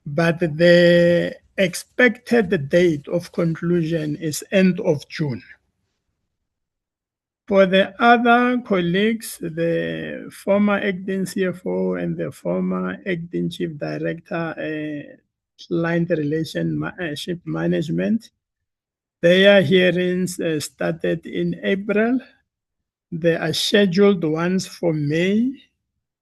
But the expected date of conclusion is end of June. For the other colleagues, the former acting CFO and the former acting chief director, client relationship management, their hearings started in April. There are scheduled ones for May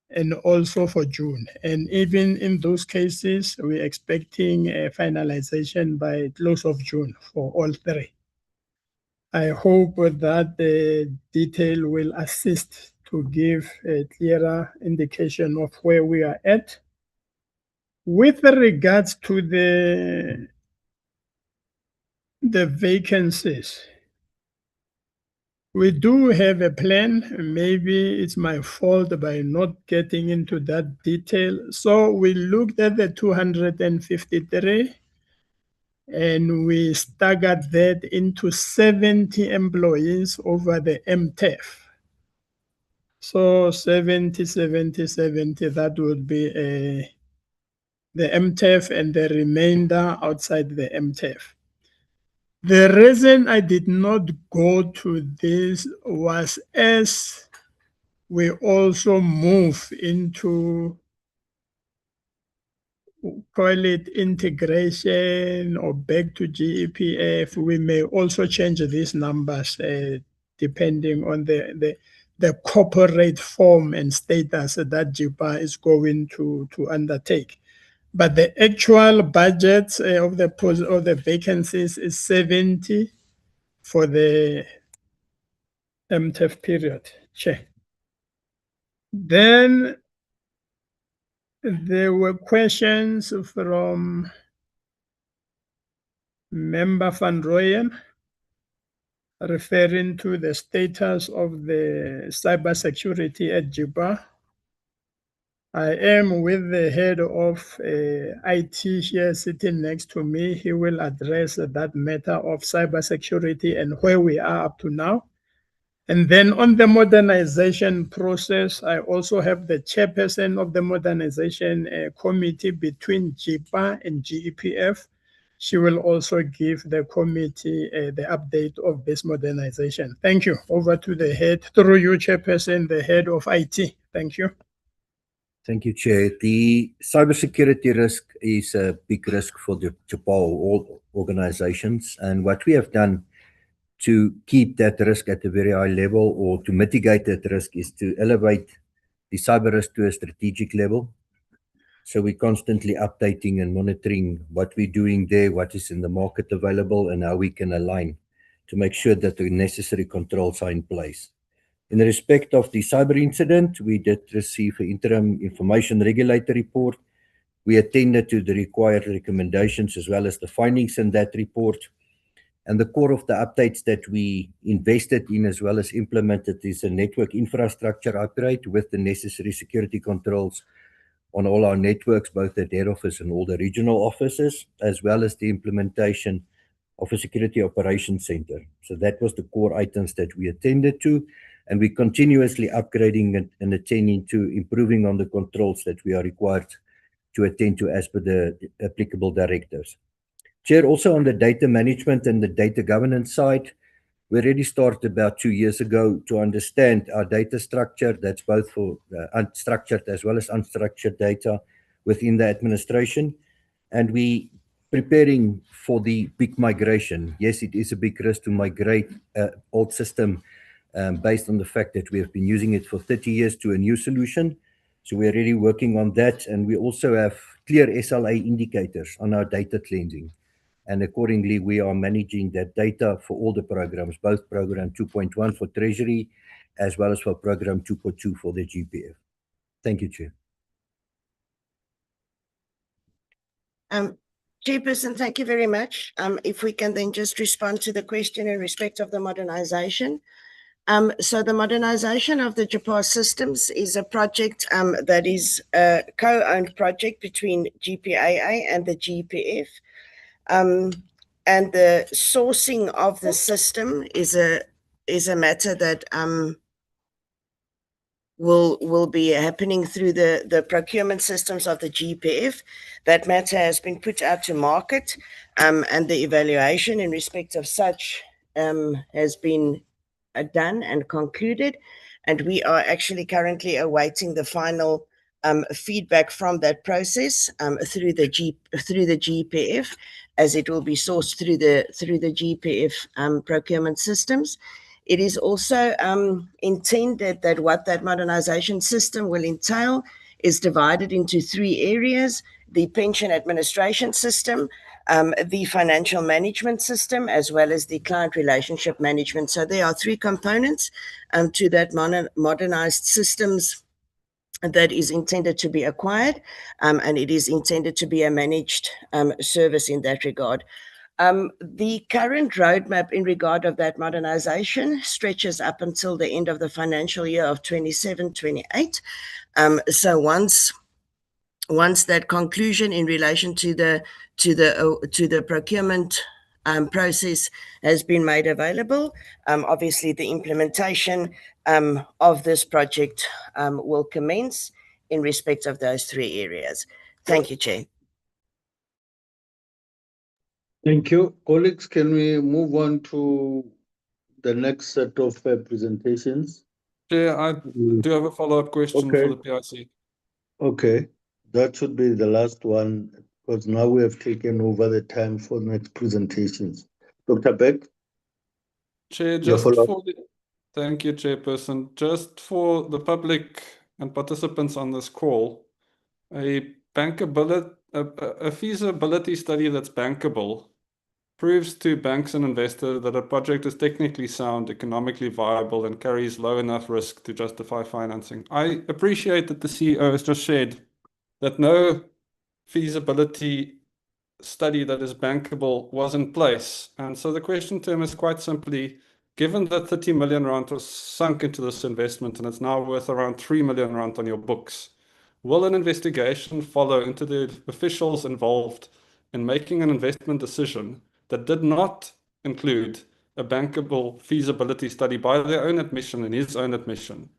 and also for June. And even in those cases, we're expecting a finalization by close of June for all three. I hope that the detail will assist to give a clearer indication of where we are at. With regards to the vacancies, we do have a plan. Maybe it's my fault by not getting into that detail. So we looked at the 253 and we staggered that into 70 employees over the MTEF. So 70, 70, 70, that would be the MTEF and the remainder outside the MTEF. The reason I did not go to this was as we also move into, call it integration or back to GEPF, we may also change these numbers depending on the corporate form and status that GPAA is going to undertake. But the actual budget of the vacancies is 70 for the MTEF period. Chair. Then there were questions from Member Van Rooyen referring to the status of the cybersecurity at GPAA. I am with the head of IT here sitting next to me. He will address that matter of cybersecurity and where we are up to now. And then on the modernization process, I also have the chairperson of the modernization committee between GPAA and GEPF. She will also give the committee the update of this modernization. Thank you. Over to the head, through you, chairperson, the head of IT. Thank you. Thank you, Chair. The cybersecurity risk is a big risk for the GPAA, all organizations. And what we have done to keep that risk at a very high level or to mitigate that risk is to elevate the cyber risk to a strategic level. So we're constantly updating and monitoring what we're doing there, what is in the market available, and how we can align to make sure that the necessary controls are in place. In respect of the cyber incident, we did receive an interim information regulator report. We attended to the required recommendations as well as the findings in that report. And the core of the updates that we invested in as well as implemented is a network infrastructure upgrade with the necessary security controls on all our networks, both at head office and all the regional offices, as well as the implementation of a security operations center. So that was the core items that we attended to, and we're continuously upgrading and attending to improving on the controls that we are required to attend to as per the applicable directives. Chair, also on the data management and the data governance side, we already started about 2 years ago to understand our data structure. That's both for unstructured as well as unstructured data within the administration. And we preparing for the big migration. Yes, it is a big risk to migrate an old system based on the fact that we have been using it for 30 years to a new solution. So we're already working on that. And we also have clear SLA indicators on our data cleansing. And accordingly, we are managing that data for all the programs, both program 2.1 for Treasury, as well as for program 2.2 for the GPF. Thank you, Chair. Chairperson, thank you very much. If we can then just respond to the question in respect of the modernization. So the modernization of the GPAA systems is a project that is a co-owned project between GPAA and the GPF. And the sourcing of the system is a matter that will be happening through the procurement systems of the GPF. That matter has been put out to market, and the evaluation in respect of such has been done and concluded, and we are actually currently awaiting the final feedback from that process through the GPF, as it will be sourced through the GPF procurement systems. It is also intended that what that modernization system will entail is divided into 3 areas: the pension administration system, the financial management system, as well as the client relationship management. So there are 3 components to that modernized systems that is intended to be acquired, and it is intended to be a managed service in that regard. The current roadmap in regard of that modernization stretches up until the end of the financial year of 27-28. So once that conclusion in relation to the procurement process has been made available, obviously the implementation of this project will commence in respect of those 3 areas. Thank you, Chair. Thank you. Colleagues, can we move on to the next set of presentations? Chair, I do have a follow-up question for the PIC. Okay, that should be the last one, because now we have taken over the time for next presentations. Dr. Beck? Chair, thank you, Chairperson. Just for the public and participants on this call, a feasibility study that's bankable proves to banks and investors that a project is technically sound, economically viable, and carries low enough risk to justify financing. I appreciate that the CEO has just shared that no feasibility study that is bankable was in place. And so the question to him is quite simply, given that 30 million rand was sunk into this investment and it's now worth around 3 million rand on your books, will an investigation follow into the officials involved in making an investment decision that did not include a bankable feasibility study by their own admission and his own admission,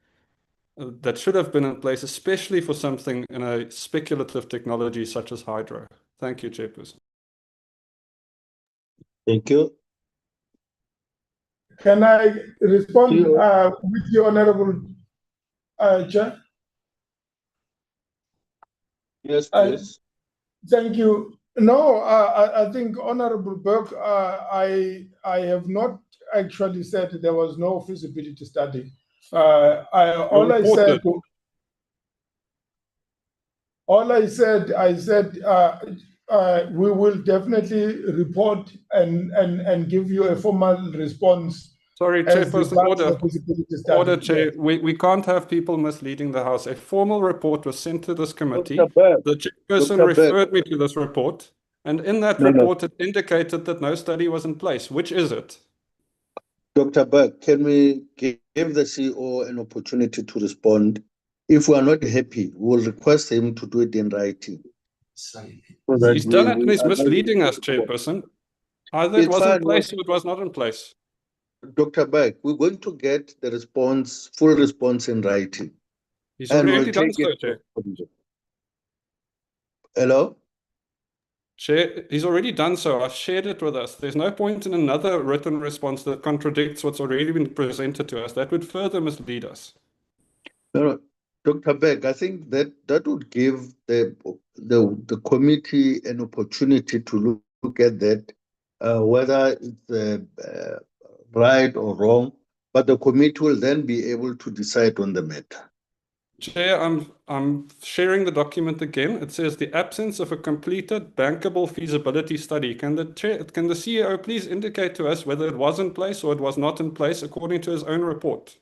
that should have been in place, especially for something in a speculative technology such as hydro? Thank you, Chairperson. Thank you. Can I respond with the Honorable Chair? Yes, please. Thank you. No, I think Honorable Burke, I have not actually said there was no feasibility study. All I said All I said, we will definitely report and give you a formal response. Sorry, as Chairperson, regards order. the feasibility study. Order, Chair. We can't have people misleading the House. A formal report was sent to this committee. Dr. Berg, The chairperson Dr. Berg. referred me to this report, and in that No, no. report it indicated that no study was in place. Which is it? Dr. Berg, can we give the CEO an opportunity to respond? If we are not happy, we will request him to do it in writing. So that He's done it and we he's are not- misleading us, Chairperson. Either it It's was in fine, place or it was not in place. Dr. Berg, we're going to get the response, full response in writing. He's And already we'll done take so, it. Chair. Hello? Chair, he's already done so. I've shared it with us. There's no point in another written response that contradicts what's already been presented to us. That would further mislead us. No, Dr. Berg, I think that would give the committee an opportunity to look at that, whether it's right or wrong, but the committee will then be able to decide on the matter. Chair, I'm sharing the document again. It says the absence of a completed bankable feasibility study. Can the CEO please indicate to us whether it was in place or it was not in place according to his own report?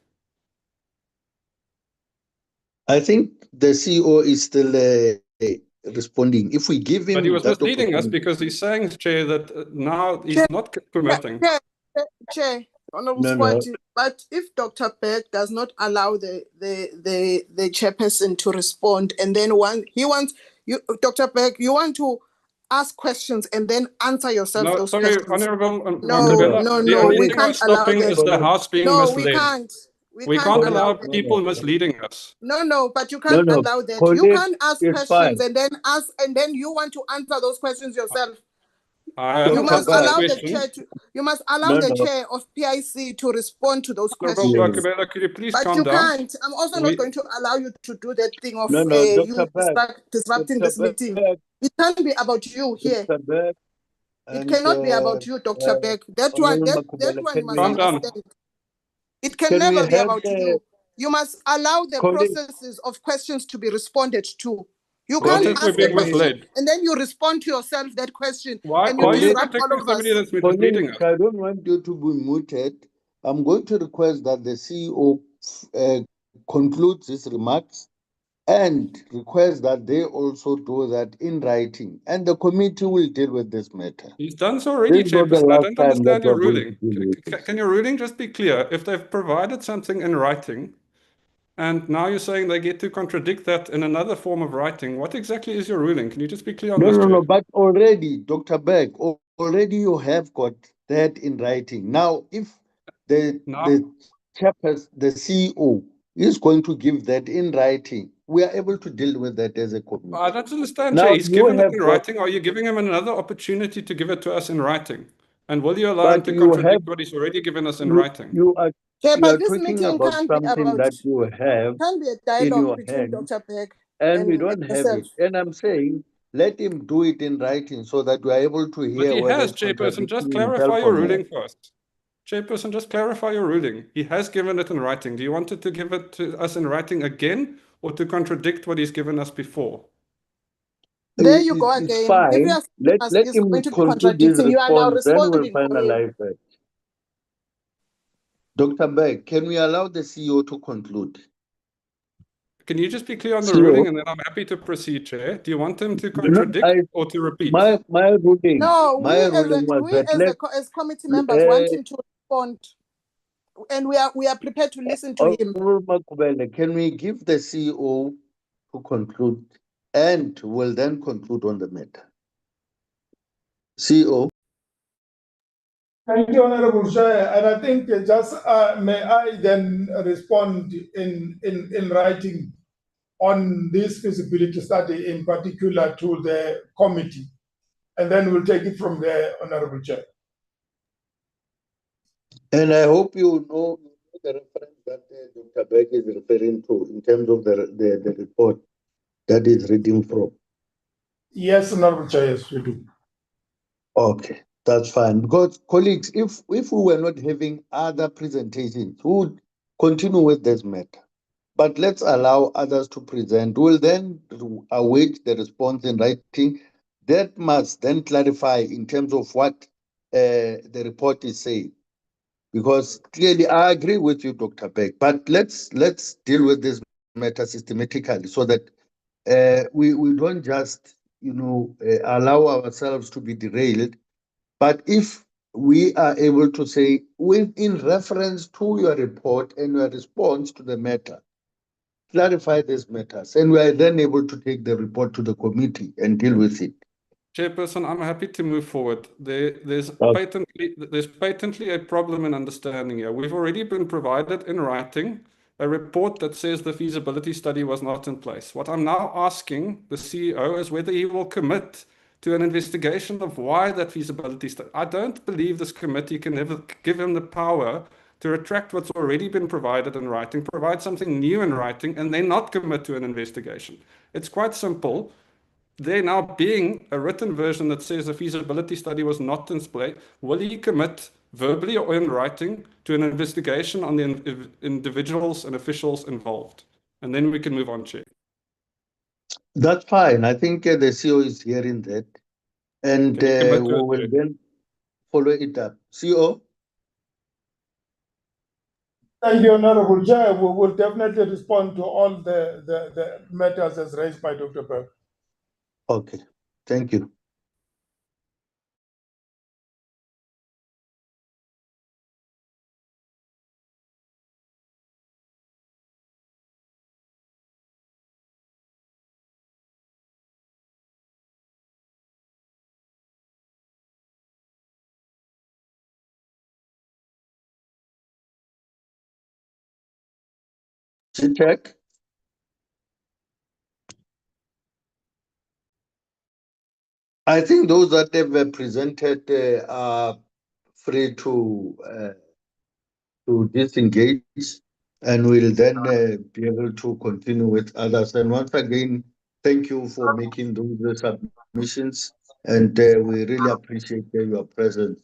I think the CEO is still responding. If we give him, But he was that misleading us opportunity- because he's saying, Chair, that now he's Chair, not permitting. Chair, Honorable No, no. Squati, but if Dr. Berg does not allow the chairperson to respond, and then Dr. Berg, you want to ask questions and then answer yourself No, those sorry, questions. Honorable No, Makubela, the only we thing can't I'm allow stopping that. is the House being No, we misled. can't. We can't allow that. people misleading us. No, but you can't No, allow that. colleague, You can't ask it's questions fine. and then you want to answer those questions yourself. I You haven't must asked that allow the question. chair to. You must allow No, the no. chair of PIC to respond to those Honorable questions. Makubela, could you please But calm you down? can't. I'm also not going to allow you to do that thing of No, no, you Dr. Berg, disrupting Dr. this meeting. Berg, It can't be about you here. Dr. Berg, It and cannot be about you, Dr. Berg. That one Honorable you Makubela, must Calm down. understand. It can Can we never be have about you. You must allow the colleague- processes of questions to be responded to. You What can't if we're ask a being question misled? and then you respond to yourself that question Why and you are you disrupt all protecting of somebody us. that's misleading us? I don't want you to be muted. I'm going to request that the CEO concludes his remarks and request that they also do that in writing, and the committee will deal with this matter. He's done so already, This is not the Chairperson. I last don't time understand that your we're going ruling. to deal with this. Can your ruling just be clear? If they've provided something in writing, and now you're saying they get to contradict that in another form of writing, what exactly is your ruling? Can you just be clear on No, this, no, Chair? no, but already, Dr. Berg, already you have got that in writing. Now, if the chairperson, the CEO, is going to give that in writing, we are able to deal with that as a committee. I don't understand, Now, Chair. He's you given it have in got- writing. Are you giving him another opportunity to give it to us in writing? And will you allow him But to you contradict have- what he's already given us in You, writing? you are Yeah, you but are this talking meeting about can't be something about. that you have Can't be a in dialogue your between hand, Dr. Berg and we and don't have yourself. it. And I'm saying, let him do it in writing so that we are able to But hear he whether has, it's Chairperson. Just contradicting clarify himself your or not. ruling first. Chairperson, just clarify your ruling. He has given it in writing. Do you want it to give it to us in writing again or to contradict what he's given us before? There you go It's again. If fine. you are Let he's him going to be conclude his contradicting, you are now response, then we'll responding for him. finalize it. Dr. Berg, can we allow the CEO to conclude? Can you just be clear on the CEO? ruling and then I'm happy to proceed, Chair? Do you want him to contradict or to repeat? My ruling, No, my ruling was that as committee members want him to respond, and we are prepared to listen to him. Can we give the CEO to conclude, and will then conclude on the matter? CEO. Thank you, Honorable Chair. And I think just may I then respond in writing on this feasibility study, in particular to the committee, and then we'll take it from there, Honorable Chair. And I hope you know the reference that Dr. Beck is referring to in terms of the report that is reading from. Yes, Honorable Chair, yes, we do. Okay, that's fine. Because colleagues, if we were not having other presentations, we would continue with this matter. but let's allow others to present. We'll then await the response in writing. That must then clarify in terms of what the report is saying. Because clearly, I agree with you, Dr. Beck, but let's deal with this matter systematically so that we don't just, allow ourselves to be derailed. But if we are able to say, in reference to your report and your response to the matter, clarify these matters, and we are then able to take the report to the committee and deal with it. Chairperson, I'm happy to move forward. There's patently a problem in understanding here. We've already been provided in writing a report that says the feasibility study was not in place. What I'm now asking the CEO is whether he will commit to an investigation of why that feasibility study. I don't believe this committee can ever give him the power to retract what's already been provided in writing, provide something new in writing, and then not commit to an investigation. It's quite simple. There now being a written version that says the feasibility study was not in play, will he commit verbally or in writing to an investigation on the individuals and officials involved? And then we can move on, Chair. That's fine. I think the CEO is hearing that. And we will then follow it up. CEO? Thank you, Honorable Chair. We will definitely respond to all the matters as raised by Dr. Berg. Okay, thank you. GTAC? I think those that have presented are free to disengage, and we'll then be able to continue with others. And once again, thank you for making those submissions, and we really appreciate your presence.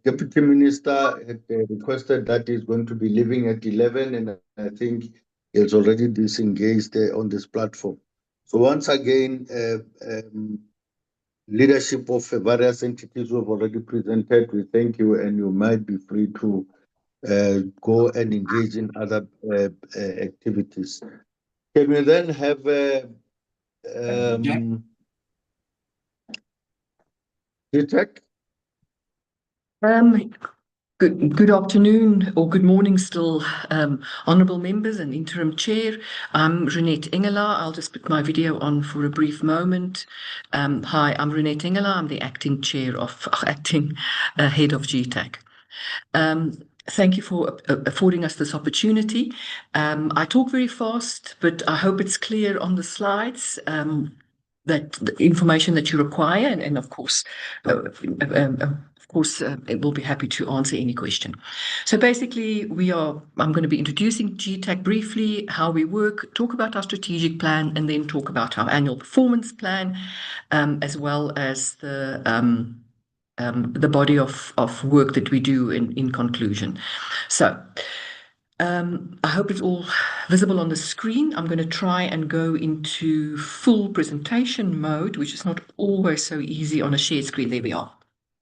Deputy Minister had requested that he's going to be leaving at 11, and I think he's already disengaged on this platform. So once again, leadership of various entities who have already presented, we thank you, and you might be free to go and engage in other activities. Can we then have GTAC? Good afternoon or good morning still, honourable members and interim chair. I'm Renette Engelaar. I'll just put my video on for a brief moment. Hi, I'm Renette Engelaar. I'm the acting head of GTAC. Thank you for affording us this opportunity. I talk very fast, but I hope it's clear on the slides that the information that you require, and of course, we'll be happy to answer any question. So basically, I'm going to be introducing GTAC briefly, how we work, talk about our strategic plan, and then talk about our annual performance plan, as well as the body of work that we do in conclusion. So I hope it's all visible on the screen. I'm going to try and go into full presentation mode, which is not always so easy on a shared screen. There we are.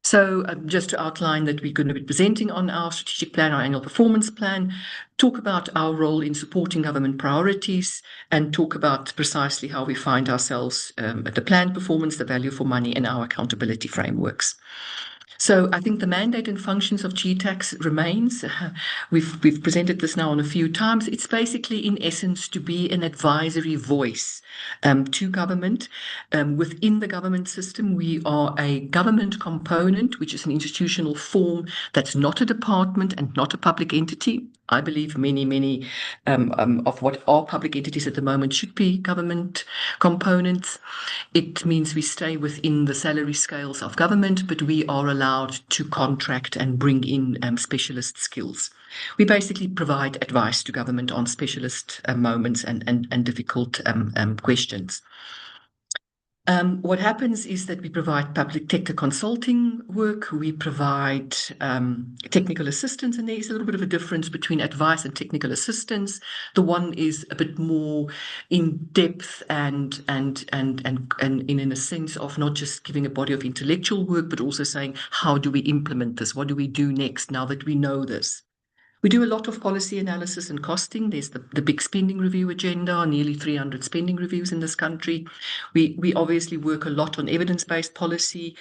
So just to outline that we're going to be presenting on our strategic plan, our annual performance plan, talk about our role in supporting government priorities, and talk about precisely how we find ourselves at the planned performance, the value for money, and our accountability frameworks. So I think the mandate and functions of GTAC remains. We've presented this now on a few times. It's basically, in essence, to be an advisory voice to government. Within the government system, we are a government component, which is an institutional form that's not a department and not a public entity. I believe many of what are public entities at the moment should be government components. It means we stay within the salary scales of government, but we are allowed to contract and bring in specialist skills. We basically provide advice to government on specialist moments and difficult questions. What happens is that we provide public sector consulting work, we provide technical assistance, and there is a little bit of a difference between advice and technical assistance. The one is a bit more in depth and in a sense of not just giving a body of intellectual work, but also saying, how do we implement this? What do we do next now that we know this? We do a lot of policy analysis and costing. There's the big spending review agenda, nearly 300 spending reviews in this country. We obviously work a lot on evidence-based policy,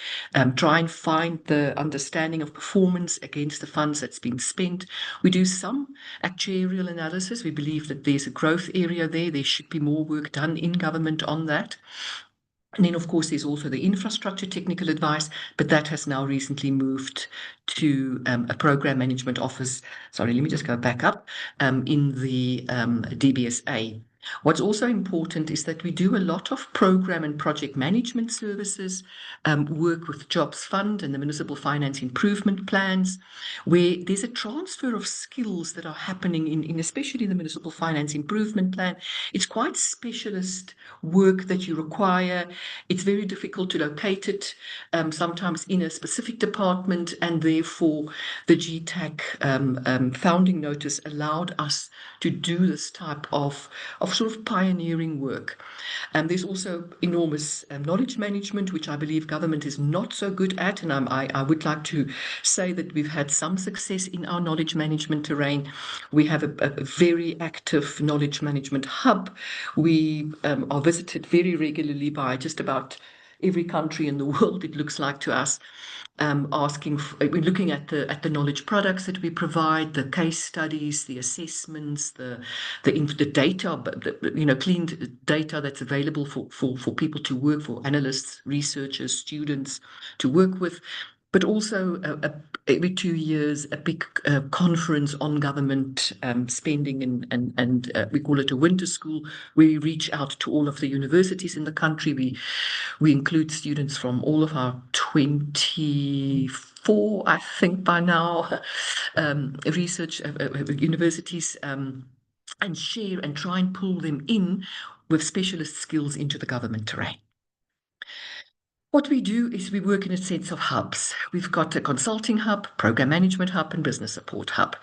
try and find the understanding of performance against the funds that's been spent. We do some actuarial analysis. We believe that there's a growth area there. There should be more work done in government on that. And then, of course, there's also the infrastructure technical advice, but that has now recently moved to a program management office. Sorry, let me just go back up in the DBSA. What's also important is that we do a lot of program and project management services, work with Jobs Fund and the Municipal Finance Improvement Plans, where there's a transfer of skills that are happening in especially the Municipal Finance Improvement Plan. It's quite specialist work that you require. It's very difficult to locate it, sometimes in a specific department, and therefore the GTAC founding notice allowed us to do this type of sort of pioneering work. There's also enormous knowledge management, which I believe government is not so good at, and I would like to say that we've had some success in our knowledge management terrain. We have a very active knowledge management hub. We are visited very regularly by just about every country in the world, it looks like to us, we're looking at the knowledge products that we provide, the case studies, the assessments, the data, cleaned data that's available for people to work, for analysts, researchers, students to work with. But also every 2 years, a big conference on government spending, and we call it a winter school, where we reach out to all of the universities in the country. We include students from all of our 24, I think by now, research universities, and share and try and pull them in with specialist skills into the government terrain. What we do is we work in a sense of hubs. We've got a consulting hub, program management hub, and business support hub.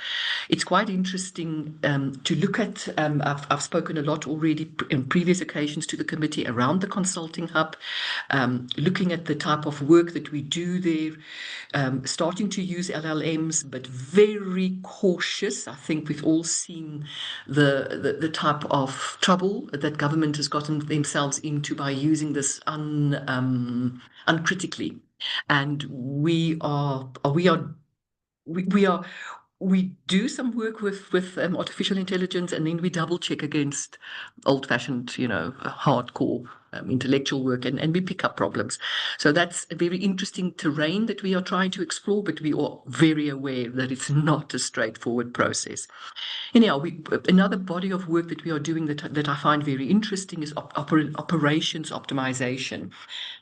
It's quite interesting to look at. I've spoken a lot already in previous occasions to the committee around the consulting hub, looking at the type of work that we do there, starting to use LLMs, but very cautious. I think we've all seen the type of trouble that government has gotten themselves into by using this uncritically, and we do some work with artificial intelligence, and then we double check against old-fashioned, hardcore intellectual work, and we pick up problems. So that's a very interesting terrain that we are trying to explore, but we are very aware that it's not a straightforward process. Anyhow, another body of work that we are doing that I find very interesting is operations optimization.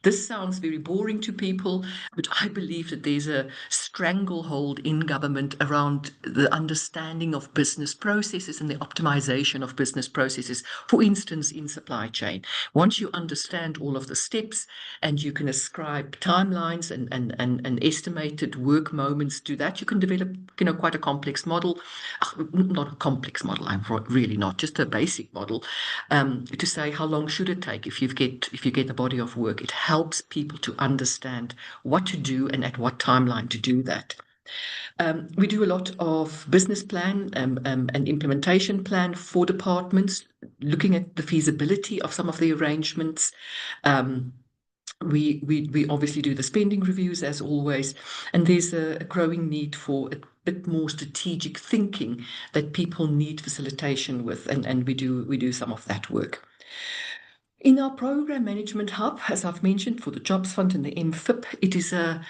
This sounds very boring to people, but I believe that there's a stranglehold in government around the understanding of business processes and the optimization of business processes. For instance, in supply chain, once you understand all of the steps and you can ascribe timelines and estimated work moments to that, you can develop quite a complex model. Not a complex model, I'm really not, just a basic model, to say how long should it take if you get a body of work. It helps people to understand what to do and at what timeline to do that. We do a lot of business plan and implementation plan for departments, looking at the feasibility of some of the arrangements. We obviously do the spending reviews as always, and there's a growing need for a bit more strategic thinking that people need facilitation with, and we do some of that work. In our program management hub, as I've mentioned, for the Jobs Fund and the MFIP, it is a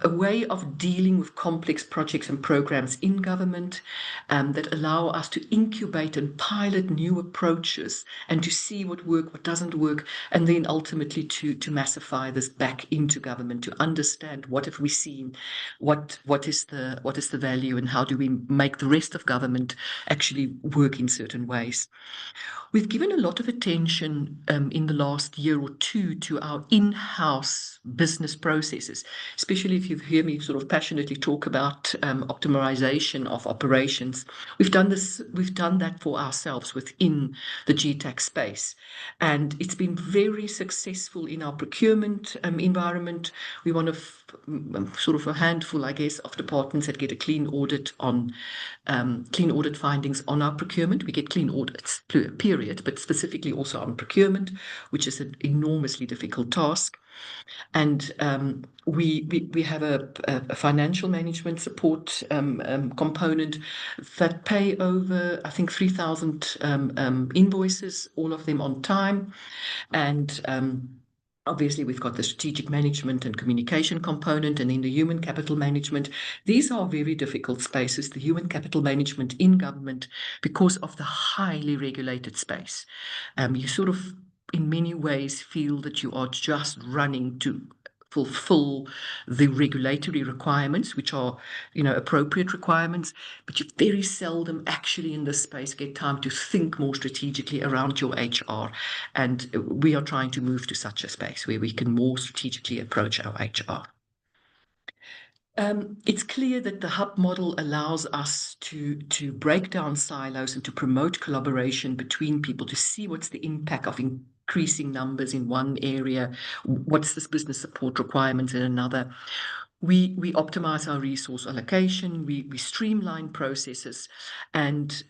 way of dealing with complex projects and programs in government that allow us to incubate and pilot new approaches and to see what works, what doesn't work, and then ultimately to massify this back into government, to understand what have we seen, what is the value, and how do we make the rest of government actually work in certain ways. We've given a lot of attention in the last year or two to our in-house business processes, especially if you hear me sort of passionately talk about optimization of operations. We've done that for ourselves within the GTAC space, and it's been very successful in our procurement environment. We one of sort of a handful, I guess, of departments that get a clean audit findings on our procurement. We get clean audits, period, but specifically also on procurement, which is an enormously difficult task. And we have a financial management support component that pay over, I think, 3,000 invoices, all of them on time. And obviously, we've got the strategic management and communication component, and then the human capital management. These are very difficult spaces, the human capital management in government, because of the highly regulated space. You sort of, in many ways, feel that you are just running to fulfill the regulatory requirements, which are, appropriate requirements, but you very seldom actually in this space get time to think more strategically around your HR. And we are trying to move to such a space where we can more strategically approach our HR. It's clear that the hub model allows us to break down silos and to promote collaboration between people, to see what's the impact of increasing numbers in one area, what's this business support requirements in another. We optimize our resource allocation, we streamline processes, and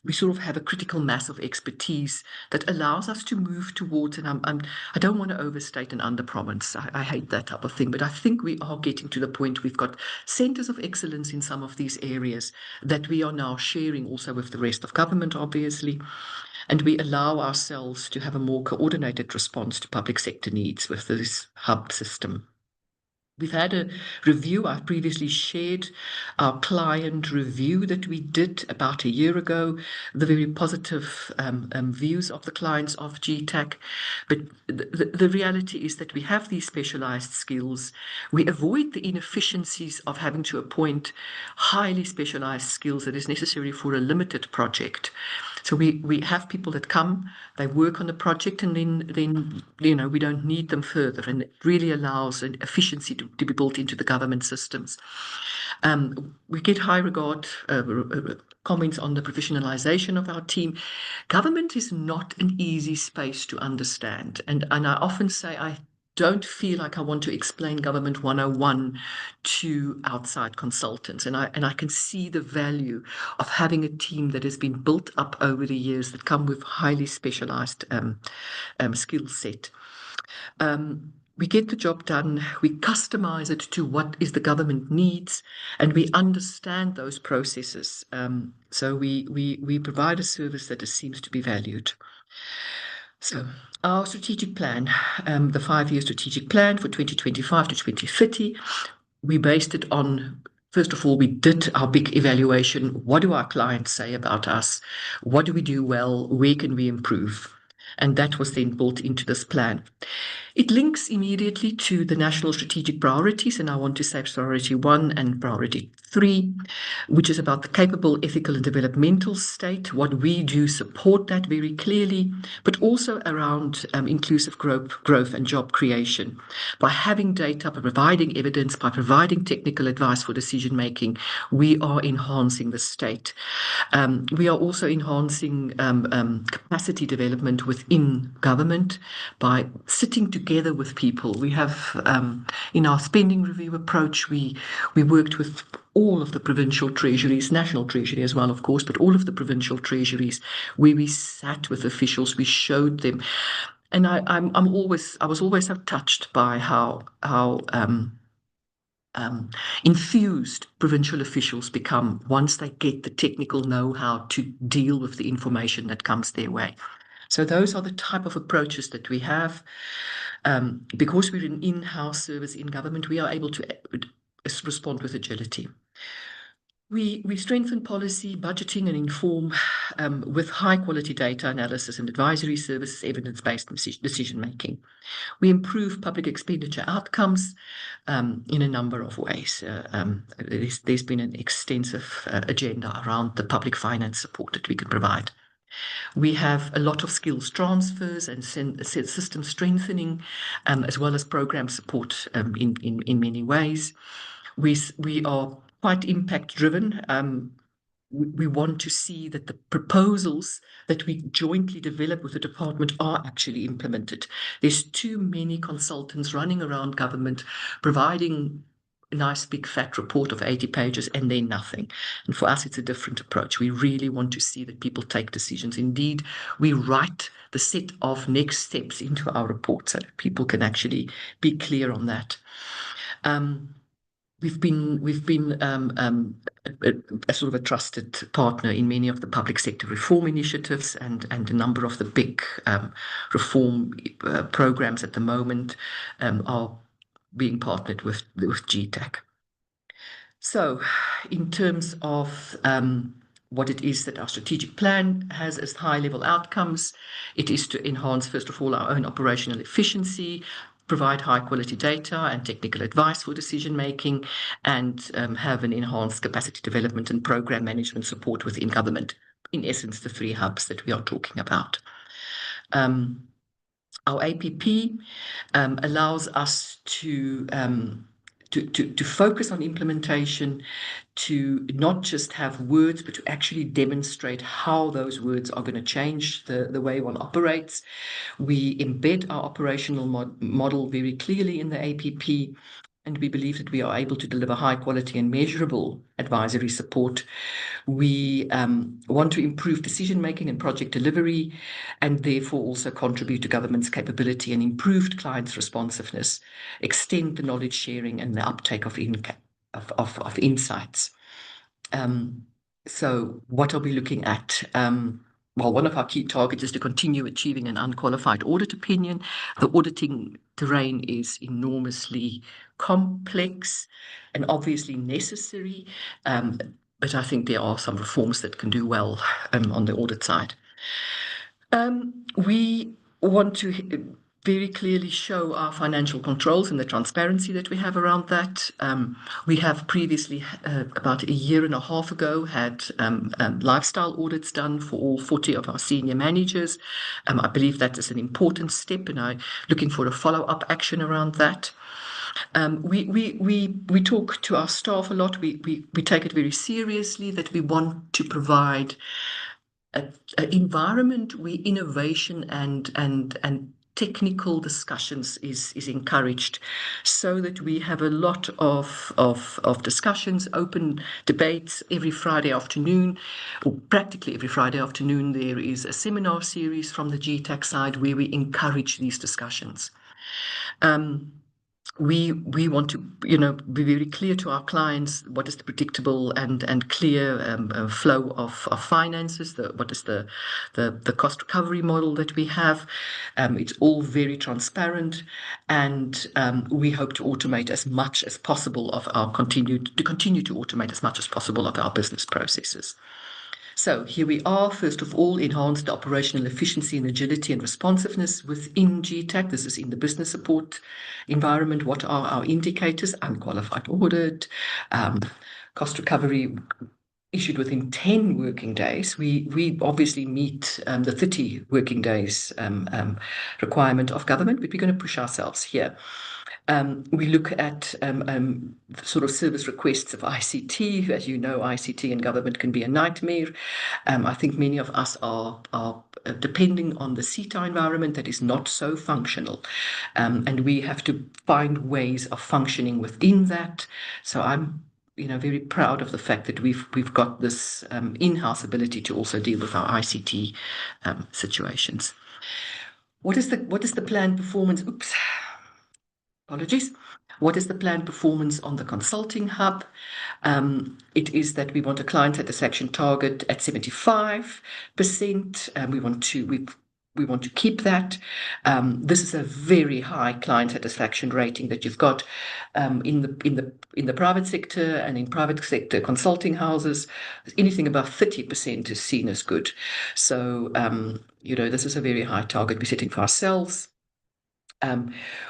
we sort of have a critical mass of expertise that allows us to move towards, and I don't want to overstate and underpromise. I hate that type of thing, but I think we are getting to the point we've got centers of excellence in some of these areas that we are now sharing also with the rest of government, obviously. And we allow ourselves to have a more coordinated response to public sector needs with this hub system. We've had a review. I've previously shared our client review that we did about a year ago, the very positive views of the clients of GTAC. But the reality is that we have these specialized skills. We avoid the inefficiencies of having to appoint highly specialized skills that is necessary for a limited project. So we have people that come, they work on the project, and then we don't need them further. And it really allows an efficiency to be built into the government systems. We get high regard comments on the professionalization of our team. Government is not an easy space to understand. And I often say I don't feel like I want to explain Government 101 to outside consultants. And I can see the value of having a team that has been built up over the years that come with highly specialized skill set. We get the job done, we customize it to what is the government needs, and we understand those processes. So we provide a service that seems to be valued. So our strategic plan, the 5-year strategic plan for 2025 to 2030, we based it on, first of all, we did our big evaluation. What do our clients say about us? What do we do well? Where can we improve? And that was then built into this plan. It links immediately to the national strategic priorities, and I want to say priority 1 and priority 3, which is about the capable, ethical, and developmental state. What we do support that very clearly, but also around inclusive growth and job creation. By having data, by providing evidence, by providing technical advice for decision making, we are enhancing the state. We are also enhancing capacity development within government by sitting together with people. We have, in our spending review approach, we worked with all of the provincial treasuries, national treasury as well, of course, but all of the provincial treasuries, where we sat with officials, we showed them. And I was always so touched by how infused provincial officials become once they get the technical know-how to deal with the information that comes their way. So those are the type of approaches that we have. Because we're an in-house service in government, we are able to respond with agility. We strengthen policy, budgeting, and inform with high-quality data analysis and advisory services, evidence-based decision-making. We improve public expenditure outcomes in a number of ways. There's been an extensive agenda around the public finance support that we can provide. We have a lot of skills transfers and system strengthening, as well as program support in many ways. We are quite impact driven. We want to see that the proposals that we jointly develop with the department are actually implemented. There's too many consultants running around government providing a nice big fat report of 80 pages and then nothing. And for us, it's a different approach. We really want to see that people take decisions. Indeed, we write the set of next steps into our report so that people can actually be clear on that. We've been a sort of a trusted partner in many of the public sector reform initiatives, and a number of the big reform programs at the moment are being partnered with GTAC. So, in terms of what it is that our strategic plan has as high-level outcomes, it is to enhance, first of all, our own operational efficiency, provide high-quality data and technical advice for decision-making, and have an enhanced capacity development and program management support within government. In essence, the 3 hubs that we are talking about. Our APP allows us to focus on implementation, to not just have words, but to actually demonstrate how those words are going to change the way one operates. We embed our operational model very clearly in the APP, and we believe that we are able to deliver high quality and measurable advisory support. We want to improve decision-making and project delivery, and therefore also contribute to government's capability and improved clients' responsiveness, extend the knowledge sharing and the uptake of insights. So what are we looking at? Well, one of our key targets is to continue achieving an unqualified audit opinion. The auditing terrain is enormously complex and obviously necessary, but I think there are some reforms that can do well on the audit side. We want to very clearly show our financial controls and the transparency that we have around that. We have previously, about a year and a half ago, had lifestyle audits done for all 40 of our senior managers. I believe that is an important step, and I'm looking for a follow-up action around that. We talk to our staff a lot. We take it very seriously that we want to provide an environment where innovation and technical discussions is encouraged, so that we have a lot of discussions, open debates every Friday afternoon, or practically every Friday afternoon. There is a seminar series from the GTAC side where we encourage these discussions. We want to, be very clear to our clients what is the predictable and clear flow of finances, what is the cost recovery model that we have. It's all very transparent, and we hope to automate as much as possible continue to automate as much as possible of our business processes. So here we are. First of all, enhanced operational efficiency and agility and responsiveness within GTAC. This is in the business support environment. What are our indicators? Unqualified audit, cost recovery issued within 10 working days. We obviously meet the 30 working days requirement of government, but we're going to push ourselves here. We look at sort of service requests of ICT. As you know, ICT in government can be a nightmare. I think many of us are depending on the CETA environment that is not so functional, and we have to find ways of functioning within that. So I'm very proud of the fact that we've got this in-house ability to also deal with our ICT situations. What is the planned performance? Apologies. What is the planned performance on the consulting hub? It is that we want a client satisfaction target at 75%. We want to keep that. This is a very high client satisfaction rating that you've got in the private sector and in private sector consulting houses. Anything above 30% is seen as good. So this is a very high target we're setting for ourselves.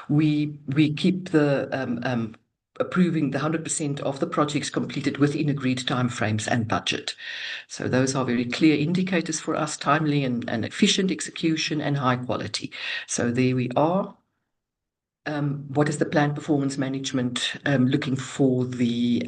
We keep the approving the 100% of the projects completed within agreed timeframes and budget. So those are very clear indicators for us, timely and efficient execution and high quality. So there we are. What is the plan performance management looking for the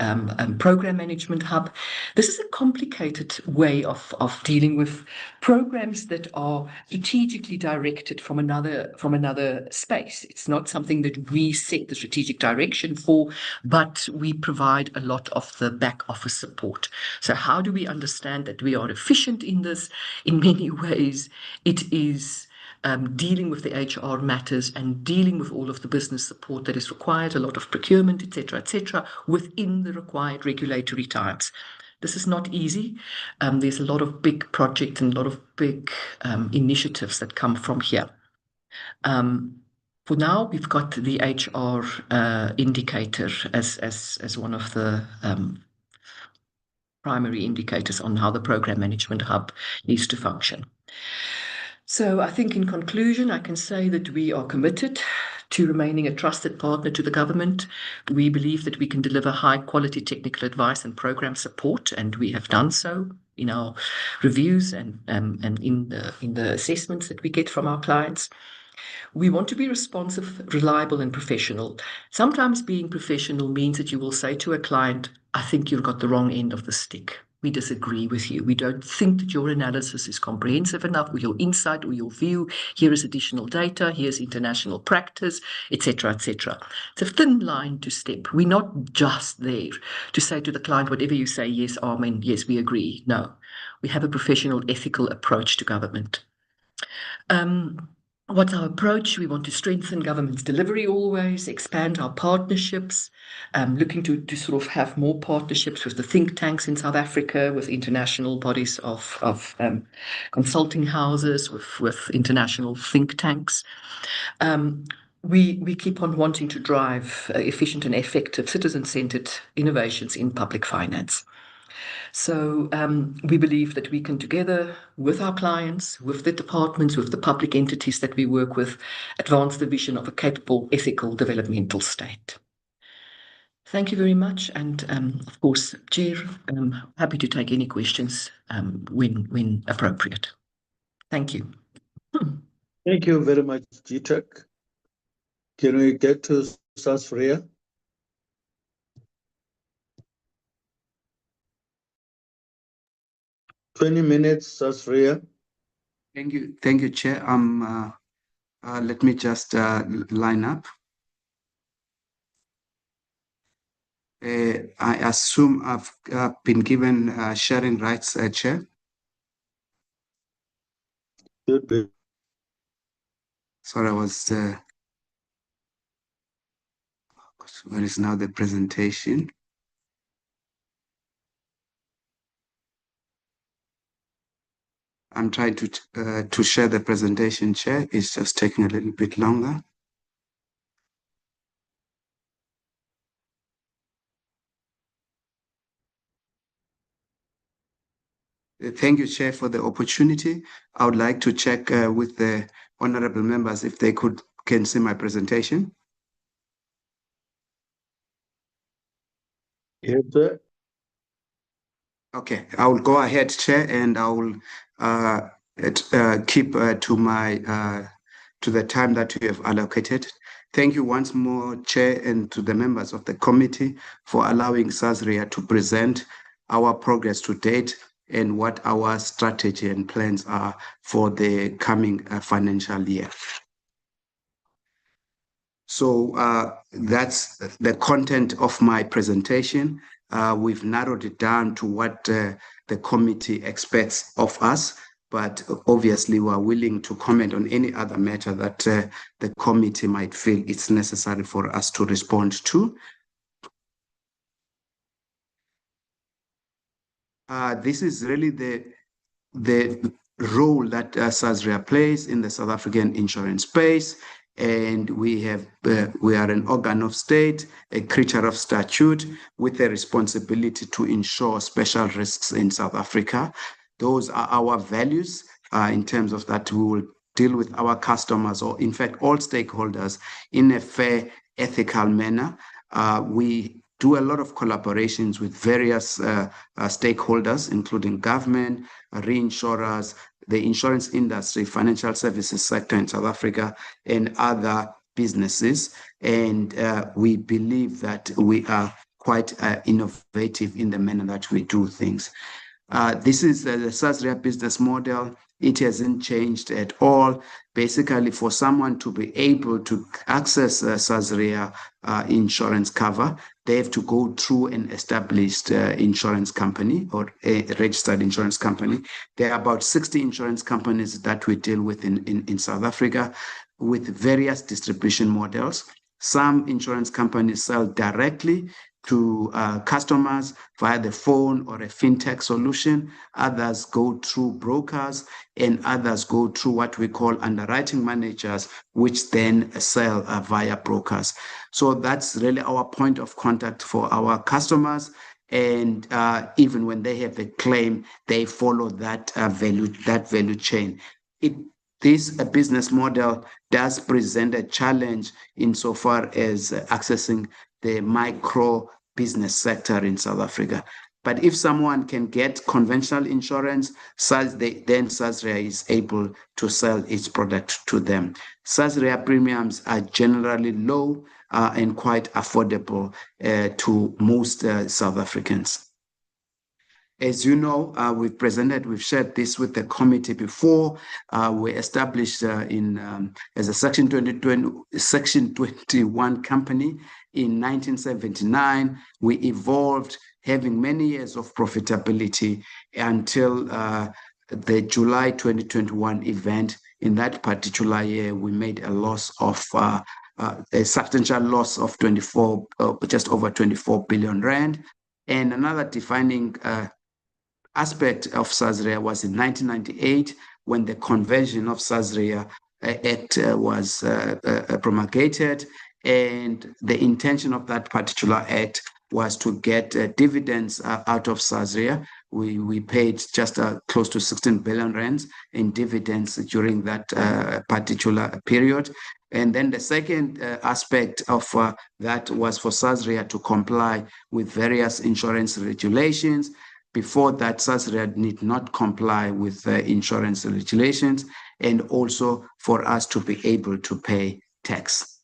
program management hub? This is a complicated way of dealing with programs that are strategically directed from another space. It's not something that we set the strategic direction for, but we provide a lot of the back office support. So how do we understand that we are efficient in this? In many ways, it is dealing with the HR matters and dealing with all of the business support that is required, a lot of procurement, etc., within the required regulatory times. This is not easy. There's a lot of big projects and a lot of big initiatives that come from here. For now, we've got the HR indicator as one of the primary indicators on how the program management hub needs to function. So I think in conclusion, I can say that we are committed to remaining a trusted partner to the government. We believe that we can deliver high quality technical advice and program support, and we have done so in our reviews and in the assessments that we get from our clients. We want to be responsive, reliable, and professional. Sometimes being professional means that you will say to a client, I think you've got the wrong end of the stick. We disagree with you. We don't think that your analysis is comprehensive enough, or your insight or your view. Here is additional data, here's international practice, etc., etc. It's a thin line to step. We're not just there to say to the client, whatever you say, yes, amen, yes, we agree. No, we have a professional, ethical approach to government. What's our approach? We want to strengthen government's delivery always, expand our partnerships, looking to sort of have more partnerships with the think tanks in South Africa, with international bodies of consulting houses, with international think tanks. We keep on wanting to drive efficient and effective citizen-centered innovations in public finance. So we believe that we can, together with our clients, with the departments, with the public entities that we work with, advance the vision of a capable, ethical, developmental state. Thank you very much. And of course, Chair, I'm happy to take any questions when appropriate. Thank you. Thank you very much, GTAC. Can we get to SASRIA? $20 minutes, SASRIA. Thank you, Chair. Let me just line up. I assume I've been given sharing rights, Chair. Good. Sorry, I was. Where is now the presentation? I'm trying to share the presentation, Chair. It's just taking a little bit longer. Thank you, Chair, for the opportunity. I would like to check with the honorable members if they can see my presentation. Yes, sir. Okay, I will go ahead, Chair, and I will keep to the time that you have allocated. Thank you once more, Chair, and to the members of the committee for allowing SASRIA to present our progress to date and what our strategy and plans are for the coming financial year. So that's the content of my presentation. We've narrowed it down to what the committee expects of us, but obviously we are willing to comment on any other matter that the committee might feel it's necessary for us to respond to. This is really the role that SASRIA plays in the South African insurance space. And we are an organ of state, a creature of statute, with a responsibility to ensure special risks in South Africa. Those are our values in terms of that we will deal with our customers, or in fact all stakeholders, in a fair, ethical manner. We do a lot of collaborations with various stakeholders, including government, reinsurers, the insurance industry, financial services sector in South Africa, and other businesses. And we believe that we are quite innovative in the manner that we do things. This is the SASRIA business model. It hasn't changed at all. Basically, for someone to be able to access SASRIA insurance cover, they have to go through an established insurance company or a registered insurance company. There are about 60 insurance companies that we deal with in South Africa with various distribution models. Some insurance companies sell directly to customers via the phone or a fintech solution. Others go through brokers, and others go through what we call underwriting managers, which then sell via brokers. So that's really our point of contact for our customers. And even when they have a claim, they follow that value chain. This business model does present a challenge insofar as accessing the micro business sector in South Africa. But if someone can get conventional insurance, then SASRIA is able to sell its product to them. SASRIA premiums are generally low and quite affordable to most South Africans. As you know, we've shared this with the committee before. We established as a Section 21 company in 1979. We evolved, having many years of profitability until the July 2021 event. In that particular year, we made a loss of a substantial loss of just over 24 billion rand. And another defining aspect of SASRIA was in 1998 when the Convention of SASRIA Act was promulgated, and the intention of that particular act was to get dividends out of SASRIA. We paid just close to 16 billion rands in dividends during that particular period. And then the second aspect of that was for SASRIA to comply with various insurance regulations. Before that, SASRIA need not comply with insurance regulations, and also for us to be able to pay tax.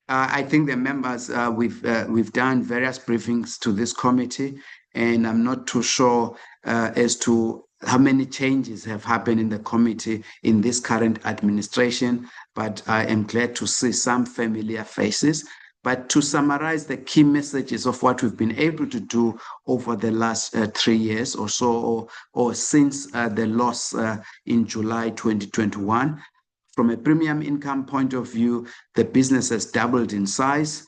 I think the members, we've done various briefings to this committee, and I'm not too sure as to how many changes have happened in the committee in this current administration, but I am glad to see some familiar faces. But to summarize the key messages of what we've been able to do over the last 3 years or so, or since the loss in July 2021, from a premium income point of view, the business has doubled in size.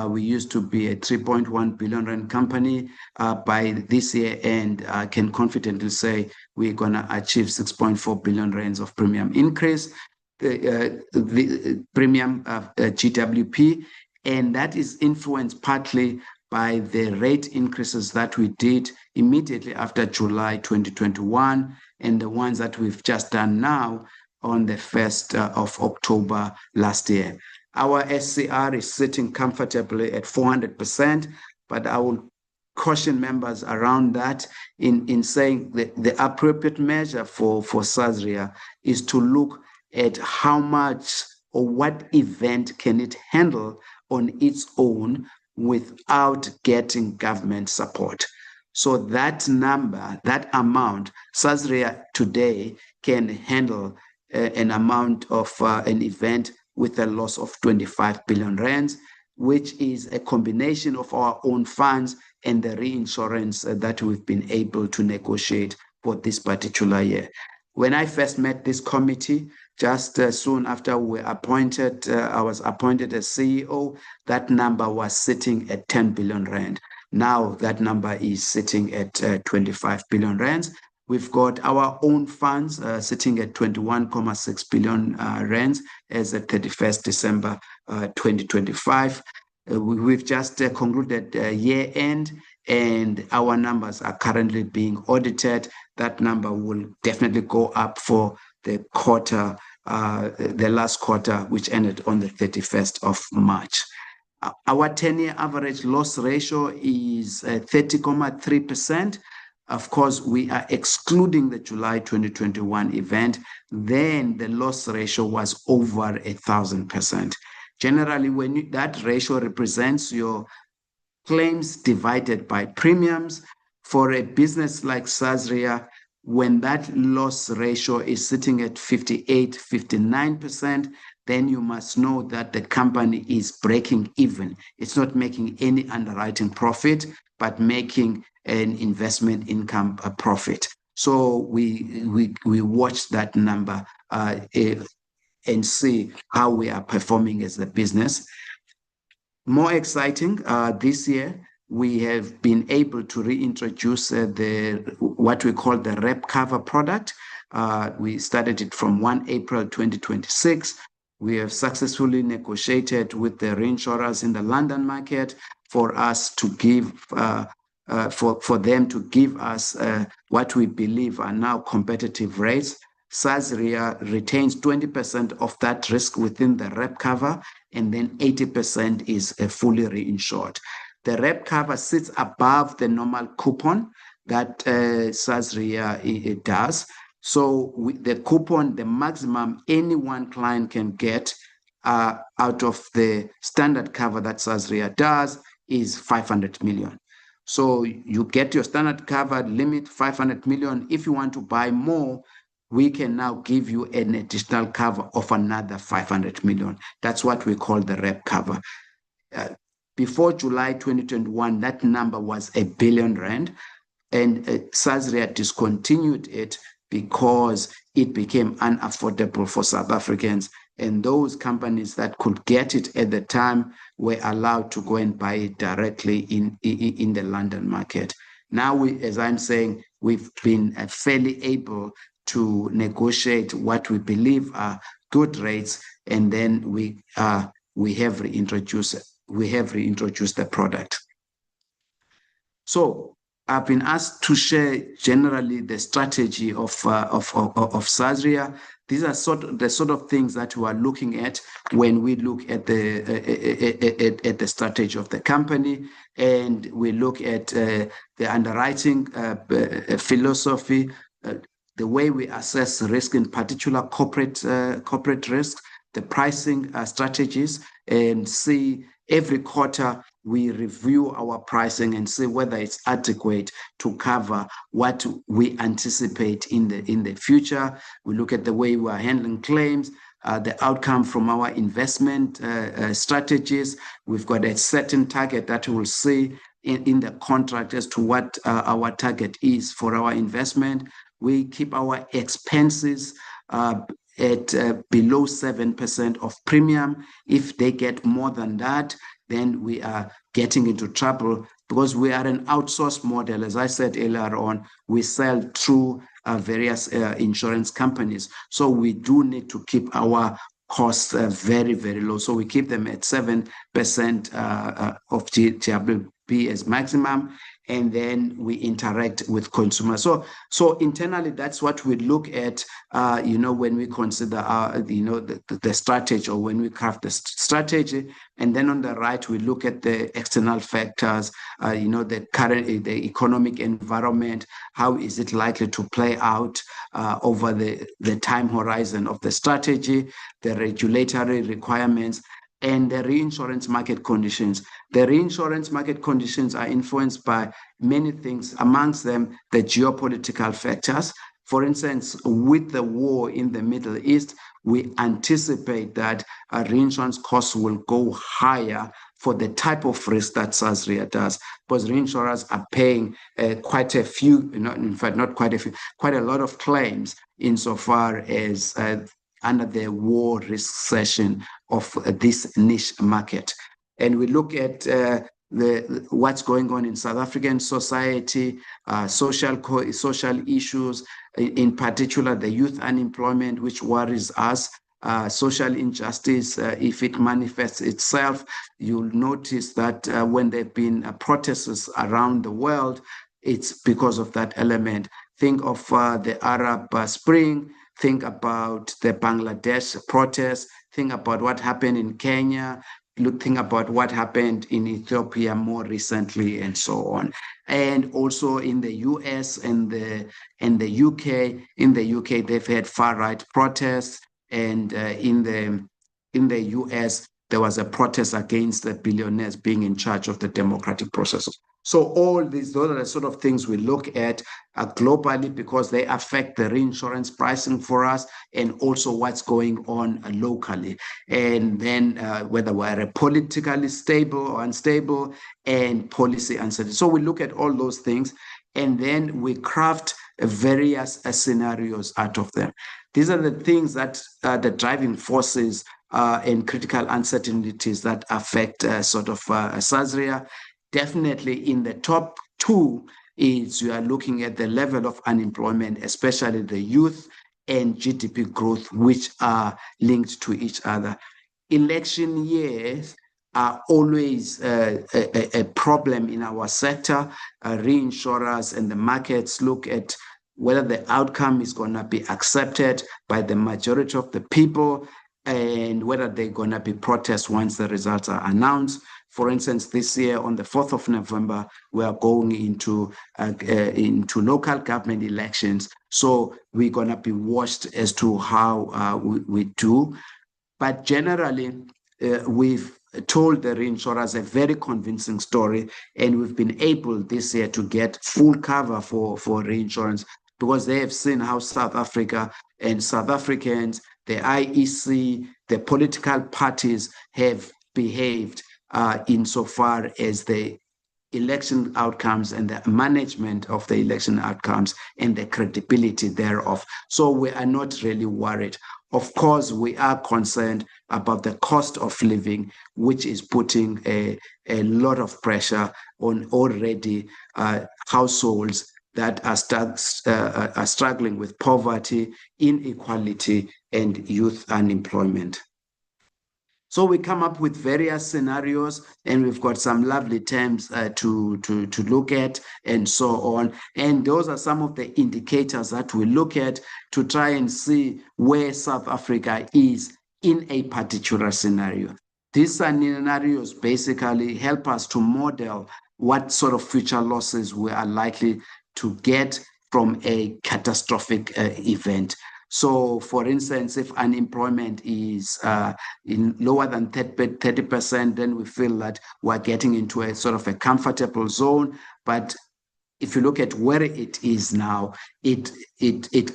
We used to be a 3.1 billion rand company. By this year end, I can confidently say we're going to achieve 6.4 billion rands of premium increase, the premium GWP. And that is influenced partly by the rate increases that we did immediately after July 2021 and the ones that we've just done now on the 1st of October last year. Our SCR is sitting comfortably at 400%, but I will caution members around that in saying that the appropriate measure for SASRIA is to look at how much or what event can it handle on its own without getting government support. So that number, that amount, SASRIA today can handle an amount of an event with a loss of 25 billion rands, which is a combination of our own funds and the reinsurance that we've been able to negotiate for this particular year. When I first met this committee, just soon after we appointed, I was appointed as CEO, that number was sitting at 10 billion rand. Now that number is sitting at 25 billion rands. We've got our own funds sitting at 21.6 billion rands as at 31st December 2025. We've just concluded year end, and our numbers are currently being audited. That number will definitely go up for the quarter, the last quarter, which ended on the 31st of March. Our 10-year average loss ratio is 30.3%. Of course, we are excluding the July 2021 event. Then the loss ratio was over 1,000%. Generally, when that ratio represents your claims divided by premiums, for a business like SASRIA, when that loss ratio is sitting at 58, 59%, then you must know that the company is breaking even. It's not making any underwriting profit, but making an investment income profit. So we watch that number and see how we are performing as a business. More exciting, this year, we have been able to reintroduce what we call the rep cover product. We started it from 1 April 2026. We have successfully negotiated with the reinsurers in the London market for us to give, for them to give us what we believe are now competitive rates. SASRIA retains 20% of that risk within the rep cover, and then 80% is fully reinsured. The rep cover sits above the normal coupon that SASRIA does. So the coupon, the maximum any one client can get out of the standard cover that SASRIA does is 500 million. So you get your standard cover limit, 500 million. If you want to buy more, we can now give you an additional cover of another 500 million. That's what we call the rep cover. Before July 2021, that number was 1 billion rand, and SASRIA discontinued it because it became unaffordable for South Africans, and those companies that could get it at the time were allowed to go and buy it directly in the London market. Now, as I'm saying, we've been fairly able to negotiate what we believe are good rates, and then we have reintroduced the product. So I've been asked to share generally the strategy of SASRIA. These are the sort of things that we are looking at when we look at the strategy of the company, and we look at the underwriting philosophy, the way we assess risk, in particular corporate risk, the pricing strategies, and see every quarter we review our pricing and see whether it's adequate to cover what we anticipate in the future. We look at the way we are handling claims, the outcome from our investment strategies. We've got a certain target that we'll see in the contract as to what our target is for our investment. We keep our expenses at below 7% of premium. If they get more than that, then we are getting into trouble, because we are an outsourced model. As I said earlier on, we sell through various insurance companies. So we do need to keep our costs very, very low. So we keep them at 7% of GWP as maximum, and then we interact with consumers. So internally, that's what we look at, when we consider the strategy, or when we craft the strategy. And then on the right, we look at the external factors, the economic environment, how is it likely to play out over the time horizon of the strategy, the regulatory requirements, and the reinsurance market conditions. The reinsurance market conditions are influenced by many things, amongst them the geopolitical factors. For instance, with the war in the Middle East, we anticipate that reinsurance costs will go higher for the type of risk that SASRIA does, because reinsurers are paying quite a few, in fact, not quite a few, quite a lot of claims insofar as under the war risk section of this niche market. And we look at what's going on in South African society, social issues, in particular the youth unemployment, which worries us, social injustice, if it manifests itself. You'll notice that when there have been protests around the world, it's because of that element. Think of the Arab Spring, think about the Bangladesh protests, think about what happened in Kenya, think about what happened in Ethiopia more recently and so on. And also in the US and the UK. In the UK, they've had far-right protests, and in the US, there was a protest against the billionaires being in charge of the democratic process. So all those are the sort of things we look at globally, because they affect the reinsurance pricing for us, and also what's going on locally. And then whether we're politically stable or unstable, and policy uncertainty. So we look at all those things, and then we craft various scenarios out of them. These are the things that the driving forces and critical uncertainties that affect SASRIA. Definitely in the top two is you are looking at the level of unemployment, especially the youth, and GDP growth, which are linked to each other. Election years are always a problem in our sector. Reinsurers and the markets look at whether the outcome is going to be accepted by the majority of the people, and whether they're going to be protests once the results are announced. For instance, this year on the 4th of November, we are going into local government elections. So we're going to be watched as to how we do. But generally, we've told the reinsurers a very convincing story, and we've been able this year to get full cover for reinsurance, because they have seen how South Africa and South Africans, the IEC, the political parties have behaved insofar as the election outcomes and the management of the election outcomes and the credibility thereof. So we are not really worried. Of course, we are concerned about the cost of living, which is putting a lot of pressure on already households that are struggling with poverty, inequality, and youth unemployment. So we come up with various scenarios, and we've got some lovely terms to look at, and so on. And those are some of the indicators that we look at to try and see where South Africa is in a particular scenario. These scenarios basically help us to model what sort of future losses we are likely to get from a catastrophic event. So, for instance, if unemployment is lower than 30%, then we feel that we're getting into a sort of a comfortable zone. But if you look at where it is now, it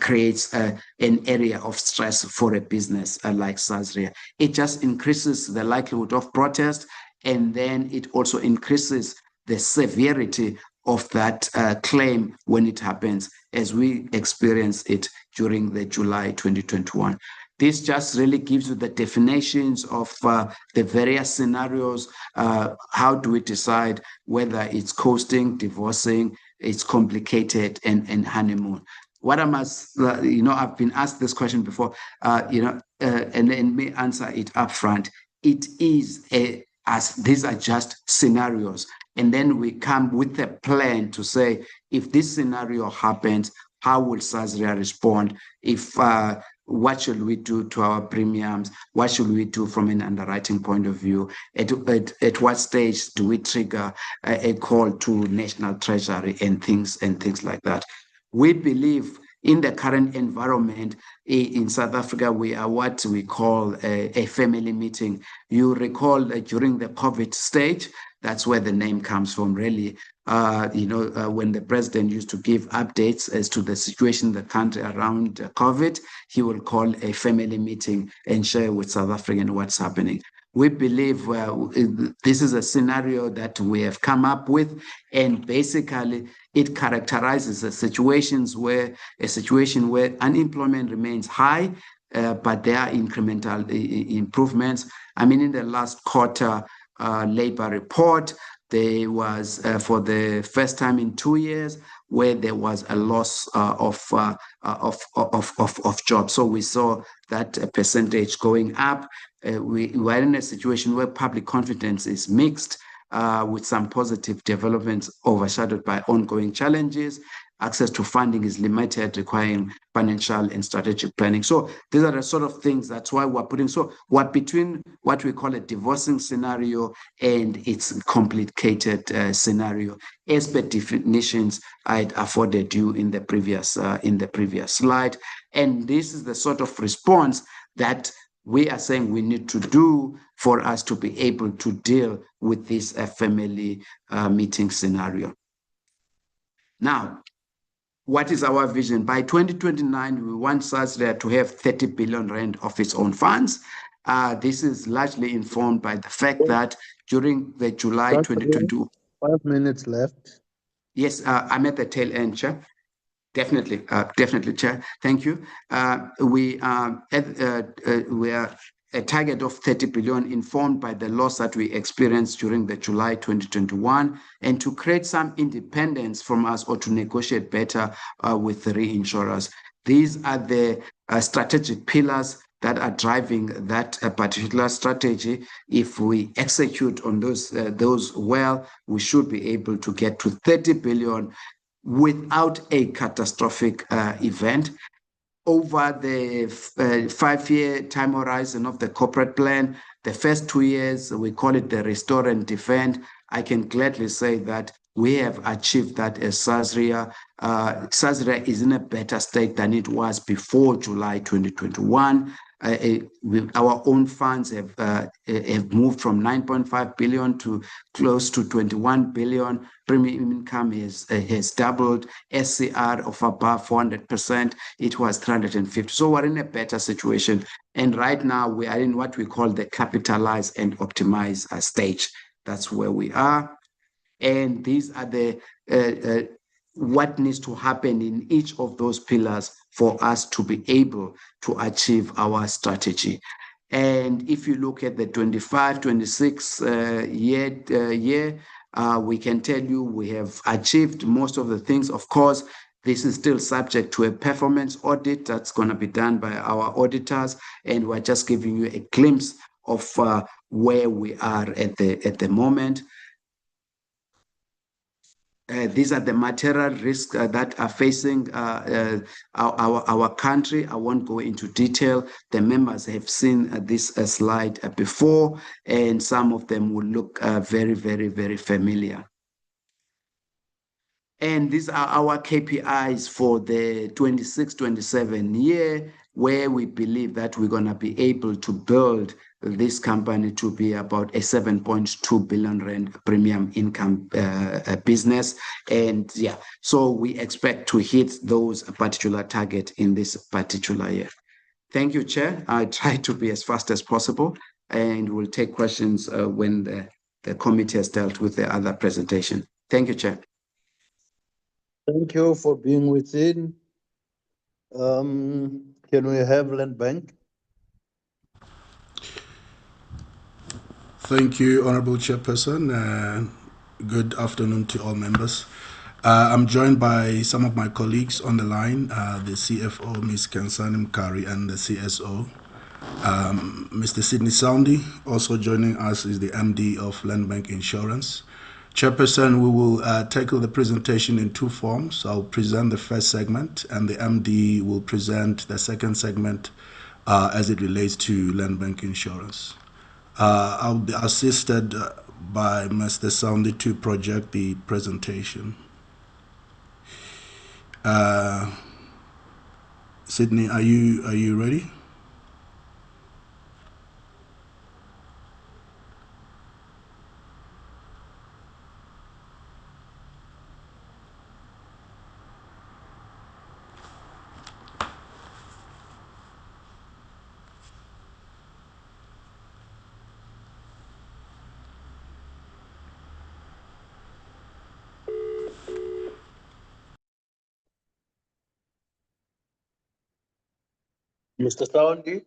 creates an area of stress for a business like SASRIA. It just increases the likelihood of protest, and then it also increases the severity of that claim when it happens, as we experienced it during the July 2021. This just really gives you the definitions of the various scenarios. How do we decide whether it's coasting, divorcing, it's complicated, and honeymoon? What I must, I've been asked this question before, and let me answer it up front. It is as these are just scenarios. And then we come with a plan to say, if this scenario happens, how will SASRIA respond? What should we do to our premiums? What should we do from an underwriting point of view? At what stage do we trigger a call to National Treasury and things like that? We believe in the current environment in South Africa, we are what we call a family meeting. You recall during the COVID stage, that's where the name comes from, really. When the president used to give updates as to the situation in the country around COVID, he will call a family meeting and share with South Africans what's happening. We believe this is a scenario that we have come up with, and basically it characterizes a situation where unemployment remains high, but there are incremental improvements. I mean, in the last quarter labor report, there was for the first time in 2 years where there was a loss of jobs. So we saw that percentage going up. We were in a situation where public confidence is mixed, with some positive developments overshadowed by ongoing challenges. Access to funding is limited, requiring financial and strategic planning. So these are the sort of things, that's why we're putting, so we're between what we call a divorcing scenario and its complicated scenario, as per definitions I'd afforded you in the previous slide. And this is the sort of response that we are saying we need to do for us to be able to deal with this family meeting scenario. Now, what is our vision? By 2029, we want SASRIA to have 30 billion rand of its own funds. This is largely informed by the fact that during the July 2022... 5 minutes left. Yes, I'm at the tail end, Chair. Definitely, Chair. Thank you. We are a target of 30 billion informed by the loss that we experienced during the July 2021, and to create some independence from us or to negotiate better with the reinsurers. These are the strategic pillars that are driving that particular strategy. If we execute on those well, we should be able to get to 30 billion without a catastrophic event. Over the 5-year time horizon of the corporate plan, the first 2 years, we call it the restore and defend. I can gladly say that we have achieved that as SASRIA. SASRIA is in a better state than it was before July 2021. Our own funds have moved from 9.5 billion to close to 21 billion. Premium income has doubled. SCR of above 400%. It was 350. So we're in a better situation. And right now we are in what we call the capitalize and optimize stage. That's where we are. And these are the what needs to happen in each of those pillars for us to be able to achieve our strategy. And if you look at the 25-26 year, we can tell you we have achieved most of the things. Of course, this is still subject to a performance audit that's going to be done by our auditors, and we're just giving you a glimpse of where we are at the moment. These are the material risks that are facing our country. I won't go into detail. The members have seen this slide before, and some of them will look very, very, very familiar. And these are our KPIs for the 26-27 year, where we believe that we're going to be able to build this company to be about a 7.2 billion rand premium income business. And yeah, so we expect to hit those particular target in this particular year. Thank you, Chair. I try to be as fast as possible, and we'll take questions when the committee has dealt with the other presentation. Thank you, Chair. Thank you for being within. Can we have Land Bank? Thank you, Honorable Chairperson. Good afternoon to all members. I'm joined by some of my colleagues on the line, the CFO, Ms. Kansani Mkari, and the CSO, Mr. Sydney Soundy. Also joining us is the MD of Land Bank Insurance. Chairperson, we will tackle the presentation in two forms. I'll present the first segment, and the MD will present the second segment as it relates to Land Bank Insurance. I'll be assisted by Mr. Soundy to project the presentation. Sydney, are you ready? Mr. Soundy?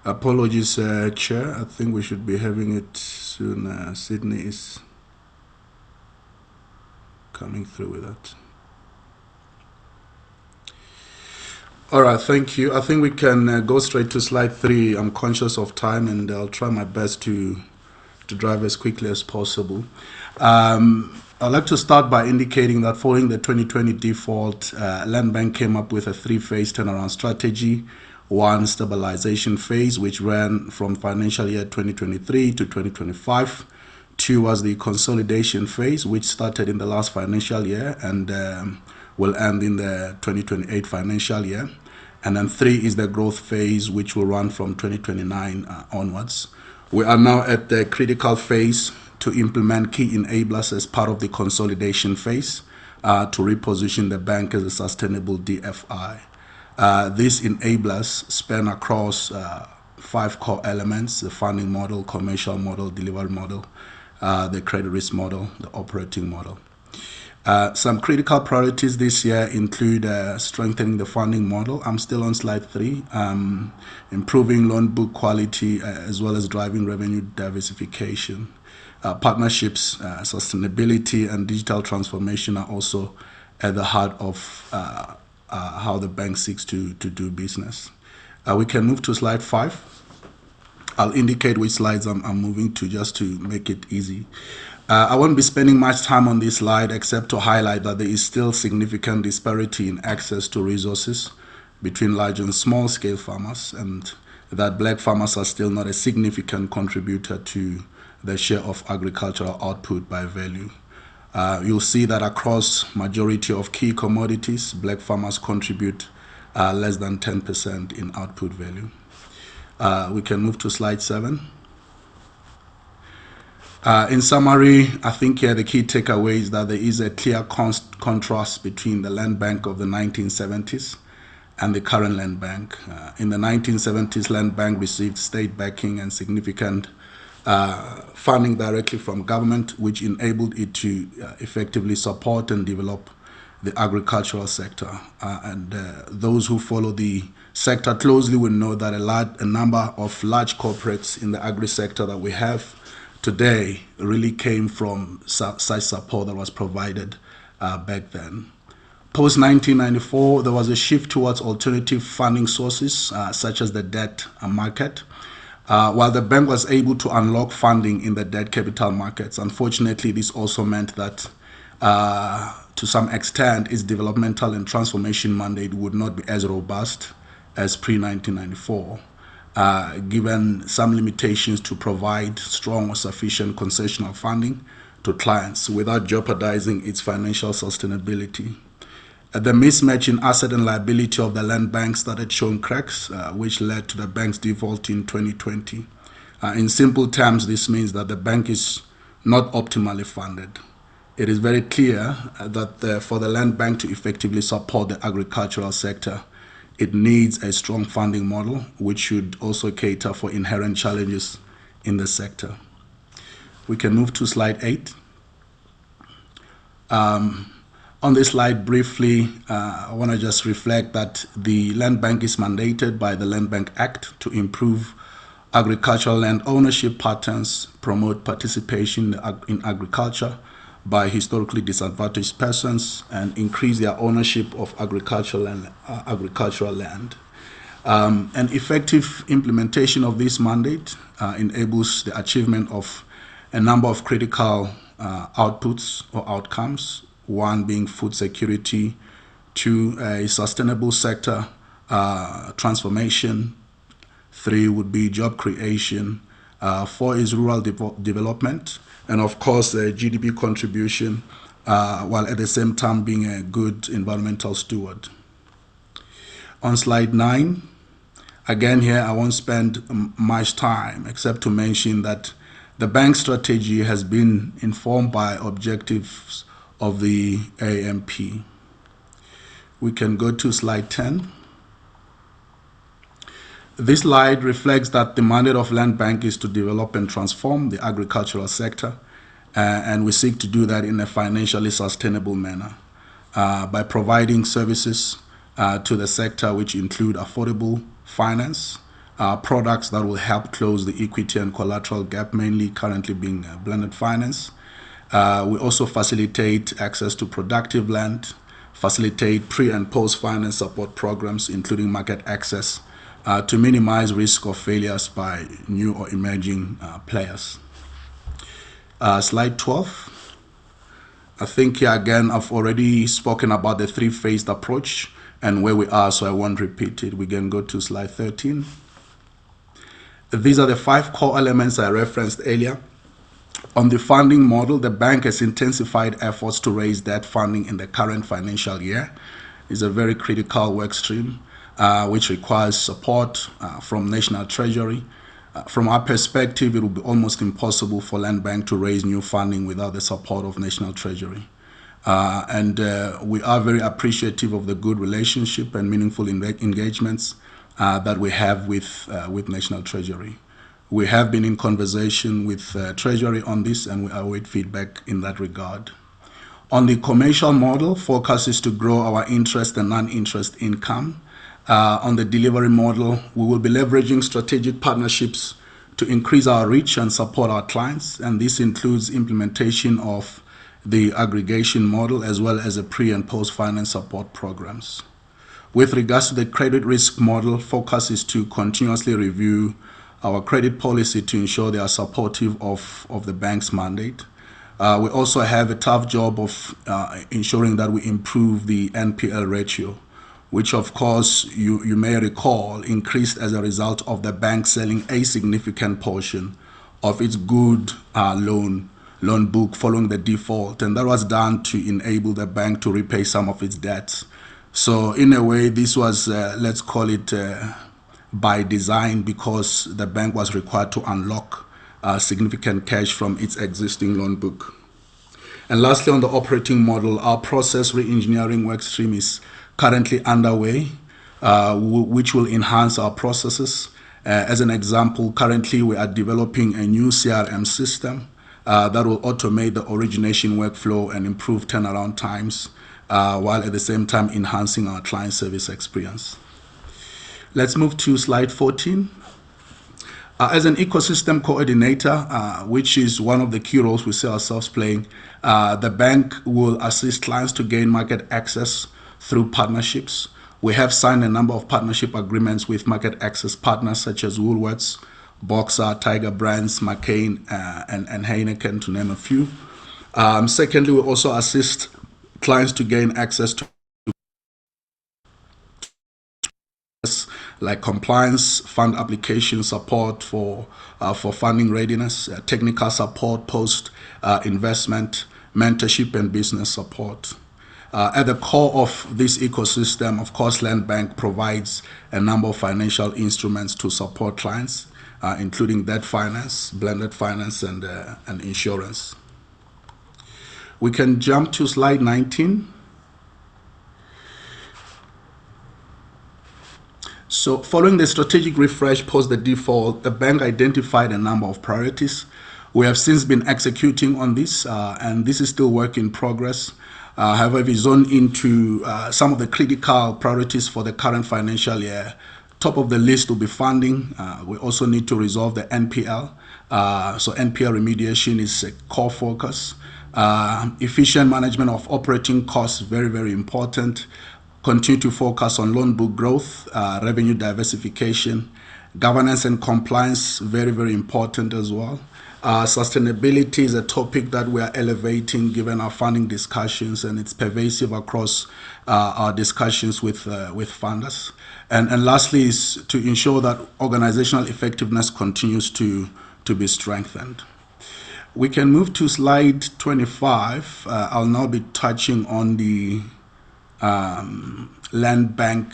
Apologies, Chair. I think we should be having it soon. Sydney is coming through with that. All right, thank you. I think we can go straight to slide 3. I'm conscious of time, and I'll try my best to drive as quickly as possible. I'd like to start by indicating that following the 2020 default, Land Bank came up with a 3-phase turnaround strategy. One, stabilization phase, which ran from financial year 2023 to 2025. 2 was the consolidation phase, which started in the last financial year and will end in the 2028 financial year. And then 3 is the growth phase, which will run from 2029 onwards. We are now at the critical phase to implement key enablers as part of the consolidation phase to reposition the bank as a sustainable DFI. These enablers span across 5 core elements: the funding model, commercial model, delivery model, the credit risk model, the operating model. Some critical priorities this year include strengthening the funding model. I'm still on slide 3. Improving loan book quality as well as driving revenue diversification. Partnerships, sustainability, and digital transformation are also at the heart of how the bank seeks to do business. We can move to slide 5. I'll indicate which slides I'm moving to just to make it easy. I won't be spending much time on this slide except to highlight that there is still significant disparity in access to resources between large and small scale farmers, and that black farmers are still not a significant contributor to the share of agricultural output by value. You'll see that across majority of key commodities, black farmers contribute less than 10% in output value. We can move to slide 7. In summary, I think here the key takeaway is that there is a clear contrast between the Land Bank of the 1970s and the current Land Bank. In the 1970s, Land Bank received state backing and significant funding directly from government, which enabled it to effectively support and develop the agricultural sector. Those who follow the sector closely will know that a number of large corporates in the agri sector that we have today really came from such support that was provided back then. Post 1994, there was a shift towards alternative funding sources such as the debt market. While the bank was able to unlock funding in the debt capital markets, unfortunately, this also meant that to some extent, its developmental and transformation mandate would not be as robust as pre-1994. Given some limitations to provide strong or sufficient concessional funding to clients without jeopardizing its financial sustainability. The mismatch in asset and liability of the Land Bank started showing cracks, which led to the bank's default in 2020. In simple terms, this means that the bank is not optimally funded. It is very clear that for the Land Bank to effectively support the agricultural sector, it needs a strong funding model, which should also cater for inherent challenges in the sector. We can move to slide 8. On this slide, briefly, I want to just reflect that the Land Bank is mandated by the Land Bank Act to improve agricultural land ownership patterns, promote participation in agriculture by historically disadvantaged persons, and increase their ownership of agricultural land. An effective implementation of this mandate enables the achievement of a number of critical outputs or outcomes, one being food security, 2, a sustainable sector transformation, 3 would be job creation, 4 is rural development, and of course the GDP contribution, while at the same time being a good environmental steward. On slide 9, again here I won't spend much time except to mention that the bank strategy has been informed by objectives of the AMP. We can go to slide 10. This slide reflects that the mandate of Land Bank is to develop and transform the agricultural sector, and we seek to do that in a financially sustainable manner by providing services to the sector which include affordable finance, products that will help close the equity and collateral gap, mainly currently being blended finance. We also facilitate access to productive land, facilitate pre and post finance support programs, including market access, to minimize risk of failures by new or emerging players. Slide 12. I think here again, I've already spoken about the three-phased approach and where we are, so I won't repeat it. We can go to slide 13. These are the 5 core elements I referenced earlier. On the funding model, the bank has intensified efforts to raise debt funding in the current financial year. It's a very critical work stream, which requires support from National Treasury. From our perspective, it will be almost impossible for Land Bank to raise new funding without the support of National Treasury. We are very appreciative of the good relationship and meaningful engagements that we have with National Treasury. We have been in conversation with Treasury on this, and we await feedback in that regard. On the commercial model, focus is to grow our interest and non-interest income. On the delivery model, we will be leveraging strategic partnerships to increase our reach and support our clients, and this includes implementation of the aggregation model as well as a pre- and post-finance support programs. With regards to the credit risk model, focus is to continuously review our credit policy to ensure they are supportive of the bank's mandate. We also have a tough job of ensuring that we improve the NPL ratio, which of course you may recall increased as a result of the bank selling a significant portion of its good loan book following the default, and that was done to enable the bank to repay some of its debts. So in a way, this was, let's call it by design, because the bank was required to unlock significant cash from its existing loan book. And lastly, on the operating model, our process re-engineering work stream is currently underway, which will enhance our processes. As an example, currently we are developing a new CRM system that will automate the origination workflow and improve turnaround times, while at the same time enhancing our client service experience. Let's move to slide 14. As an ecosystem coordinator, which is one of the key roles we see ourselves playing, the bank will assist clients to gain market access through partnerships. We have signed a number of partnership agreements with market access partners such as Woolworths, Boxer, Tiger Brands, McCain, and Heineken, to name a few. Secondly, we also assist clients to gain access to like compliance, fund application support for funding readiness, technical support, post investment, mentorship, and business support. At the core of this ecosystem, of course, Land Bank provides a number of financial instruments to support clients, including debt finance, blended finance, and insurance. We can jump to slide 19. So following the strategic refresh post the default, the bank identified a number of priorities. We have since been executing on this, and this is still work in progress. However, we zone into some of the critical priorities for the current financial year. Top of the list will be funding. We also need to resolve the NPL. So NPL remediation is a core focus. Efficient management of operating costs, very, very important. Continue to focus on loan book growth, revenue diversification, governance and compliance, very, very important as well. Sustainability is a topic that we are elevating given our funding discussions, and it's pervasive across our discussions with funders. And lastly is to ensure that organizational effectiveness continues to be strengthened. We can move to slide 25. I'll now be touching on the Land Bank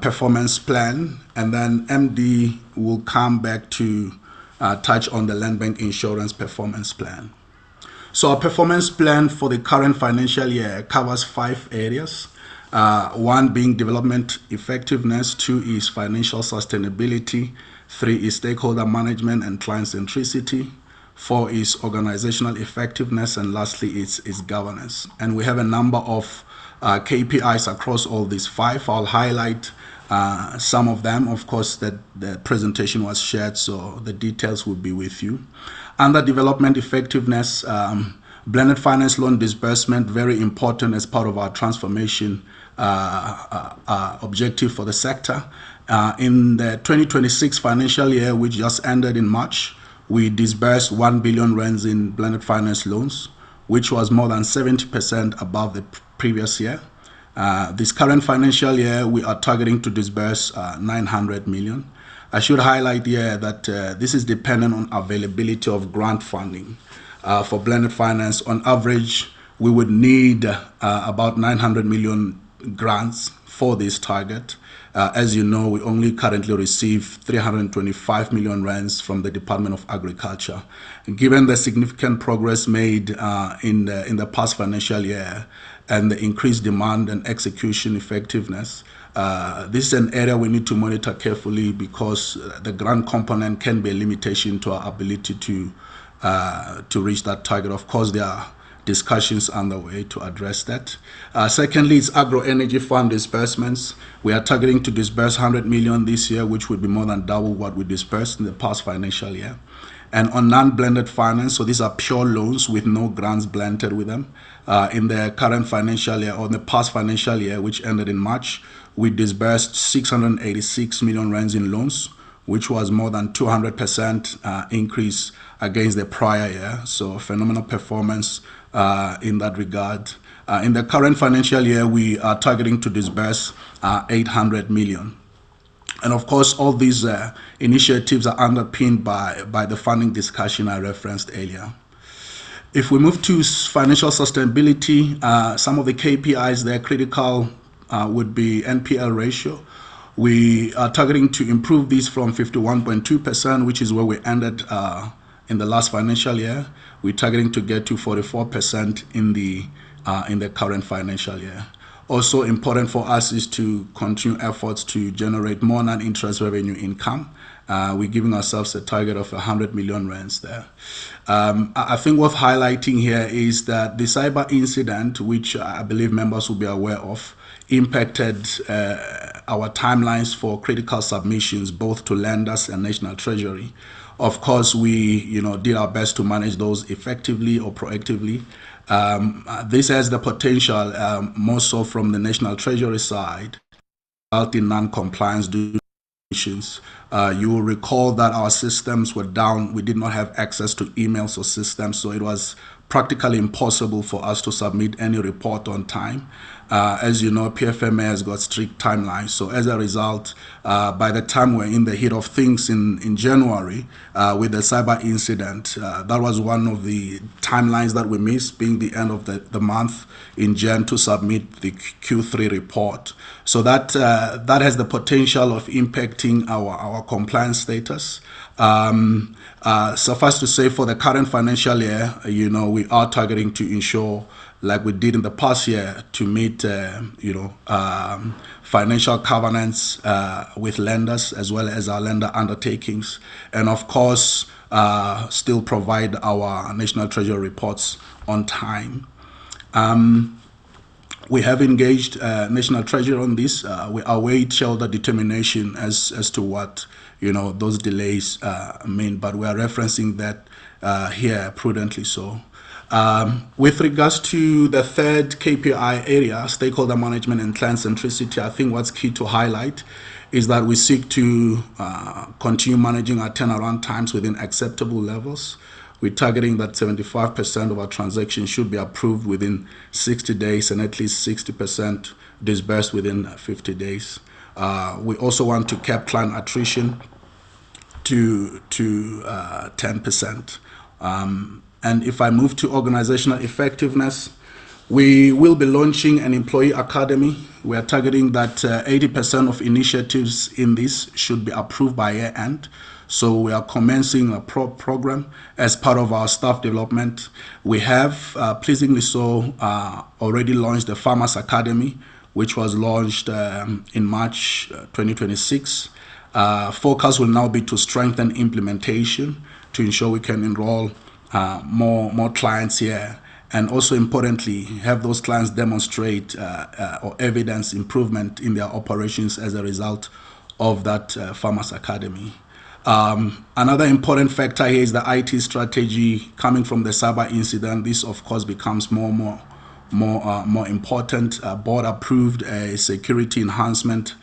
performance plan, and then MD will come back to touch on the Land Bank insurance performance plan. So our performance plan for the current financial year covers 5 areas. 1 being development effectiveness, 2 is financial sustainability, 3 is stakeholder management and client centricity, 4 is organizational effectiveness, and lastly is governance. And we have a number of KPIs across all these 5. I'll highlight Some of them, of course, that the presentation was shared, so the details will be with you. Under development effectiveness, blended finance loan disbursement, very important as part of our transformation objective for the sector. In the 2026 financial year, which just ended in March, we disbursed 1 billion rands in blended finance loans, which was more than 70% above the previous year. This current financial year, we are targeting to disburse 900 million. I should highlight here that this is dependent on availability of grant funding. For blended finance, on average, we would need about 900 million grants for this target. As you know, we only currently receive 325 million rands from the Department of Agriculture. Given the significant progress made in the past financial year and the increased demand and execution effectiveness, this is an area we need to monitor carefully because the grant component can be a limitation to our ability to reach that target. Of course, there are discussions underway to address that. Secondly, it's agro-energy fund disbursements. We are targeting to disburse 100 million this year, which would be more than double what we disbursed in the past financial year. And on non-blended finance, so these are pure loans with no grants blended with them. In the current financial year, or the past financial year, which ended in March, we disbursed 686 million rands in loans, which was more than 200% increase against the prior year. So phenomenal performance in that regard. In the current financial year, we are targeting to disburse 800 million. And of course, all these initiatives are underpinned by the funding discussion I referenced earlier. If we move to financial sustainability, some of the KPIs that are critical would be NPL ratio. We are targeting to improve this from 51.2%, which is where we ended in the last financial year. We're targeting to get to 44% in the current financial year. Also important for us is to continue efforts to generate more non-interest revenue income. We're giving ourselves a target of 100 million rands there. I think worth highlighting here is that the cyber incident, which I believe members will be aware of, impacted our timelines for critical submissions, both to lenders and National Treasury. Of course, we did our best to manage those effectively or proactively. This has the potential, more so from the National Treasury side, result in non-compliance due to issues. You will recall that our systems were down. We did not have access to emails or systems, so it was practically impossible for us to submit any report on time. As you know, PFMA has got strict timelines. So as a result, by the time we're in the heat of things in January with the cyber incident, that was one of the timelines that we missed, being the end of the month in Jan to submit the Q3 report. So that has the potential of impacting our compliance status. Suffice to say, for the current financial year, we are targeting to ensure, like we did in the past year, to meet financial covenants with lenders as well as our lender undertakings, and of course still provide our National Treasury reports on time. We have engaged National Treasury on this. We await shareholder determination as to what those delays mean, but we are referencing that here prudently so. With regards to the third KPI area, stakeholder management and client centricity, I think what's key to highlight is that we seek to continue managing our turnaround times within acceptable levels. We're targeting that 75% of our transactions should be approved within 60 days and at least 60% disbursed within 50 days. We also want to cap client attrition to 10%. And if I move to organizational effectiveness, we will be launching an employee academy. We are targeting that 80% of initiatives in this should be approved by year end. So we are commencing a program as part of our staff development. We have, pleasingly so, already launched the Farmers Academy, which was launched in March 2026. Focus will now be to strengthen implementation to ensure we can enroll more clients here and also importantly, have those clients demonstrate or evidence improvement in their operations as a result of that Farmers Academy. Another important factor here is the IT strategy coming from the cyber incident. This, of course, becomes more important. Board approved a security enhancement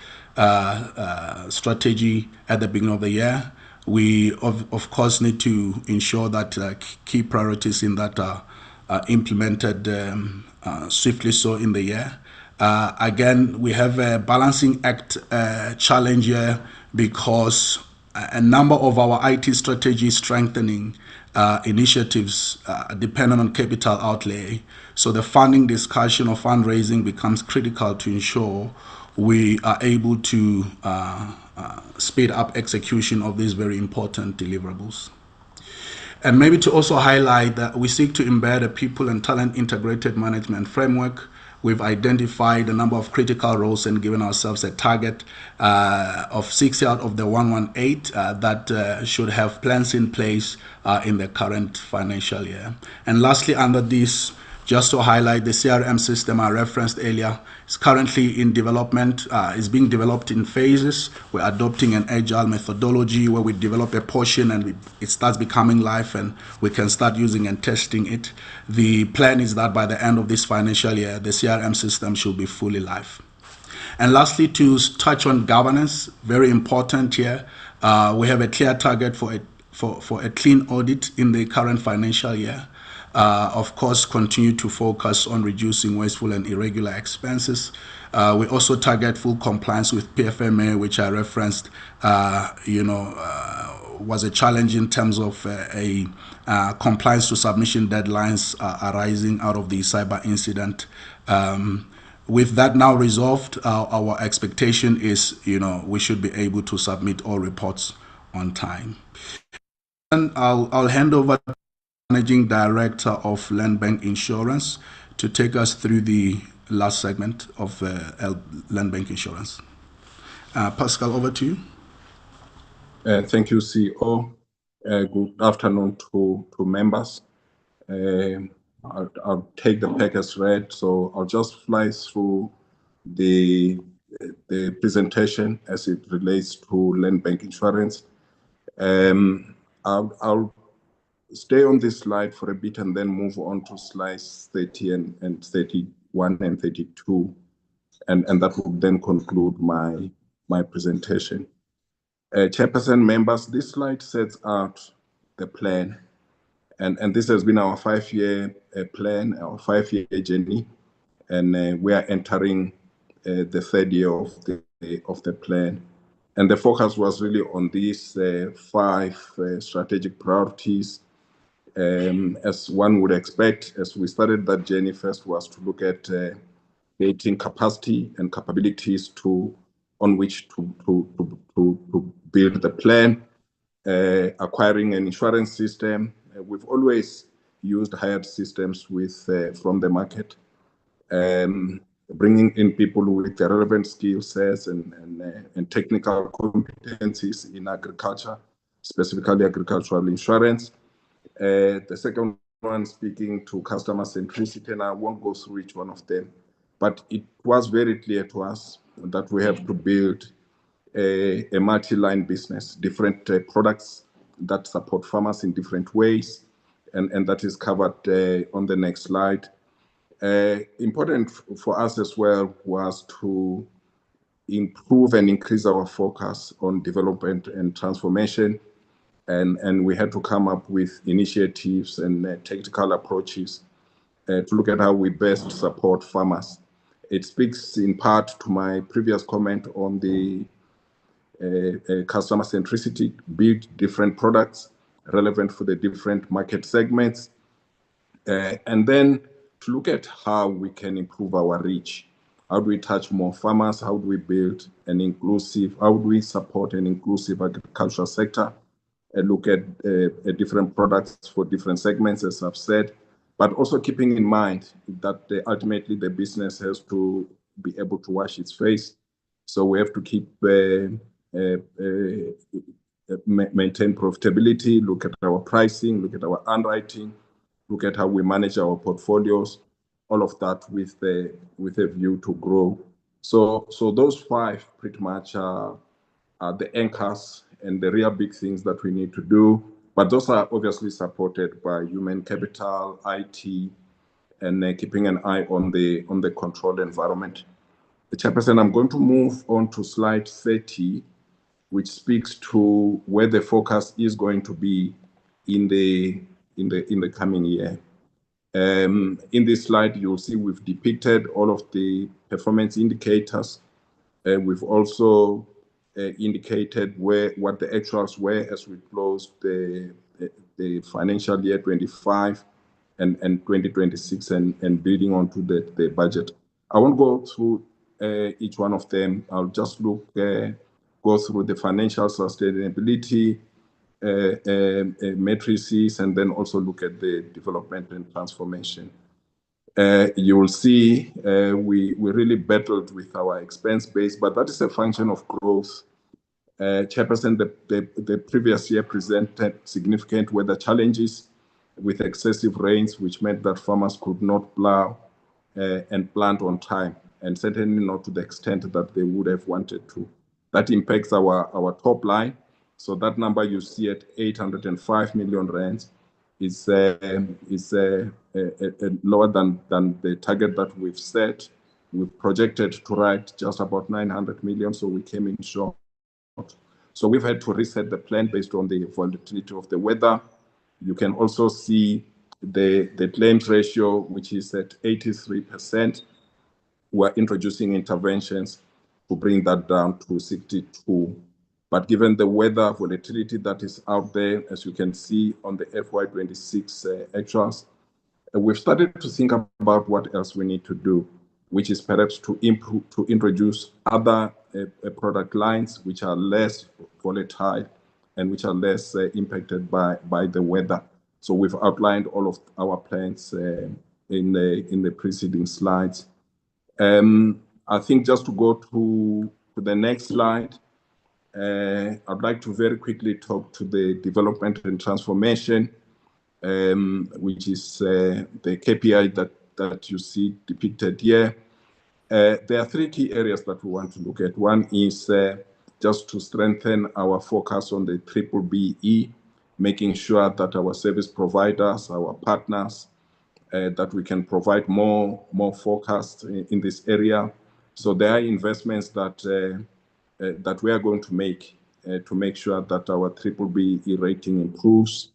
strategy at the beginning of the year. We, of course, need to ensure that key priorities in that are implemented swiftly so in the year. Again, we have a balancing act challenge here because a number of our IT strategy strengthening initiatives dependent on capital outlay. So the funding discussion or fundraising becomes critical to ensure we are able to speed up execution of these very important deliverables. And maybe to also highlight that we seek to embed a people and talent integrated management framework. We've identified a number of critical roles and given ourselves a target of 60 out of the 118 that should have plans in place in the current financial year. And lastly, under this, just to highlight the CRM system I referenced earlier, is currently in development, is being developed in phases. We're adopting an agile methodology where we develop a portion and it starts becoming live and we can start using and testing it. The plan is that by the end of this financial year, the CRM system should be fully live. And lastly, to touch on governance, very important here, we have a clear target for a clean audit in the current financial year. Of course, continue to focus on reducing wasteful and irregular expenses. We also target full compliance with PFMA, which I referenced, was a challenge in terms of compliance to submission deadlines arising out of the cyber incident. With that now resolved, our expectation is, we should be able to submit all reports on time. And I'll hand over to Managing Director of Land Bank Insurance to take us through the last segment of Land Bank Insurance. Pascal, over to you. Thank you, CEO. Good afternoon to members. I'll take the pack as read, so I'll just fly through the presentation as it relates to Land Bank Insurance. I'll stay on this slide for a bit and then move on to slides 30 and 31 and 32, and that will then conclude my presentation. Chairperson, members, this slide sets out the plan, and this has been our 5-year plan, our 5-year journey, and we are entering the 3rd year of the plan. And the focus was really on these 5 strategic priorities. As one would expect, as we started that journey, first was to look at creating capacity and capabilities on which to build the plan, acquiring an insurance system. We've always used hired systems from the market, bringing in people with the relevant skill sets and technical competencies in agriculture, specifically agricultural insurance. The second one, speaking to customer centricity, and I won't go through each one of them, but it was very clear to us that we have to build a multi-line business, different products that support farmers in different ways, and that is covered on the next slide. Important for us as well was to improve and increase our focus on development and transformation, and we had to come up with initiatives and technical approaches to look at how we best support farmers. It speaks in part to my previous comment on the customer centricity, build different products relevant for the different market segments, and then to look at how we can improve our reach. How do we touch more farmers? How do we build how do we support an inclusive agricultural sector? And look at different products for different segments, as I've said, but also keeping in mind that ultimately the business has to be able to wash its face. So we have to keep maintain profitability, look at our pricing, look at our underwriting, look at how we manage our portfolios, all of that with a view to grow. So those 5 pretty much are the anchors and the real big things that we need to do. But those are obviously supported by human capital, IT, and keeping an eye on the control environment. Chairperson, I'm going to move on to slide 30, which speaks to where the focus is going to be in the coming year. In this slide, you'll see we've depicted all of the performance indicators. We've also indicated what the actuals were as we closed the financial year 25 and 2026 and building onto the budget. I won't go through each one of them. I'll just go through the financial sustainability matrices and then also look at the development and transformation. You will see we really battled with our expense base, but that is a function of growth. Chairperson, the previous year presented significant weather challenges with excessive rains, which meant that farmers could not plow and plant on time, and certainly not to the extent that they would have wanted to. That impacts our top line. So that number you see at 805 million rands is lower than the target that we've set. We've projected to write just about 900 million, so we came in short. So we've had to reset the plan based on the volatility of the weather. You can also see the claims ratio, which is at 83%. We're introducing interventions to bring that down to 62. But given the weather volatility that is out there, as you can see on the FY26 actuals, we've started to think about what else we need to do, which is perhaps to introduce other product lines which are less volatile and which are less impacted by the weather. So we've outlined all of our plans in the preceding slides. I think just to go to the next slide, I'd like to very quickly talk to the development and transformation, which is the KPI that you see depicted here. There are 3 key areas that we want to look at. One is just to strengthen our focus on the BBBE, making sure that our service providers, our partners, that we can provide more focus in this area. So there are investments that we are going to make sure that our BBBE rating improves.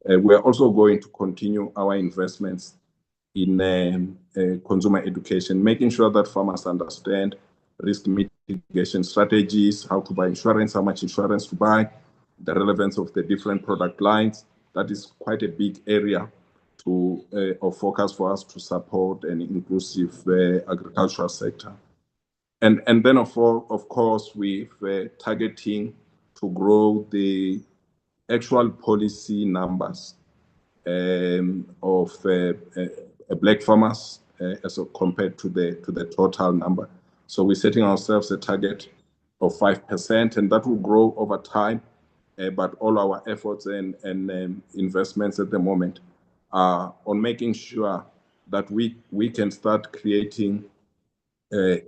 We are also going to continue our investments in consumer education, making sure that farmers understand risk mitigation strategies, how to buy insurance, how much insurance to buy, the relevance of the different product lines. That is quite a big area of focus for us to support an inclusive agricultural sector. And then, of course, we're targeting to grow the actual policy numbers of black farmers as compared to the total number. So we're setting ourselves a target of 5%, and that will grow over time. But all our efforts and investments at the moment are on making sure that we can start creating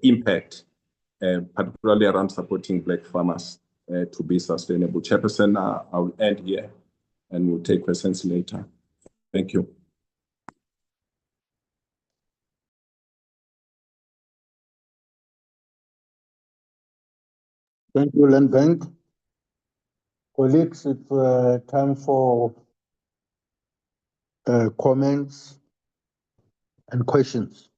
impact, particularly around supporting black farmers to be sustainable. Chairperson, I'll end here and we'll take questions later. Thank you. Thank you, Landbank. Colleagues, it's time for comments and questions.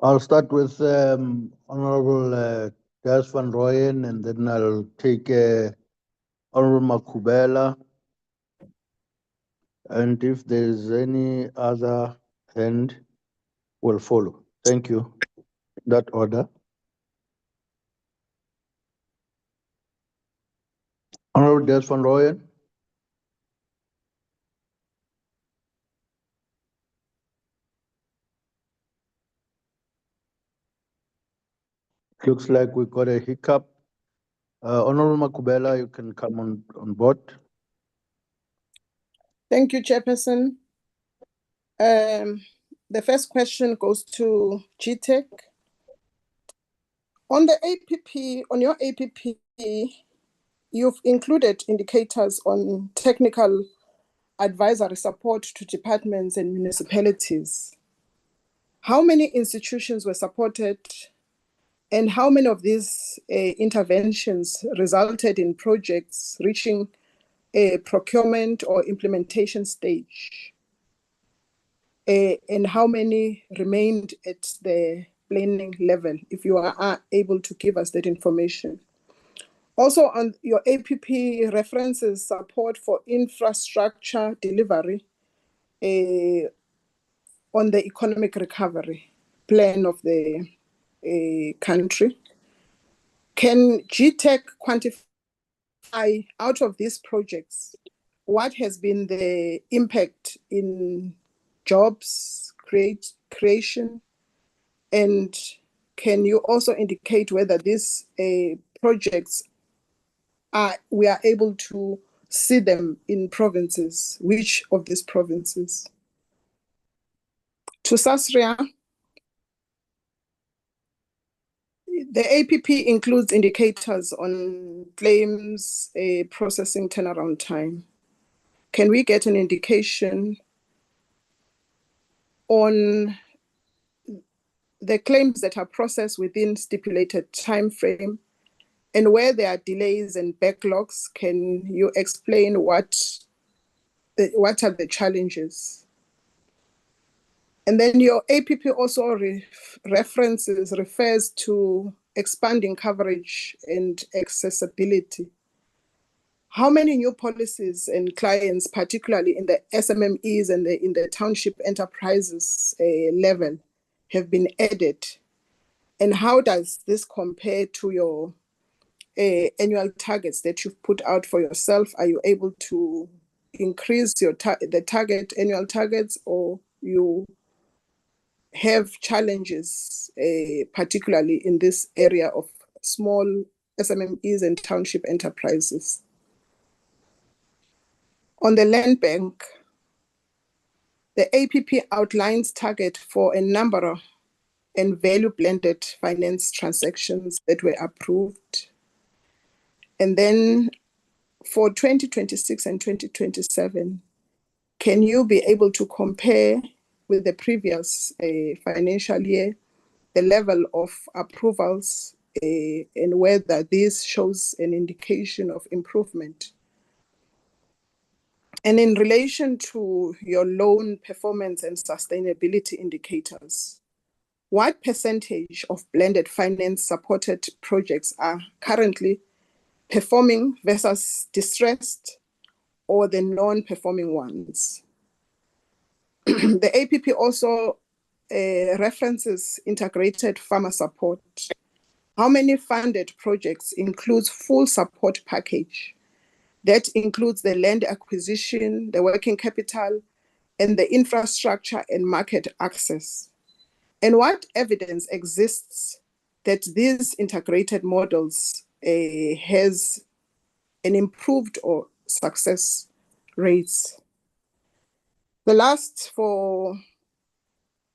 I'll start with Honorable Des van Rooyen, and then I'll take Honorable Makubela, And if there's any other hand, will follow. Thank you. In that order. Honorable Des van Rooyen. Looks like we got a hiccup. Honorable Makubela, you can come on board. Thank you, Chairperson. The first question goes to GTAC. On the APP, on your APP, you've included indicators on technical advisory support to departments and municipalities. How many institutions were supported, and how many of these interventions resulted in projects reaching a procurement or implementation stage? And how many remained at the planning level, if you are able to give us that information? Also, on your APP references support for infrastructure delivery on the economic recovery plan of the country. Can GTAC quantify out of these projects what has been the impact in jobs creation? And can you also indicate whether these projects we are able to see them in provinces? Which of these provinces? To SASRIA, the APP includes indicators on claims processing turnaround time. Can we get an indication on the claims that are processed within stipulated time frame, and where there are delays and backlogs? Can you explain what are the challenges? And then your APP also refers to expanding coverage and accessibility. How many new policies and clients, particularly in the SMMEs and in the township enterprises level, have been added? And how does this compare to your annual targets that you've put out for yourself? Are you able to increase the annual targets, or you have challenges, particularly in this area of small SMMEs and township enterprises? On the land bank, the APP outlines target for a number and value blended finance transactions that were approved. And then for 2026 and 2027, can you be able to compare with the previous financial year the level of approvals and whether this shows an indication of improvement? And in relation to your loan performance and sustainability indicators, what percentage of blended finance supported projects are currently performing versus distressed or the non-performing ones? The APP also references integrated farmer support. How many funded projects includes full support package? That includes the land acquisition, the working capital, and the infrastructure and market access. And what evidence exists that these integrated models has an improved or success rates? The last for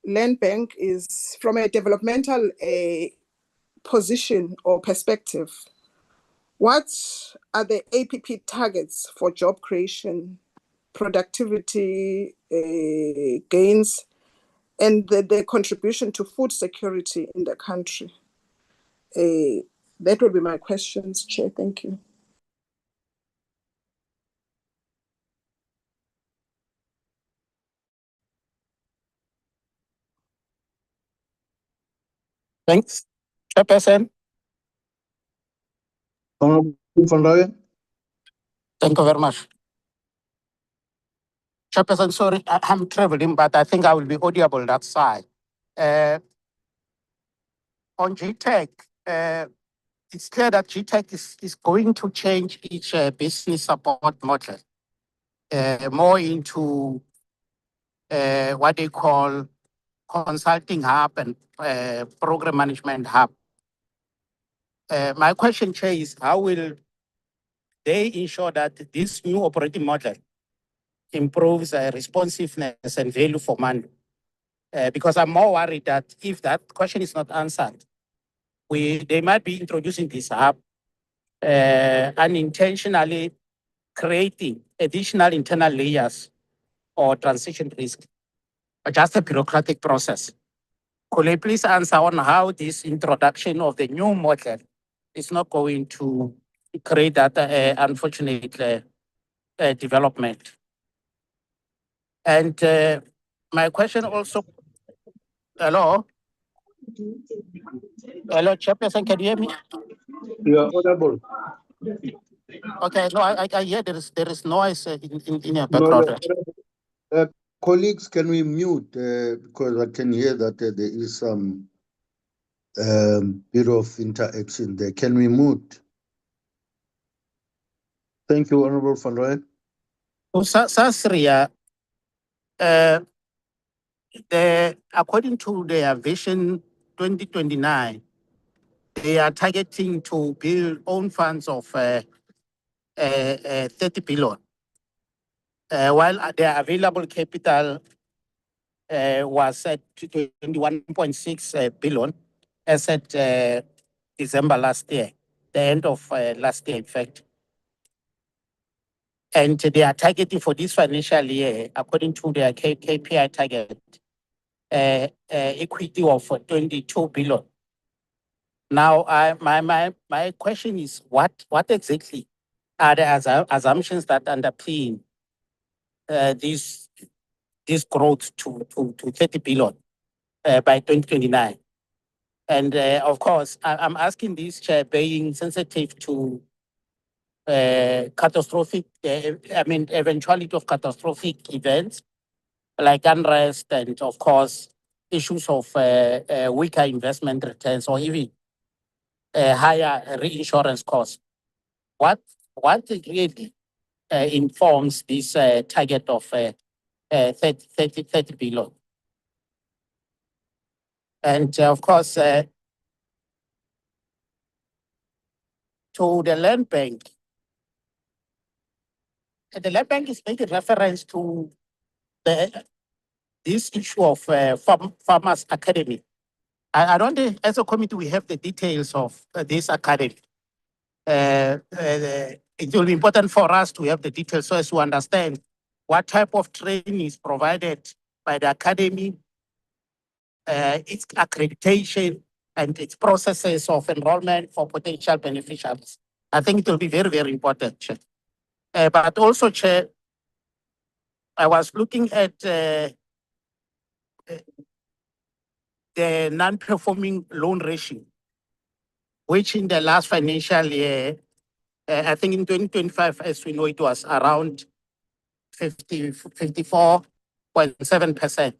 land bank is from a developmental position or perspective. What are the APP targets for job creation, productivity gains, and the contribution to food security in the country? That will be my questions, Chair. Thank you. Thanks, Chairperson. Honorable Van Rooyen. Thank you very much. Chairperson, sorry, I'm traveling, but I think I will be audible that side. On GTAC, it's clear that GTAC is going to change its business support model more into what they call consulting hub and program management hub. My question, Chair, is how will they ensure that this new operating model improves responsiveness and value for money? Because I'm more worried that if that question is not answered, they might be introducing this hub unintentionally creating additional internal layers or transition risk, or just a bureaucratic process. Could you please answer on how this introduction of the new model is not going to create that unfortunate development? And my question also, hello? Hello, Chairperson, can you hear me? You are audible. Okay, no, I hear there is noise in your No, background. colleagues, can we mute because I can hear that there is some bit of interaction there. Can we mute? Thank you, Honorable Van Rooyen. SASRIA, according to their vision 2029, they are targeting to build own funds of 30 billion, while their available capital was set to 21.6 billion as at December last year, the end of last year, in fact. And they are targeting for this financial year, according to their KPI target, equity of 22 billion. Now, my question is, what exactly are the assumptions that underpin this growth to 30 billion by 2029? And of course, I'm asking this, Chair, being sensitive to catastrophic, eventuality of catastrophic events like unrest and, of course, issues of weaker investment returns or even higher reinsurance costs. What really informs this target of 30 billion? And of course, to the land bank, the land bank is making reference to this issue of Farmers Academy. I don't think, as a committee, we have the details of this academy. It will be important for us to have the details so as to understand what type of training is provided by the academy, its accreditation, and its processes of enrollment for potential beneficiaries. I think it will be very, very important, Chair. But also, Chair, I was looking at the non-performing loan ratio, which in the last financial year, I think in 2025, as we know, it was around 54.7%.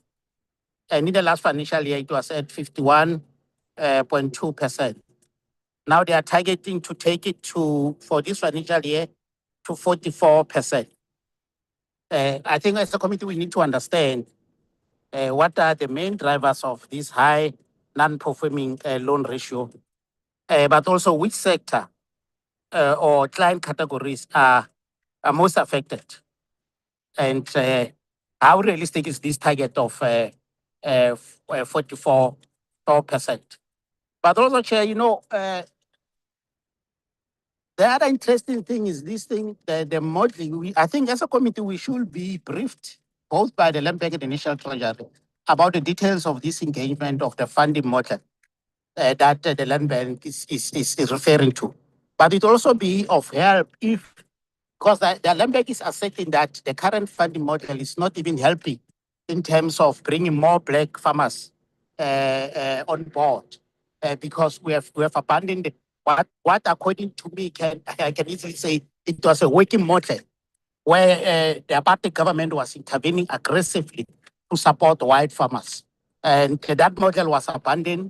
And in the last financial year, it was at 51.2%. Now they are targeting to take it for this financial year, to 44%. I think as a committee, we need to understand what are the main drivers of this high non-performing loan ratio, but also which sector or client categories are most affected, and how realistic is this target of 44%? But also, Chair, the other interesting thing is this thing, the modeling. I think as a committee, we should be briefed both by the Land Bank and the National Treasury about the details of this engagement of the funding model that the Land Bank is referring to. But it also be of help because the Land Bank is asserting that the current funding model is not even helping in terms of bringing more Black farmers on board, because we have abandoned what according to me I can easily say it was a working model where the apartheid government was intervening aggressively to support white farmers. And that model was abandoned.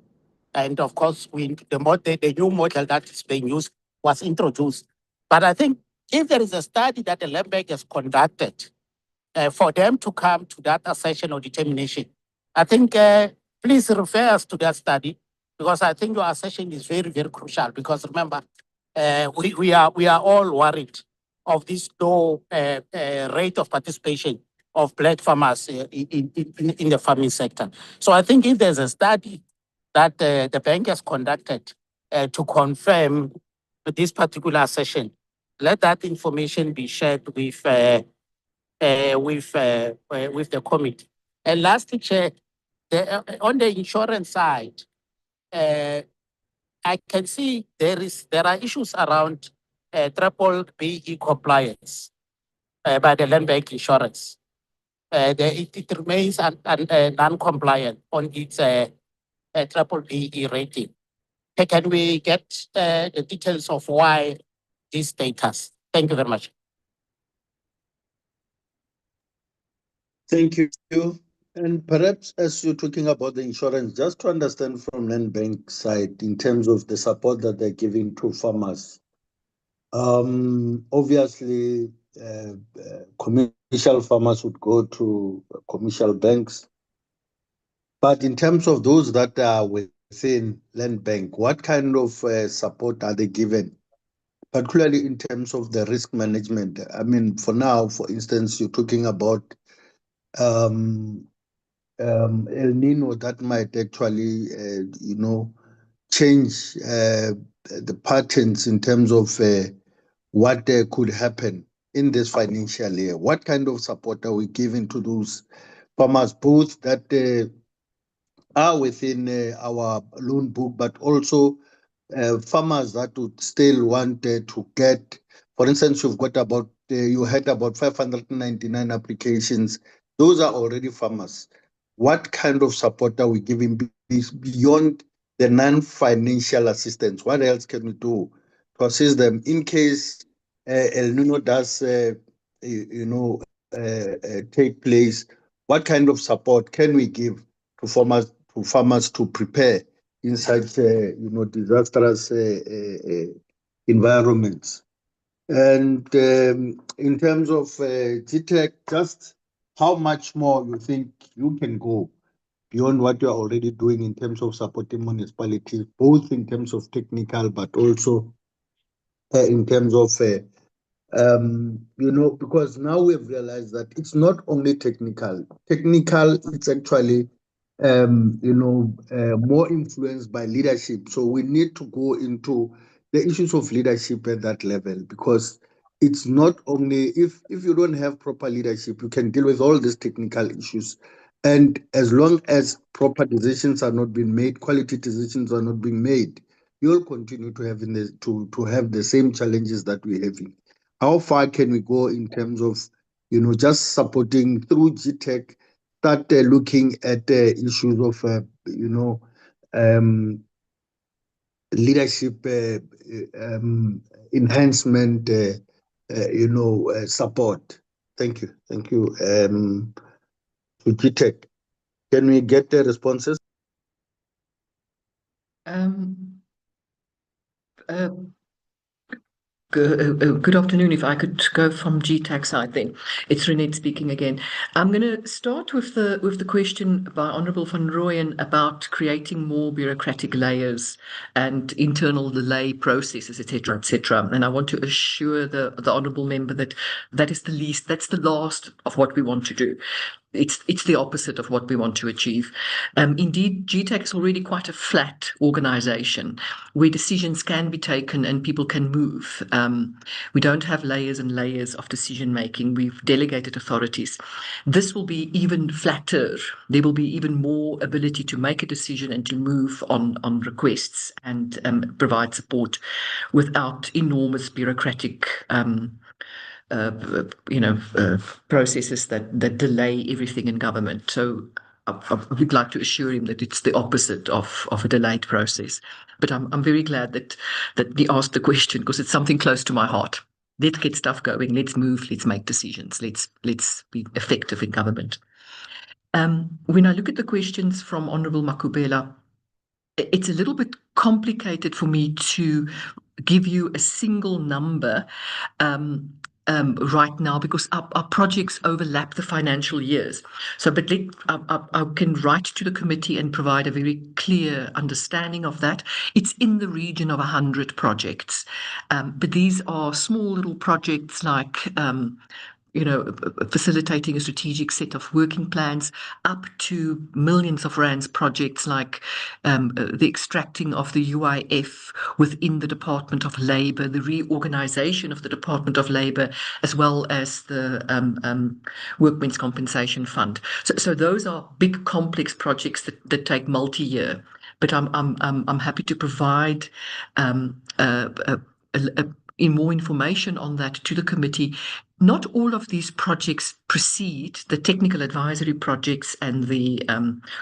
And of course, the new model that is being used was introduced. But I think if there is a study that the Land Bank has conducted for them to come to that assertion or determination, I think please refer us to that study, because I think your assertion is very, very crucial. Because remember, we are all worried of this low rate of participation of Black farmers in the farming sector. So I think if there's a study that the bank has conducted to confirm this particular assertion, let that information be shared with the committee. And lastly, Chair, on the insurance side, I can see there are issues around triple BE compliance by the Land Bank Insurance. It remains non-compliant on its triple BE rating. Can we get the details of why this status? Thank you very much. Thank you. And perhaps as you're talking about the insurance, just to understand from Land Bank side in terms of the support that they're giving to farmers. Obviously, commercial farmers would go to commercial banks. But in terms of those that are within Land Bank, what kind of support are they given? Particularly in terms of the risk management. I mean, for now, for instance, you're talking about El Nino that might actually, change the patterns in terms of what could happen in this financial year. What kind of support are we giving to those farmers, both that are within our loan book, but also farmers that would still want to get, for instance, you had about 599 applications. Those are already farmers. What kind of support are we giving beyond the non-financial assistance? What else can we do to assist them in case El Nino does, take place? What kind of support can we give to farmers to prepare in such disastrous environments? And in terms of GTAC, just how much more you think you can go beyond what you are already doing in terms of supporting municipalities, both in terms of technical, but also in terms of because now we've realized that it's not only technical. Technical, it's actually more influenced by leadership. So we need to go into the issues of leadership at that level, because it's not only if you don't have proper leadership, you can deal with all these technical issues. And as long as proper decisions are not being made, quality decisions are not being made, you'll continue to have the same challenges that we're having. How far can we go in terms of just supporting through GTAC? Start looking at issues of, leadership enhancement, support. Thank you. Thank you. To GTAC. Can we get the responses? Good afternoon. If I could go from GTAC side, then it's Renette speaking again. I'm going to start with the question by Honourable van Rooyen about creating more bureaucratic layers and internal delay processes, etc., etc. And I want to assure the Honourable member that that's the last of what we want to do. It's the opposite of what we want to achieve. Indeed, GTAC is already quite a flat organisation where decisions can be taken and people can move. We don't have layers and layers of decision making. We've delegated authorities. This will be even flatter. There will be even more ability to make a decision and to move on requests and provide support without enormous bureaucratic processes that delay everything in government. So I would like to assure him that it's the opposite of a delayed process. But I'm very glad that he asked the question, because it's something close to my heart. let's get stuff going, let's move, let's make decisions, let's be effective in government. When I look at the questions from Honourable Makubela, it's a little bit complicated for me to give you a single number right now, because our projects overlap the financial years. So, but I can write to the committee and provide a very clear understanding of that. It's in the region of 100 projects, but these are small little projects like facilitating a strategic set of working plans, up to millions of rands projects like the extracting of the UIF within the Department of Labour, the reorganisation of the Department of Labour, as well as the Workmen's Compensation Fund. So those are big, complex projects that take multi-year. But I'm happy to provide more information on that to the committee. Not all of these projects proceed, the technical advisory projects and the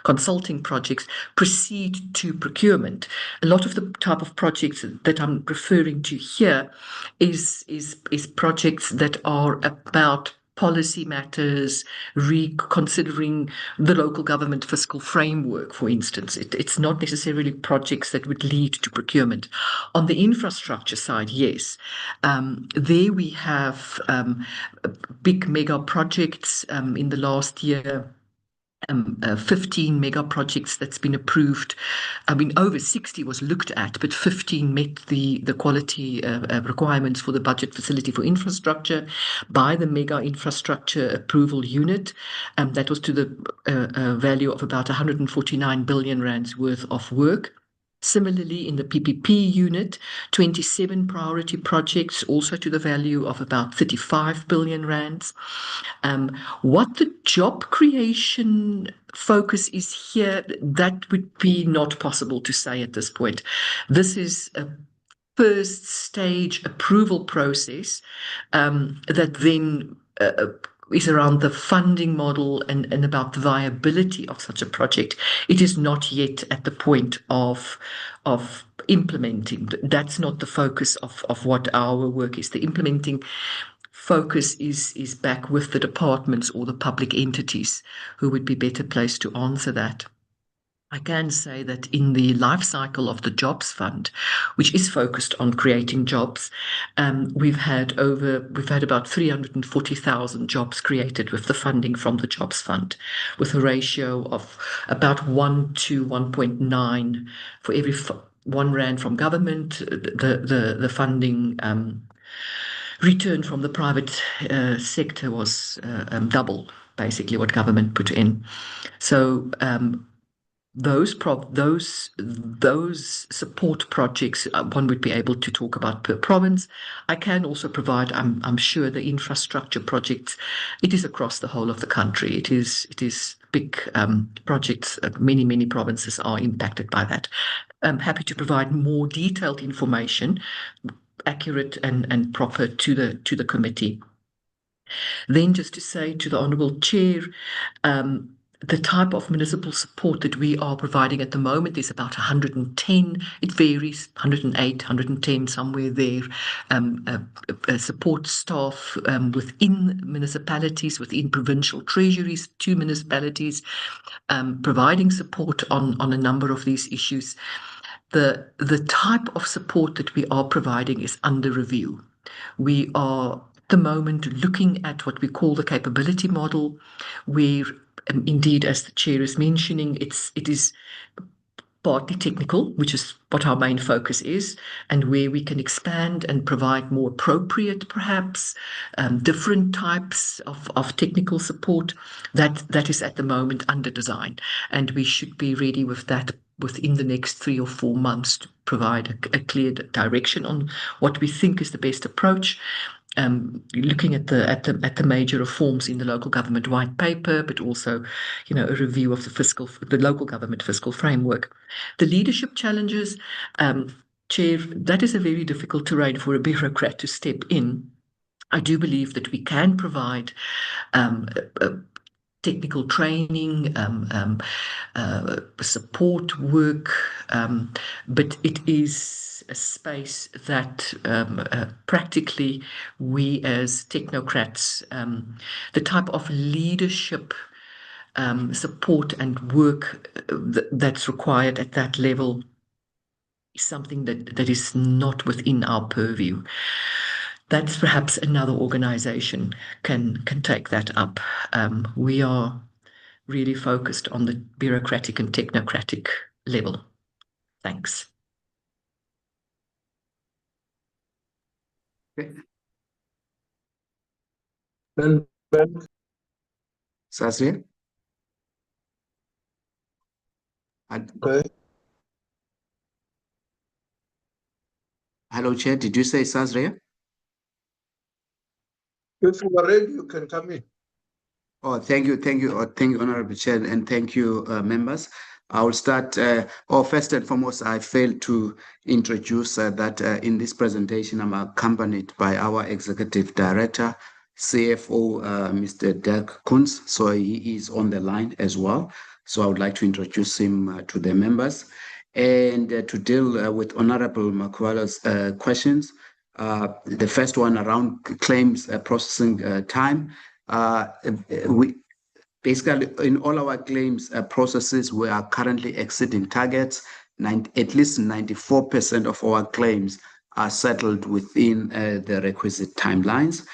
consulting projects proceed to procurement. A lot of the type of projects that I'm referring to here is projects that are about policy matters, reconsidering the local government fiscal framework, for instance. It's not necessarily projects that would lead to procurement. On the infrastructure side, yes, there we have big mega projects in the last year. 15 mega projects that's been approved. I mean, over 60 was looked at, but 15 met the quality requirements for the budget facility for infrastructure by the mega infrastructure approval unit. That was to the value of about 149 billion rands worth of work. Similarly, in the PPP unit, 27 priority projects, also to the value of about 35 billion rands. What the job creation focus is here, that would be not possible to say at this point. This is a first stage approval process that then is around the funding model and about the viability of such a project. It is not yet at the point of implementing. That's not the focus of what our work is. The implementing focus is back with the departments or the public entities who would be better placed to answer that. I can say that in the life cycle of the Jobs Fund, which is focused on creating jobs, we've had about 340,000 jobs created with the funding from the Jobs Fund, with a ratio of about 1 to 1.9 for every 1 rand from government. The funding return from the private sector was double, basically, what government put in. So those support projects, one would be able to talk about per province. I can also provide, I'm sure, the infrastructure projects. It is across the whole of the country. It is big projects. Many provinces are impacted by that. I'm happy to provide more detailed information, accurate and proper to the committee. Then just to say to the Honourable Chair, the type of municipal support that we are providing at the moment is about 110. It varies, 108, 110, somewhere there. Support staff within municipalities, within provincial treasuries to municipalities, providing support on a number of these issues. The type of support that we are providing is under review. We are at the moment looking at what we call the capability model, where indeed, as the chair is mentioning, it is partly technical, which is what our main focus is, and where we can expand and provide more appropriate, perhaps, different types of technical support. That is at the moment under design, and we should be ready with that within the next 3 or 4 months to provide a clear direction on what we think is the best approach. Looking at the major reforms in the local government white paper, but also, a review of the local government fiscal framework. The leadership challenges, Chair, that is a very difficult terrain for a bureaucrat to step in. I do believe that we can provide technical training, support work, but it is a space that practically we as technocrats, the type of leadership support and work that's required at that level is something that is not within our purview. That's perhaps another organization can take that up. We are really focused on the bureaucratic and technocratic level. Thanks. Okay. SASRIA? Okay. Hello, Chair. Did you say SASRIA? If you are ready, you can come in. Oh, thank you, Honorable Chair, and thank you, members. I will start. First and foremost, I failed to introduce that in this presentation, I'm accompanied by our Executive Director, CFO, Mr. Dirk Kunz. So he is on the line as well. So I would like to introduce him to the members. And to deal with Honorable Makwala's questions, the first one around claims processing time. We basically, in all our claims processes, we are currently exceeding targets. At least 94% of our claims are settled within the requisite timelines.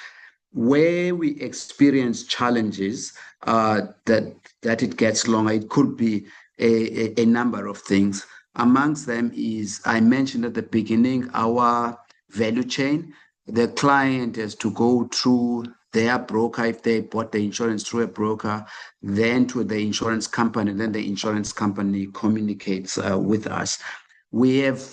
Where we experience challenges that it gets longer, it could be a number of things. Amongst them is, I mentioned at the beginning, our value chain. The client has to go through their broker if they bought the insurance through a broker, then to the insurance company, then the insurance company communicates with us. We have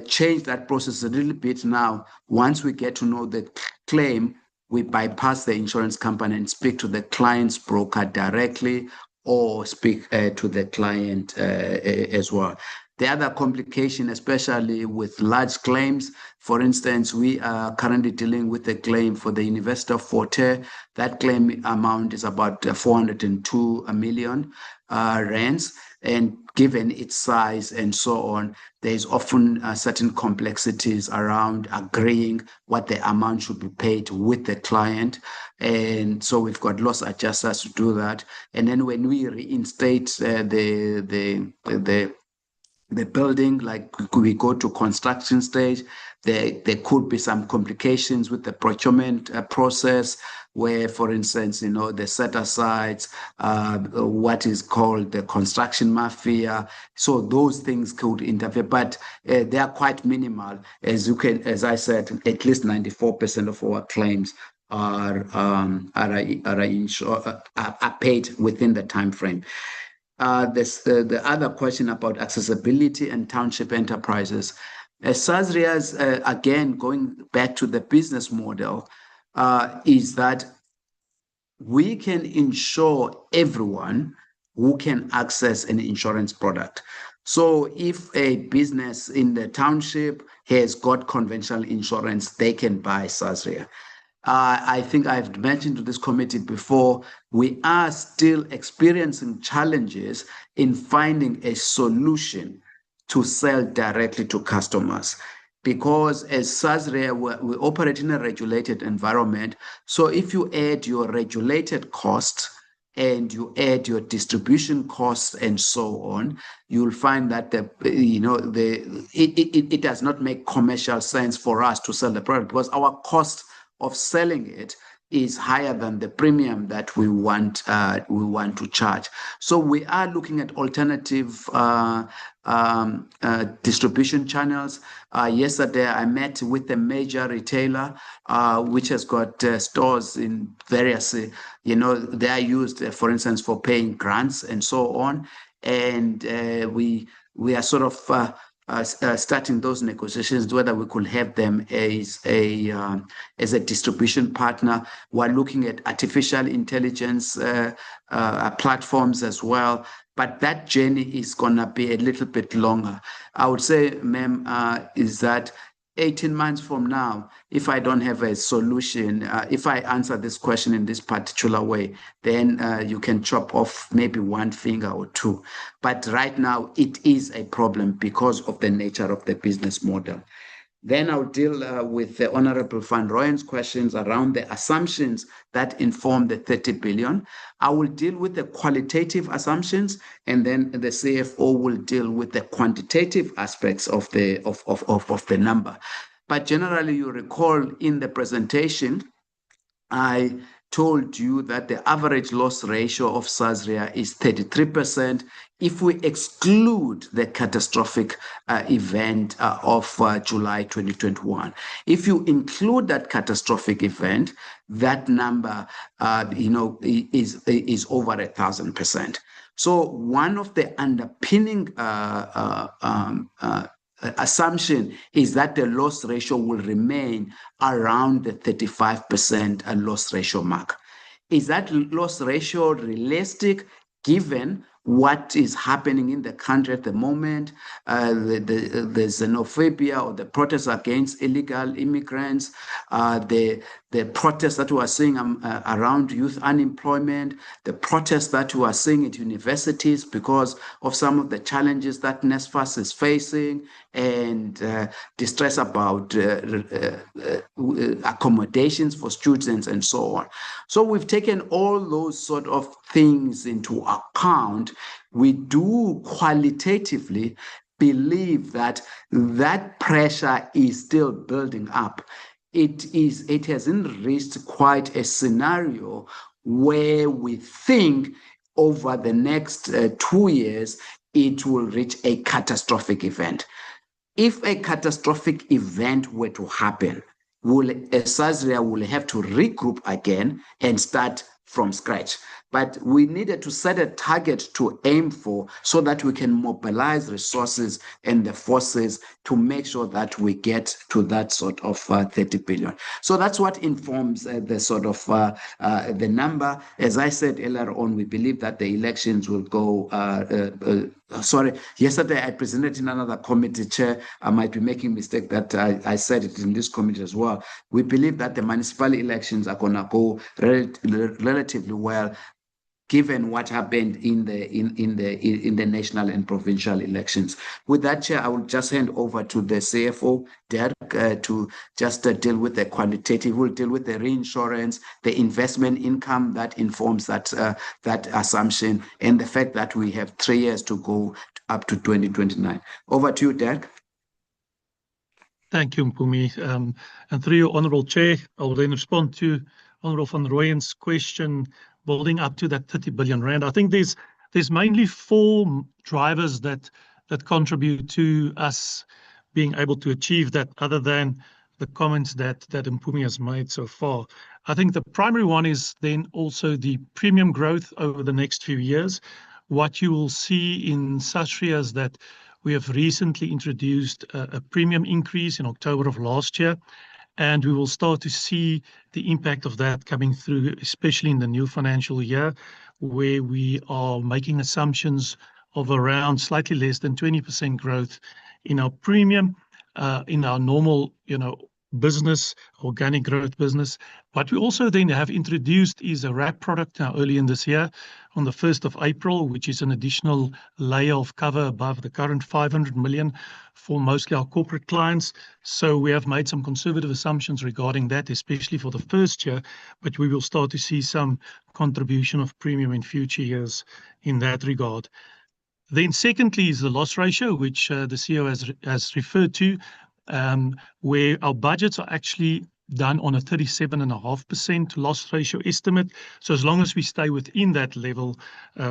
changed that process a little bit now. Once we get to know the claim, we bypass the insurance company and speak to the client's broker directly or speak to the client as well. The other complication, especially with large claims, for instance, we are currently dealing with a claim for the University of Forte. That claim amount is about 402 million rands. And given its size and so on, there's often certain complexities around agreeing what the amount should be paid with the client. And so we've got loss adjusters to do that. And then when we reinstate the building, like we go to construction stage, there could be some complications with the procurement process where, for instance, the set-asides, what is called the construction mafia. So those things could interfere, but they are quite minimal. As I said, at least 94% of our claims are paid within the time frame. The other question about accessibility and township enterprises. SASRIA's, again, going back to the business model, is that we can insure everyone who can access an insurance product. So if a business in the township has got conventional insurance, they can buy SASRIA. I think I've mentioned to this committee before, we are still experiencing challenges in finding a solution to sell directly to customers. Because as SASRIA, we operate in a regulated environment. So if you add your regulated costs and you add your distribution costs and so on, you'll find that it does not make commercial sense for us to sell the product because our cost of selling it is higher than the premium that we want to charge. So we are looking at alternative distribution channels. Yesterday, I met with a major retailer which has got stores in various, they are used, for instance, for paying grants and so on. And we are sort of starting those negotiations, whether we could have them as a distribution partner. We're looking at artificial intelligence platforms as well, but that journey is going to be a little bit longer. I would say, ma'am, is that 18 months from now, if I don't have a solution, if I answer this question in this particular way, then you can chop off maybe one finger or two. But right now, it is a problem because of the nature of the business model. Then I'll deal with the Honorable Van Rooyen's questions around the assumptions that inform the 30 billion. I will deal with the qualitative assumptions, and then the CFO will deal with the quantitative aspects of the number. But generally, you recall in the presentation, I told you that the average loss ratio of SASRIA is 33% if we exclude the catastrophic event of July 2021. If you include that catastrophic event, that number is over 1,000%. So one of the underpinning assumption is that the loss ratio will remain around the 35% loss ratio mark. Is that loss ratio realistic given what is happening in the country at the moment, the xenophobia or the protests against illegal immigrants, the protests that we are seeing around youth unemployment, the protests that we are seeing at universities because of some of the challenges that NSFAS is facing, and distress about accommodations for students and so on. So we've taken all those sort of things into account. We do qualitatively believe that that pressure is still building up. It hasn't reached quite a scenario where we think over the next 2 years it will reach a catastrophic event. If a catastrophic event were to happen, SASRIA will have to regroup again and start from scratch. But we needed to set a target to aim for so that we can mobilize resources and the forces to make sure that we get to that sort of 30 billion. So that's what informs the sort of the number. As I said earlier on, we believe that the elections will go yesterday I presented in another committee, Chair. I might be making a mistake that I said it in this committee as well. We believe that the municipal elections are going to go relatively well, given what happened in the national and provincial elections. With that, Chair, I will just hand over to the CFO, Dirk, to just deal with the quantitative. We'll deal with the reinsurance, the investment income that informs that assumption, and the fact that we have 3 years to go up to 2029. Over to you, Dirk. Thank you, Mpumi. And through your Honourable Chair, I will then respond to Honourable Van Rooyen's question building up to that 30 billion rand. I think there's mainly 4 drivers that contribute to us being able to achieve that, other than the comments that Mpumi has made so far. I think the primary one is then also the premium growth over the next few years. What you will see in SASRIA is that we have recently introduced a premium increase in October of last year, and we will start to see the impact of that coming through, especially in the new financial year, where we are making assumptions of around slightly less than 20% growth in our premium, in our normal, business, organic growth business. What we also then have introduced is a wrap product now early in this year on the 1st of April, which is an additional layer of cover above the current 500 million for mostly our corporate clients. So we have made some conservative assumptions regarding that, especially for the first year, but we will start to see some contribution of premium in future years in that regard. Then secondly is the loss ratio, which the CEO has referred to, where our budgets are actually done on a 37.5% loss ratio estimate. So as long as we stay within that level,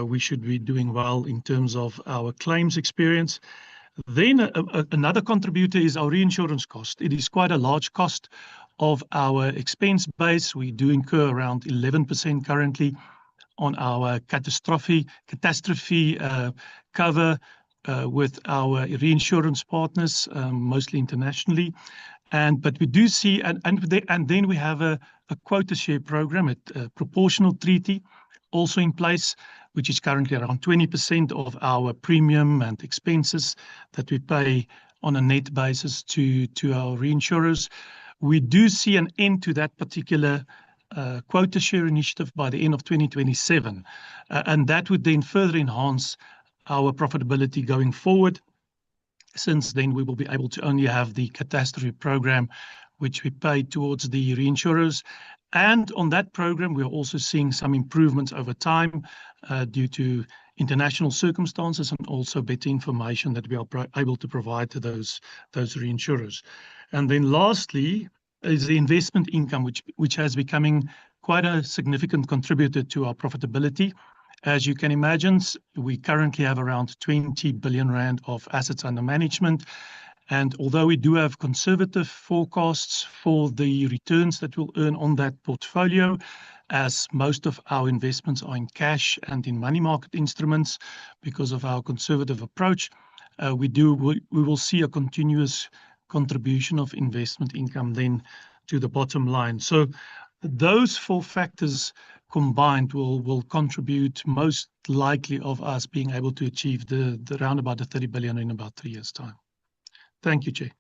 we should be doing well in terms of our claims experience. Then another contributor is our reinsurance cost. It is quite a large cost of our expense base. We do incur around 11% currently on our catastrophe cover with our reinsurance partners, mostly internationally. But we do see, and then we have a quota share program, a proportional treaty also in place, which is currently around 20% of our premium and expenses that we pay on a net basis to our reinsurers. We do see an end to that particular quota share initiative by the end of 2027, and that would then further enhance our profitability going forward. Since then, we will be able to only have the catastrophe program, which we pay towards the reinsurers. And on that program, we're also seeing some improvements over time due to international circumstances and also better information that we are able to provide to those reinsurers. And then lastly is the investment income, which has becoming quite a significant contributor to our profitability. As you can imagine, we currently have around 20 billion rand of assets under management. And although we do have conservative forecasts for the returns that we'll earn on that portfolio, as most of our investments are in cash and in money market instruments because of our conservative approach, we will see a continuous contribution of investment income then to the bottom line. So those four factors combined will contribute most likely of us being able to achieve the round about the 30 billion in about 3 years' time. Thank you, Chair.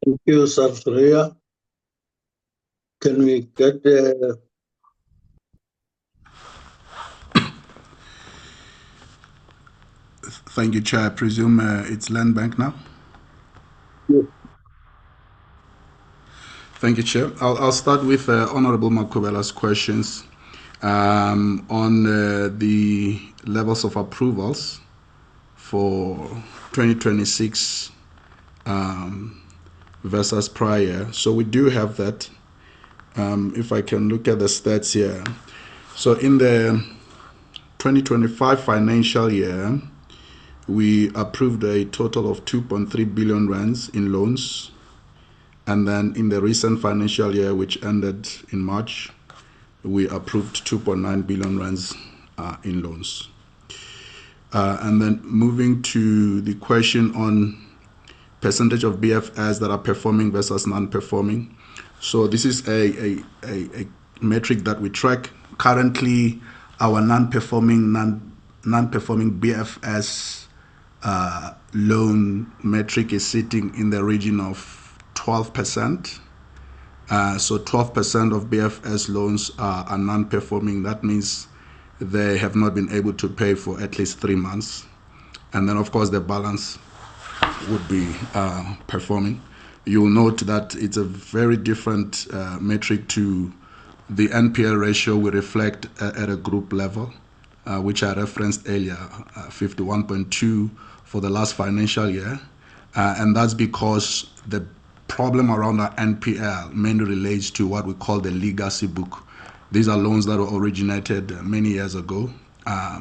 Thank you, SASRIA. Can we get Thank you, Chair. I presume it's Land Bank now? Yes. Thank you, Chair. I'll start with Honorable Makubela's questions on the levels of approvals for 2026 versus prior. So we do have that. If I can look at the stats here. So in the 2025 financial year, we approved a total of 2.3 billion rands in loans. And then in the recent financial year, which ended in March, we approved 2.9 billion rands in loans. And then moving to the question on percentage of BFS that are performing versus non-performing. So this is a metric that we track. Currently, our non-performing BFS loan metric is sitting in the region of 12%. So 12% of BFS loans are non-performing. That means they have not been able to pay for at least 3 months. And then, of course, the balance would be performing. You'll note that it's a very different metric to the NPL ratio we reflect at a group level, which I referenced earlier, 51.2 for the last financial year. And that's because the problem around our NPL mainly relates to what we call the legacy book. These are loans that were originated many years ago,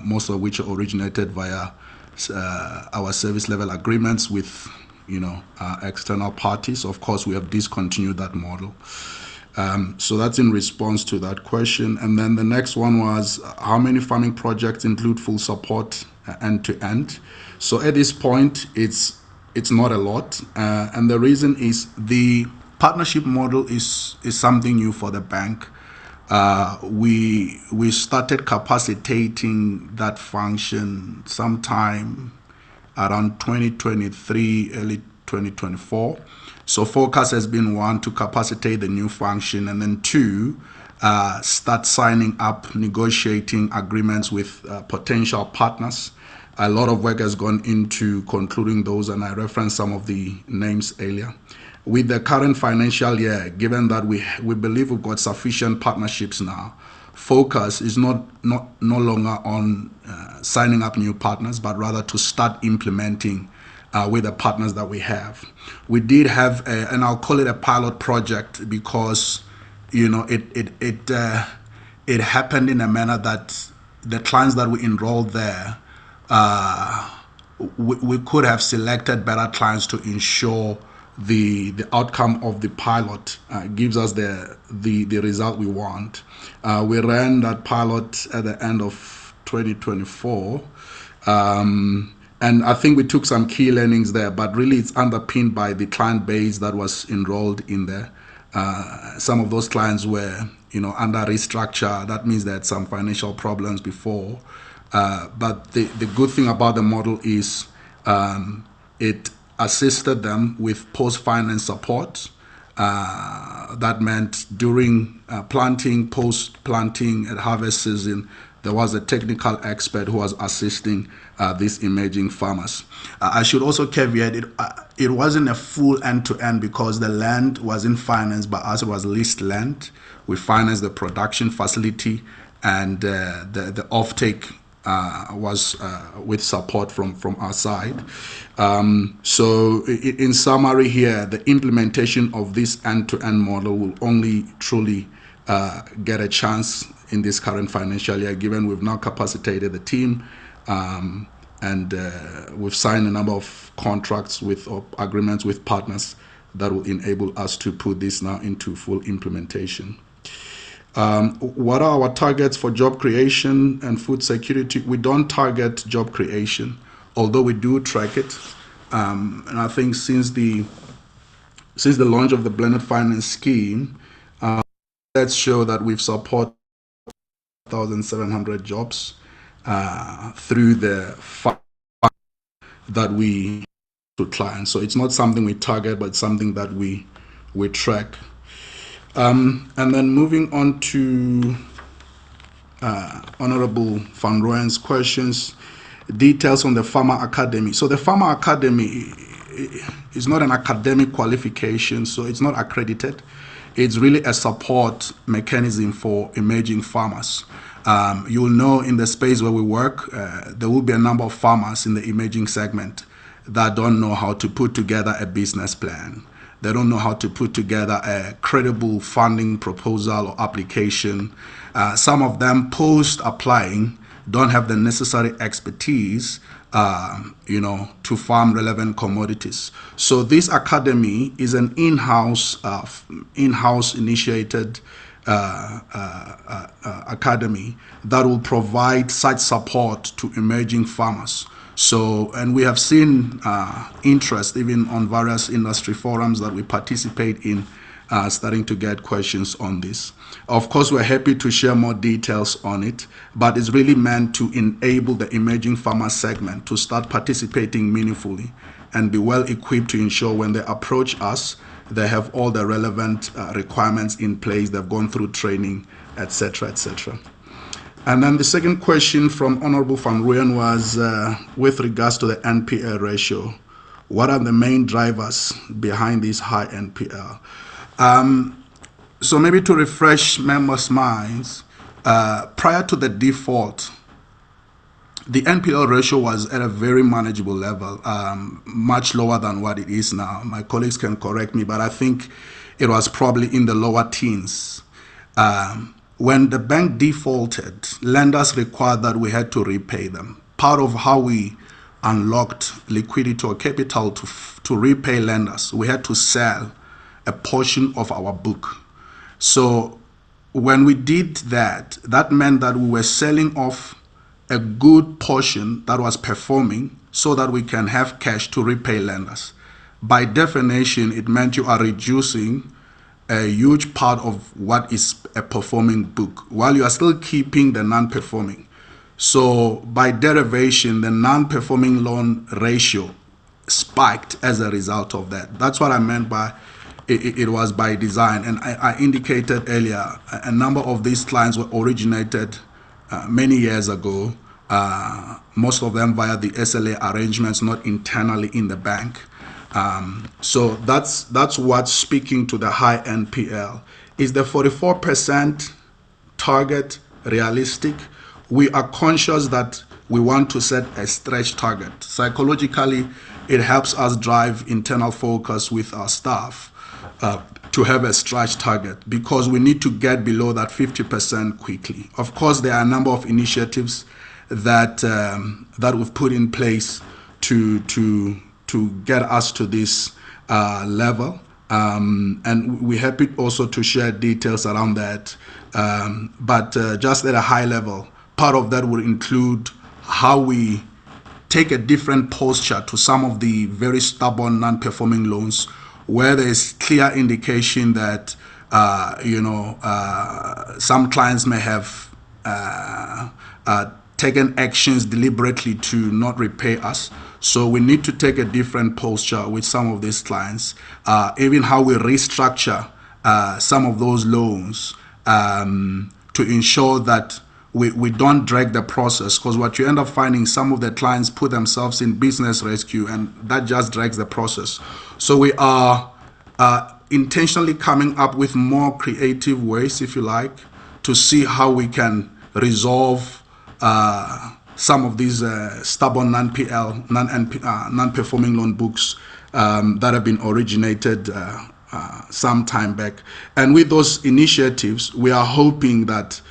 most of which are originated via our service level agreements with external parties. Of course, we have discontinued that model. So that's in response to that question. And then the next one was, how many farming projects include full support end to end? So at this point, it's not a lot. And the reason is the partnership model is something new for the bank. We started capacitating that function sometime around 2023, early 2024. So focus has been 1, to capacitate the new function, and then 2, start signing up, negotiating agreements with potential partners. A lot of work has gone into concluding those, and I referenced some of the names earlier. With the current financial year, given that we believe we've got sufficient partnerships now, focus is no longer on signing up new partners, but rather to start implementing with the partners that we have. We did have, and I'll call it a pilot project because it happened in a manner that the clients that we enrolled there, we could have selected better clients to ensure the outcome of the pilot gives us the result we want. We ran that pilot at the end of 2024. And I think we took some key learnings there, but really it's underpinned by the client base that was enrolled in there. Some of those clients were, under restructure. That means they had some financial problems before. But the good thing about the model is It assisted them with post-finance support. That meant during planting, post-planting, at harvest season, there was a technical expert who was assisting these emerging farmers. I should also caveat it wasn't a full end-to-end because the land wasn't financed by us, it was leased land. We financed the production facility, and the offtake was with support from our side. So in summary here, the implementation of this end-to-end model will only truly get a chance in this current financial year, given we've now capacitated the team, and we've signed a number of contracts with or agreements with partners that will enable us to put this now into full implementation. What are our targets for job creation and food security? We don't target job creation, although we do track it. And I think since the launch of the blended finance scheme, let's show that we've supported 1,700 jobs through the fund that we to clients. So it's not something we target, but something that we track. And then moving on to Honorable Van Rooyen's questions, details on the Farmer Academy. So the Farmer Academy is not an academic qualification, so it's not accredited. It's really a support mechanism for emerging farmers. You'll know in the space where we work, there will be a number of farmers in the emerging segment that don't know how to put together a business plan. They don't know how to put together a credible funding proposal or application. Some of them, post-applying, don't have the necessary expertise, to farm relevant commodities. So this academy is an in-house initiated academy that will provide such support to emerging farmers. So, and we have seen interest even on various industry forums that we participate in, starting to get questions on this. Of course, we're happy to share more details on it, but it's really meant to enable the emerging farmer segment to start participating meaningfully and be well equipped to ensure when they approach us, they have all the relevant requirements in place, they've gone through training, etc., etc. And then the second question from Honorable Van Rooyen was with regards to the NPL ratio. What are the main drivers behind this high NPL? So maybe to refresh members' minds, prior to the default, the NPL ratio was at a very manageable level, much lower than what it is now. My colleagues can correct me, but I think it was probably in the lower teens. When the bank defaulted, lenders required that we had to repay them. Part of how we unlocked liquidity or capital to repay lenders, we had to sell a portion of our book. So when we did that, that meant that we were selling off a good portion that was performing so that we can have cash to repay lenders. By definition, it meant you are reducing a huge part of what is a performing book while you are still keeping the non-performing. So by derivation, the non-performing loan ratio spiked as a result of that. That's what I meant by it was by design. And I indicated earlier, a number of these clients were originated many years ago, most of them via the SLA arrangements, not internally in the bank. So that's what's speaking to the high NPL. Is the 44% target realistic? We are conscious that we want to set a stretch target. Psychologically, it helps us drive internal focus with our staff to have a stretch target because we need to get below that 50% quickly. Of course, there are a number of initiatives that we've put in place to get us to this level, and we're happy also to share details around that. But just at a high level, part of that will include how we take a different posture to some of the very stubborn non-performing loans where there is clear indication that some clients may have taken actions deliberately to not repay us. So we need to take a different posture with some of these clients, even how we restructure some of those loans to ensure that we don't drag the process, because what you end up finding, some of the clients put themselves in business rescue, and that just drags the process. So we are intentionally coming up with more creative ways, if you like, to see how we can resolve some of these stubborn non-PL, non-performing loan books that have been originated some time back. And with those initiatives, we are hoping that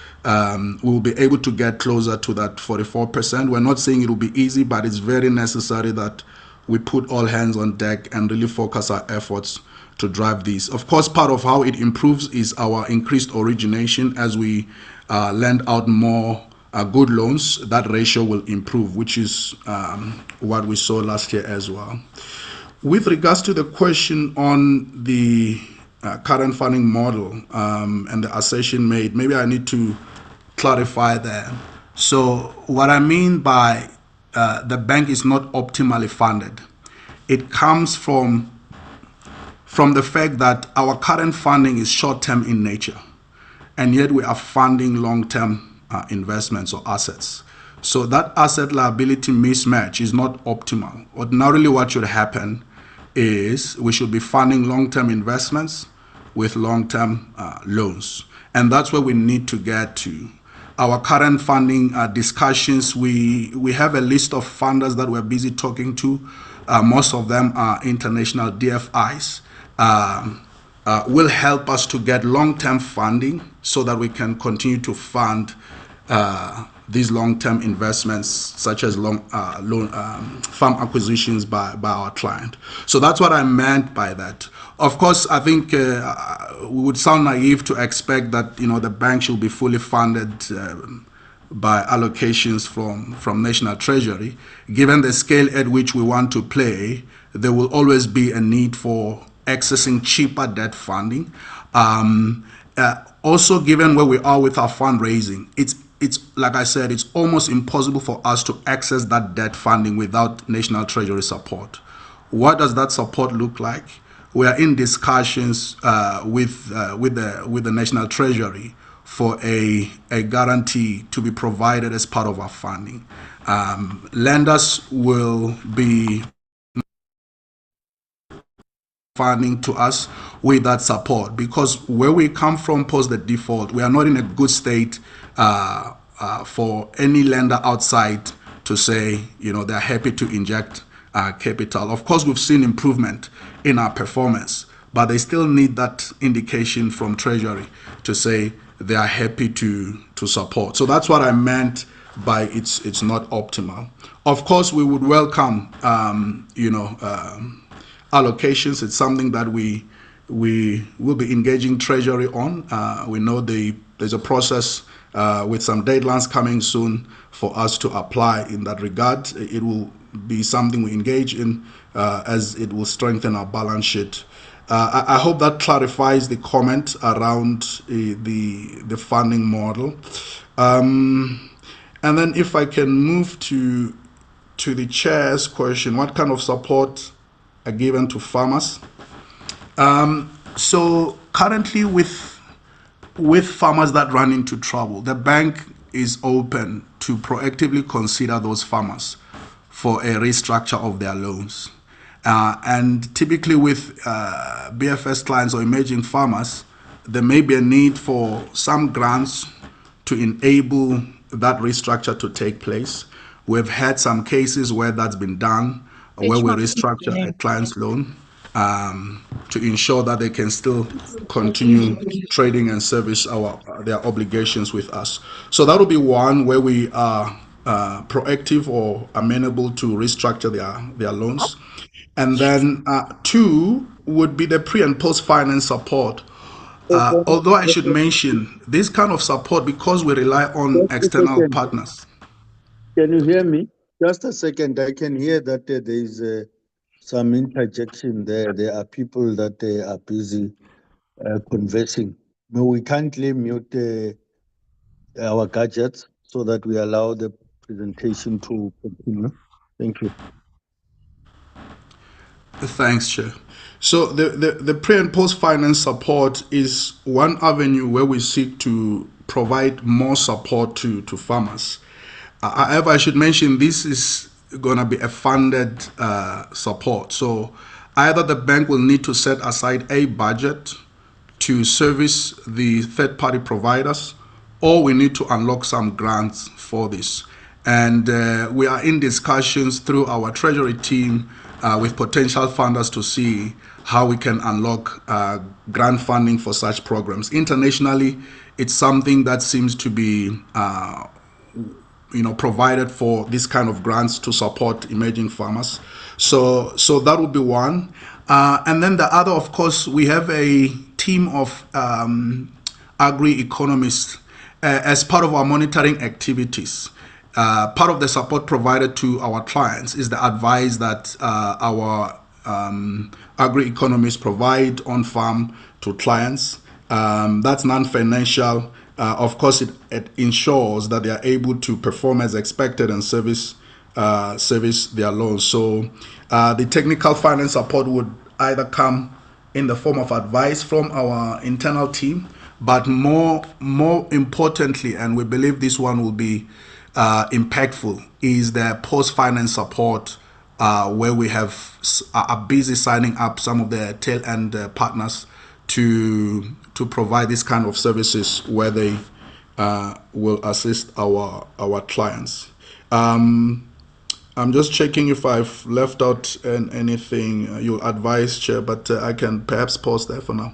we'll be able to get closer to that 44%. We're not saying it will be easy, but it's very necessary that we put all hands on deck and really focus our efforts to drive these. Of course, part of how it improves is our increased origination. As we lend out more good loans, that ratio will improve, which is what we saw last year as well. With regards to the question on the current funding model and the assertion made, maybe I need to clarify that. So what I mean by the bank is not optimally funded, it comes from the fact that our current funding is short-term in nature, and yet we are funding long-term investments or assets. So that asset liability mismatch is not optimal. Ordinarily, what should happen is we should be funding long-term investments with long-term loans. And that's where we need to get to. Our current funding discussions, we have a list of funders that we're busy talking to. Most of them are international DFIs. Will help us to get long-term funding so that we can continue to fund these long-term investments, such as farm acquisitions by our client. So that's what I meant by that. Of course, I think we would sound naive to expect that the bank should be fully funded by allocations from National Treasury. Given the scale at which we want to play, there will always be a need for accessing cheaper debt funding. Also, given where we are with our fundraising, it's like I said, it's almost impossible for us to access that debt funding without National Treasury support. What does that support look like? We are in discussions with the National Treasury for a guarantee to be provided as part of our funding. Lenders will be funding to us with that support, because where we come from post the default, we are not in a good state for any lender outside to say they're happy to inject capital. Of course, we've seen improvement in our performance, but they still need that indication from Treasury to say they are happy to support. So that's what I meant by it's not optimal. Of course, we would welcome allocations. It's something that we will be engaging Treasury on. We know there's a process with some deadlines coming soon for us to apply in that regard. It will be something we engage in as it will strengthen our balance sheet. I hope that clarifies the comment around the funding model. And then if I can move to the chair's question, what kind of support are given to farmers? So currently with farmers that run into trouble, the bank is open to proactively consider those farmers for a restructure of their loans. And typically with BFS clients or emerging farmers, there may be a need for some grants to enable that restructure to take place. We've had some cases where that's been done, where we restructure a client's loan to ensure that they can still continue trading and service their obligations with us. So that will be one where we are proactive or amenable to restructure their loans. And then two would be the pre and post finance support. Although I should mention this kind of support, because we rely on external partners. Can you hear me? Just a second. I can hear that there is some interjection there. There are people that are busy conversing. No, we kindly mute our gadgets so that we allow the presentation to continue. Thank you. Thanks, Chair. So the pre and post finance support is one avenue where we seek to provide more support to farmers. However, I should mention this is going to be a funded support. So either the bank will need to set aside a budget to service the third-party providers, or we need to unlock some grants for this. And we are in discussions through our treasury team with potential funders to see how we can unlock grant funding for such programs. Internationally, it's something that seems to be provided for this kind of grants to support emerging farmers. So that would be one. And then the other, of course, we have a team of agri-economists as part of our monitoring activities. Part of the support provided to our clients is the advice that our agri-economists provide on farm to clients. That's non-financial. Of course, it ensures that they are able to perform as expected and service their loans. So the technical finance support would either come in the form of advice from our internal team, but more importantly, and we believe this one will be impactful, is the post-finance support where we are busy signing up some of the tail-end partners to provide this kind of services where they will assist our clients. I'm just checking if I've left out anything you'll advise, Chair, but I can perhaps pause there for now.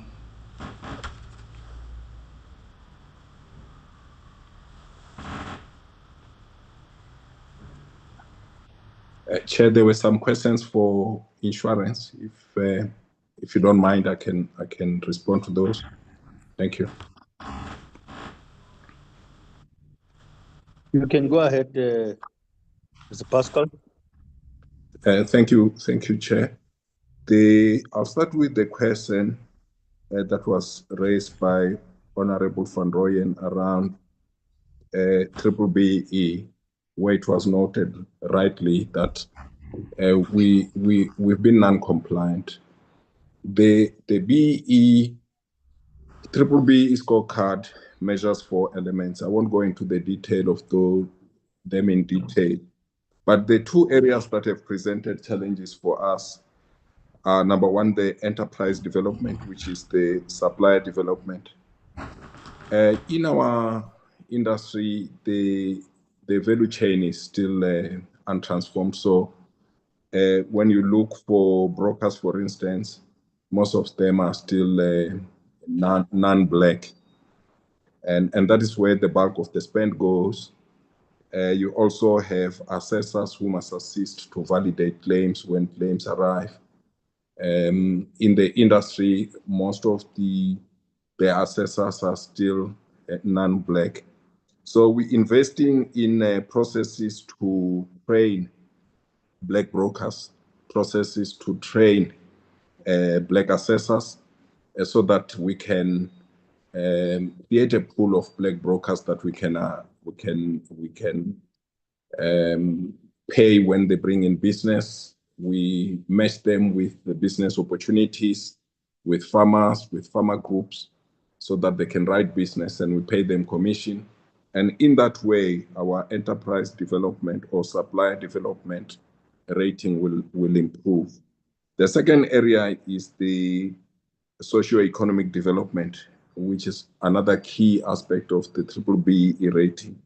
Chair, there were some questions for insurance. If you don't mind, I can respond to those. Thank you. You can go ahead, Mr. Pascal. Thank you, Chair. I'll start with the question that was raised by Honorable Van Rooyen around BBBE, where it was noted rightly that we've been non-compliant. The BBBE scorecard measures 4 elements. I won't go into the detail of them in detail, but the 2 areas that have presented challenges for us are, number 1, the enterprise development, which is the supplier development. In our industry, the value chain is still untransformed. So when you look for brokers, for instance, most of them are still non-black. And that is where the bulk of the spend goes. You also have assessors who must assist to validate claims when claims arrive. In the industry, most of the assessors are still non-black. So we're investing in processes to train black brokers, processes to train black assessors, so that we can create a pool of black brokers that we can pay when they bring in business. We match them with the business opportunities, with farmers, with farmer groups, so that they can write business, and we pay them commission. And in that way, our enterprise development or supplier development rating will improve. The second area is the socio-economic development, which is another key aspect of the BBBE rating.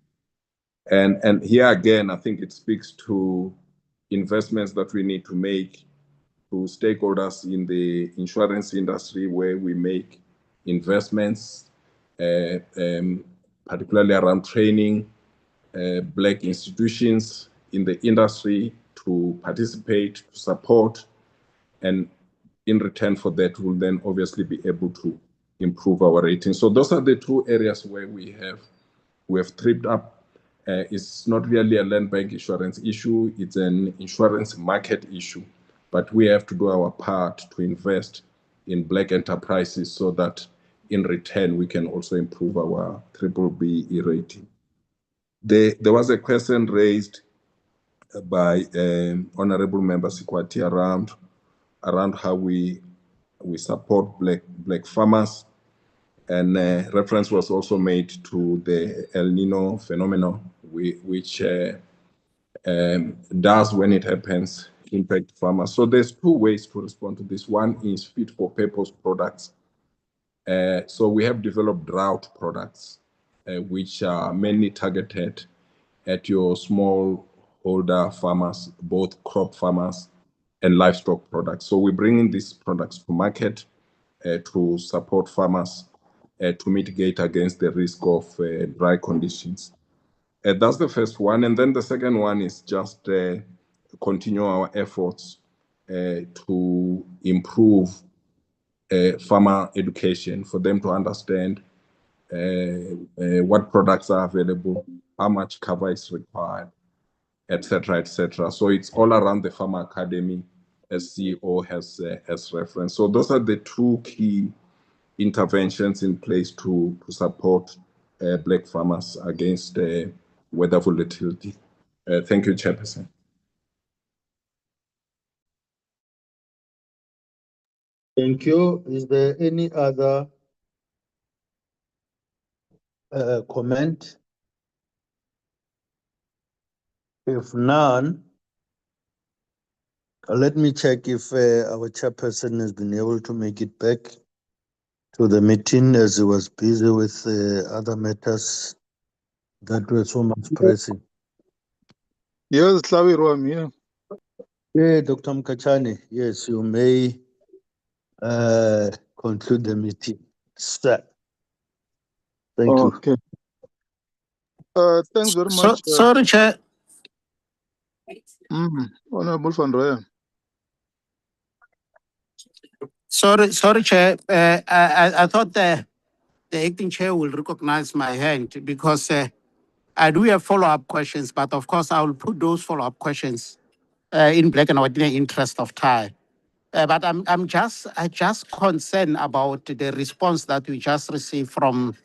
And here again, I think it speaks to investments that we need to make to stakeholders in the insurance industry, where we make investments, particularly around training black institutions in the industry to participate, to support, and in return for that, we'll then obviously be able to improve our rating. So those are the 2 areas where we have tripped up. It's not really a land bank insurance issue, it's an insurance market issue. But we have to do our part to invest in black enterprises so that in return we can also improve our BBBE rating. There was a question raised by Honorable Member Sikwati around how we support black farmers, and reference was also made to the El Nino phenomenon, which does, when it happens, impact farmers. So there's two ways to respond to this. One is fit for purpose products. So we have developed drought products, which are mainly targeted at your smallholder farmers, both crop farmers and livestock products. So we're bringing these products to market to support farmers to mitigate against the risk of dry conditions. That's the first one. And then the second one is just continue our efforts to improve farmer education for them to understand what products are available, how much cover is required, etc., etc. So it's all around the Farmer Academy, as CEO has referenced. So those are the two key interventions in place to support black farmers against weather volatility. Thank you, Chairperson. Thank you. Is there any other comment? If none, let me check if our chairperson has been able to make it back to the meeting, as he was busy with other matters that were so much pressing. Yes, Tlawiro, I'm here. Yeah, Dr. Mkachane, yes, you may conclude the meeting. Sir. Thank you. Okay. Thanks very So, much. sorry, Chair. Honorable Van Rooyen. Sorry, Chair. I thought the acting chair will recognize my hand because I do have follow-up questions, but of course I will put those follow-up questions in black and white in the interest of time. But I just concerned about the response that we just received from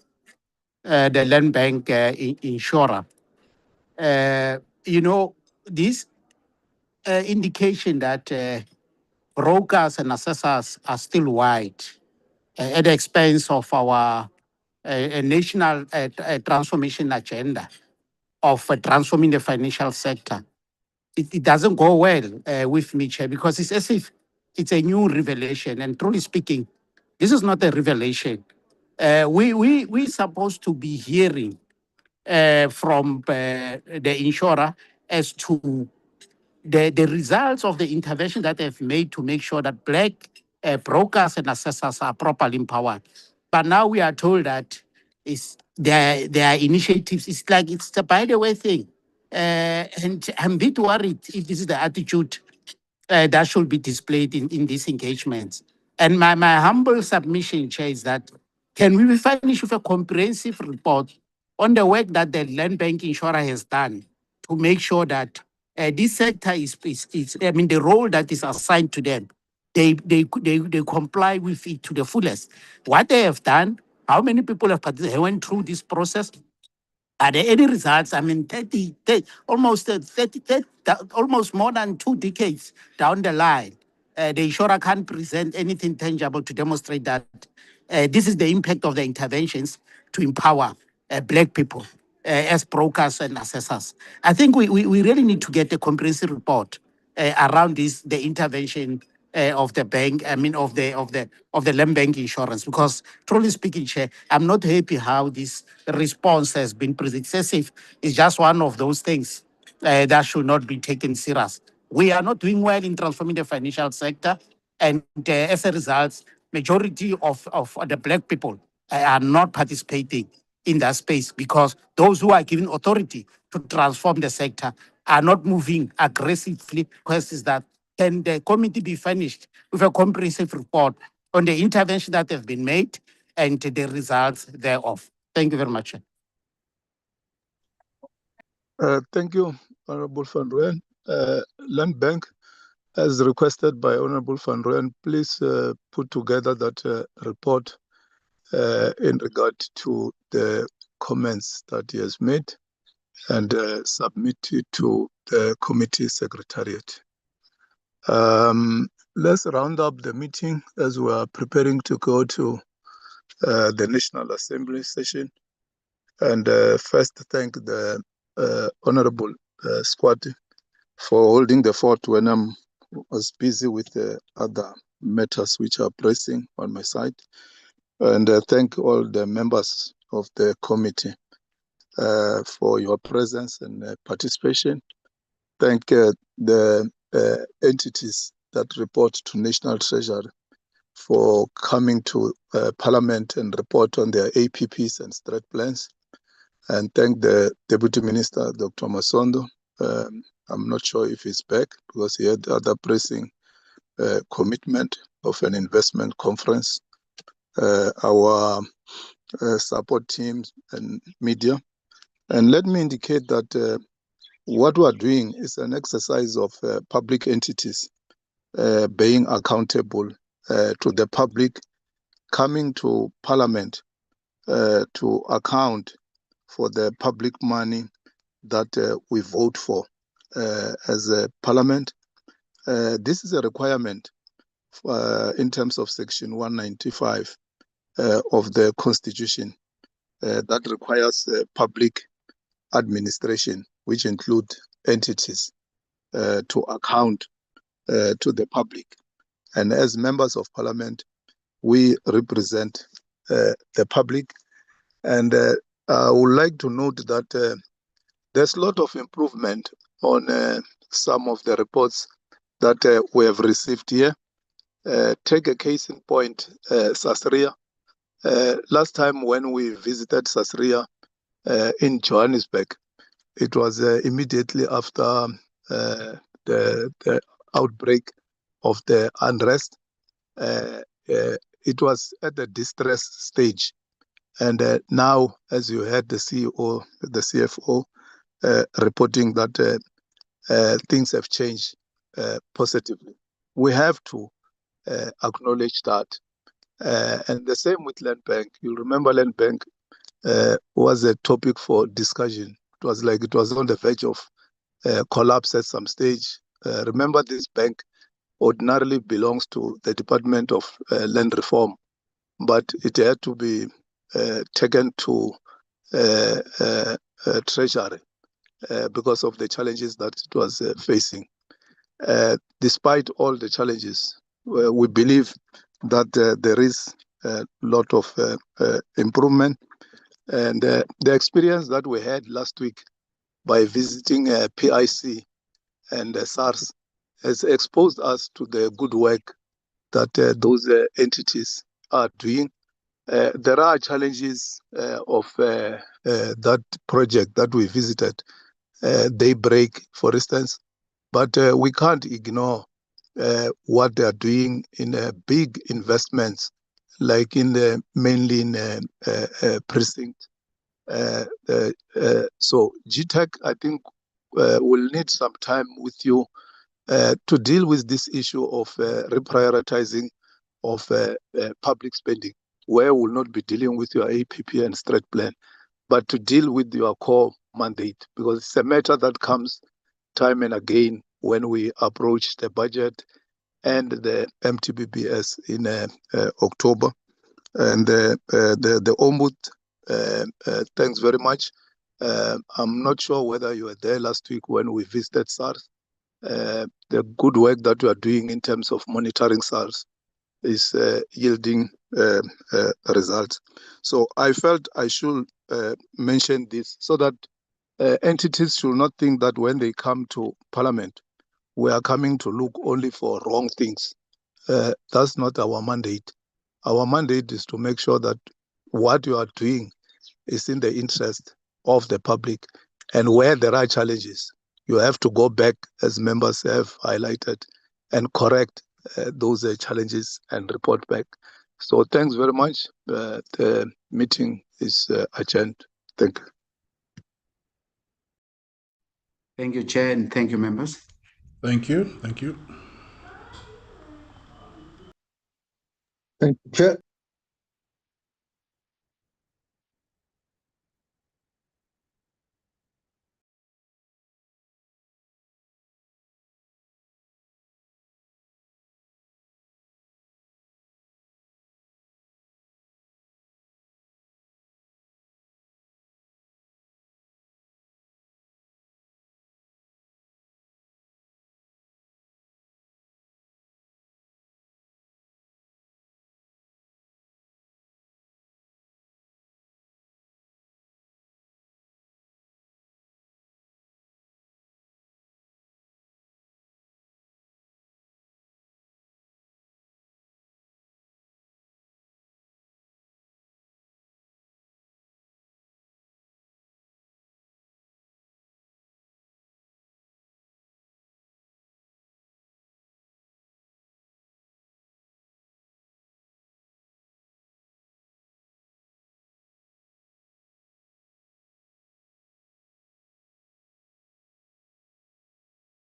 the land bank insurer. This indication that brokers and assessors are still wide at the expense of our national transformation agenda of transforming the financial sector. It doesn't go well with me, Chair, because it's as if it's a new revelation. And truly speaking, this is not a revelation. We're supposed to be hearing from the insurer as to the results of the intervention that they've made to make sure that black brokers and assessors are properly empowered. But now we are told that their initiatives, it's like it's a by the way thing. And I'm a bit worried if this is the attitude that should be displayed in these engagements. And my humble submission, Chair, is that can we be furnished with a comprehensive report on the work that the land bank insurer has done to make sure that this sector is the role that is assigned to them, they comply with it to the fullest. What they have done, how many people have went through this process? Are there any results? I mean, almost more than 2 decades down the line, the insurer can't present anything tangible to demonstrate that this is the impact of the interventions to empower black people as brokers and assessors. I think we really need to get a comprehensive report around the intervention of the bank, of the land bank insurance, because truly speaking, Chair, I'm not happy how this response has been excessive. It's just one of those things that should not be taken serious. We are not doing well in transforming the financial sector, and as a result, majority of the black people are not participating in that space because those who are given authority to transform the sector are not moving aggressively. Question is that can the committee be furnished with a comprehensive report on the intervention that have been made and the results thereof? Thank you very much. Thank you, Honorable Van Rooyen. Land Bank, as requested by Honorable Van Rooyen, please put together that report in regard to the comments that he has made. and submit it to the committee secretariat. Let's round up the meeting as we are preparing to go to the National Assembly session. And first, thank the Honorable Squad for holding the fort when I was busy with the other matters which are pressing on my side. And thank all the members of the committee for your presence and participation. Thank the entities that report to National Treasury for coming to Parliament and report on their APPs and Strat plans. And thank the Deputy Minister, Dr. Masondo. I'm not sure if he's back because he had other pressing commitment of an investment conference. Our support teams and media. And let me indicate that what we are doing is an exercise of public entities being accountable to the public, coming to Parliament to account for the public money that we vote for as a Parliament. This is a requirement in terms of Section 195 of the Constitution that requires public administration, which include entities, to account to the public. And as members of Parliament, we represent the public. And I would like to note that there's a lot of improvement on some of the reports that we have received here. Take a case in point, SASRIA. Last time when we visited SASRIA in Johannesburg, it was immediately after the outbreak of the unrest. It was at the distress stage. And now, as you heard the CEO, the CFO, reporting that things have changed positively. We have to acknowledge that. And the same with Land Bank. You'll remember Land Bank was a topic for discussion. It was like it was on the verge of collapse at some stage. Remember, this bank ordinarily belongs to the Department of Land Reform, but it had to be taken to Treasury because of the challenges that it was facing. Despite all the challenges, we believe that there is a lot of improvement. And the experience that we had last week by visiting PIC and SARS has exposed us to the good work that those entities are doing. There are challenges of that project that we visited, Daybreak, for instance, but we can't ignore what they are doing in big investments, like in mainly in precinct. So GTAC, I think, will need some time with you to deal with this issue of reprioritizing of public spending, where we'll not be dealing with your APP and Strat plan, but to deal with your core mandate, because it's a matter that comes time and again when we approach the budget and the MTBBS in October. And the Ombud, thanks very much. I'm not sure whether you were there last week when we visited SARS. The good work that we are doing in terms of monitoring SARS is yielding results. So I felt I should mention this so that entities should not think that when they come to Parliament, we are coming to look only for wrong things. That's not our mandate. Our mandate is to make sure that what you are doing is in the interest of the public. And where there are challenges, you have to go back, as members have highlighted, and correct those challenges and report back. So thanks very much. The meeting is adjourned. Thank you. Thank you, Chair, and thank you, members. Thank you. Thank you. Thank you, Chair.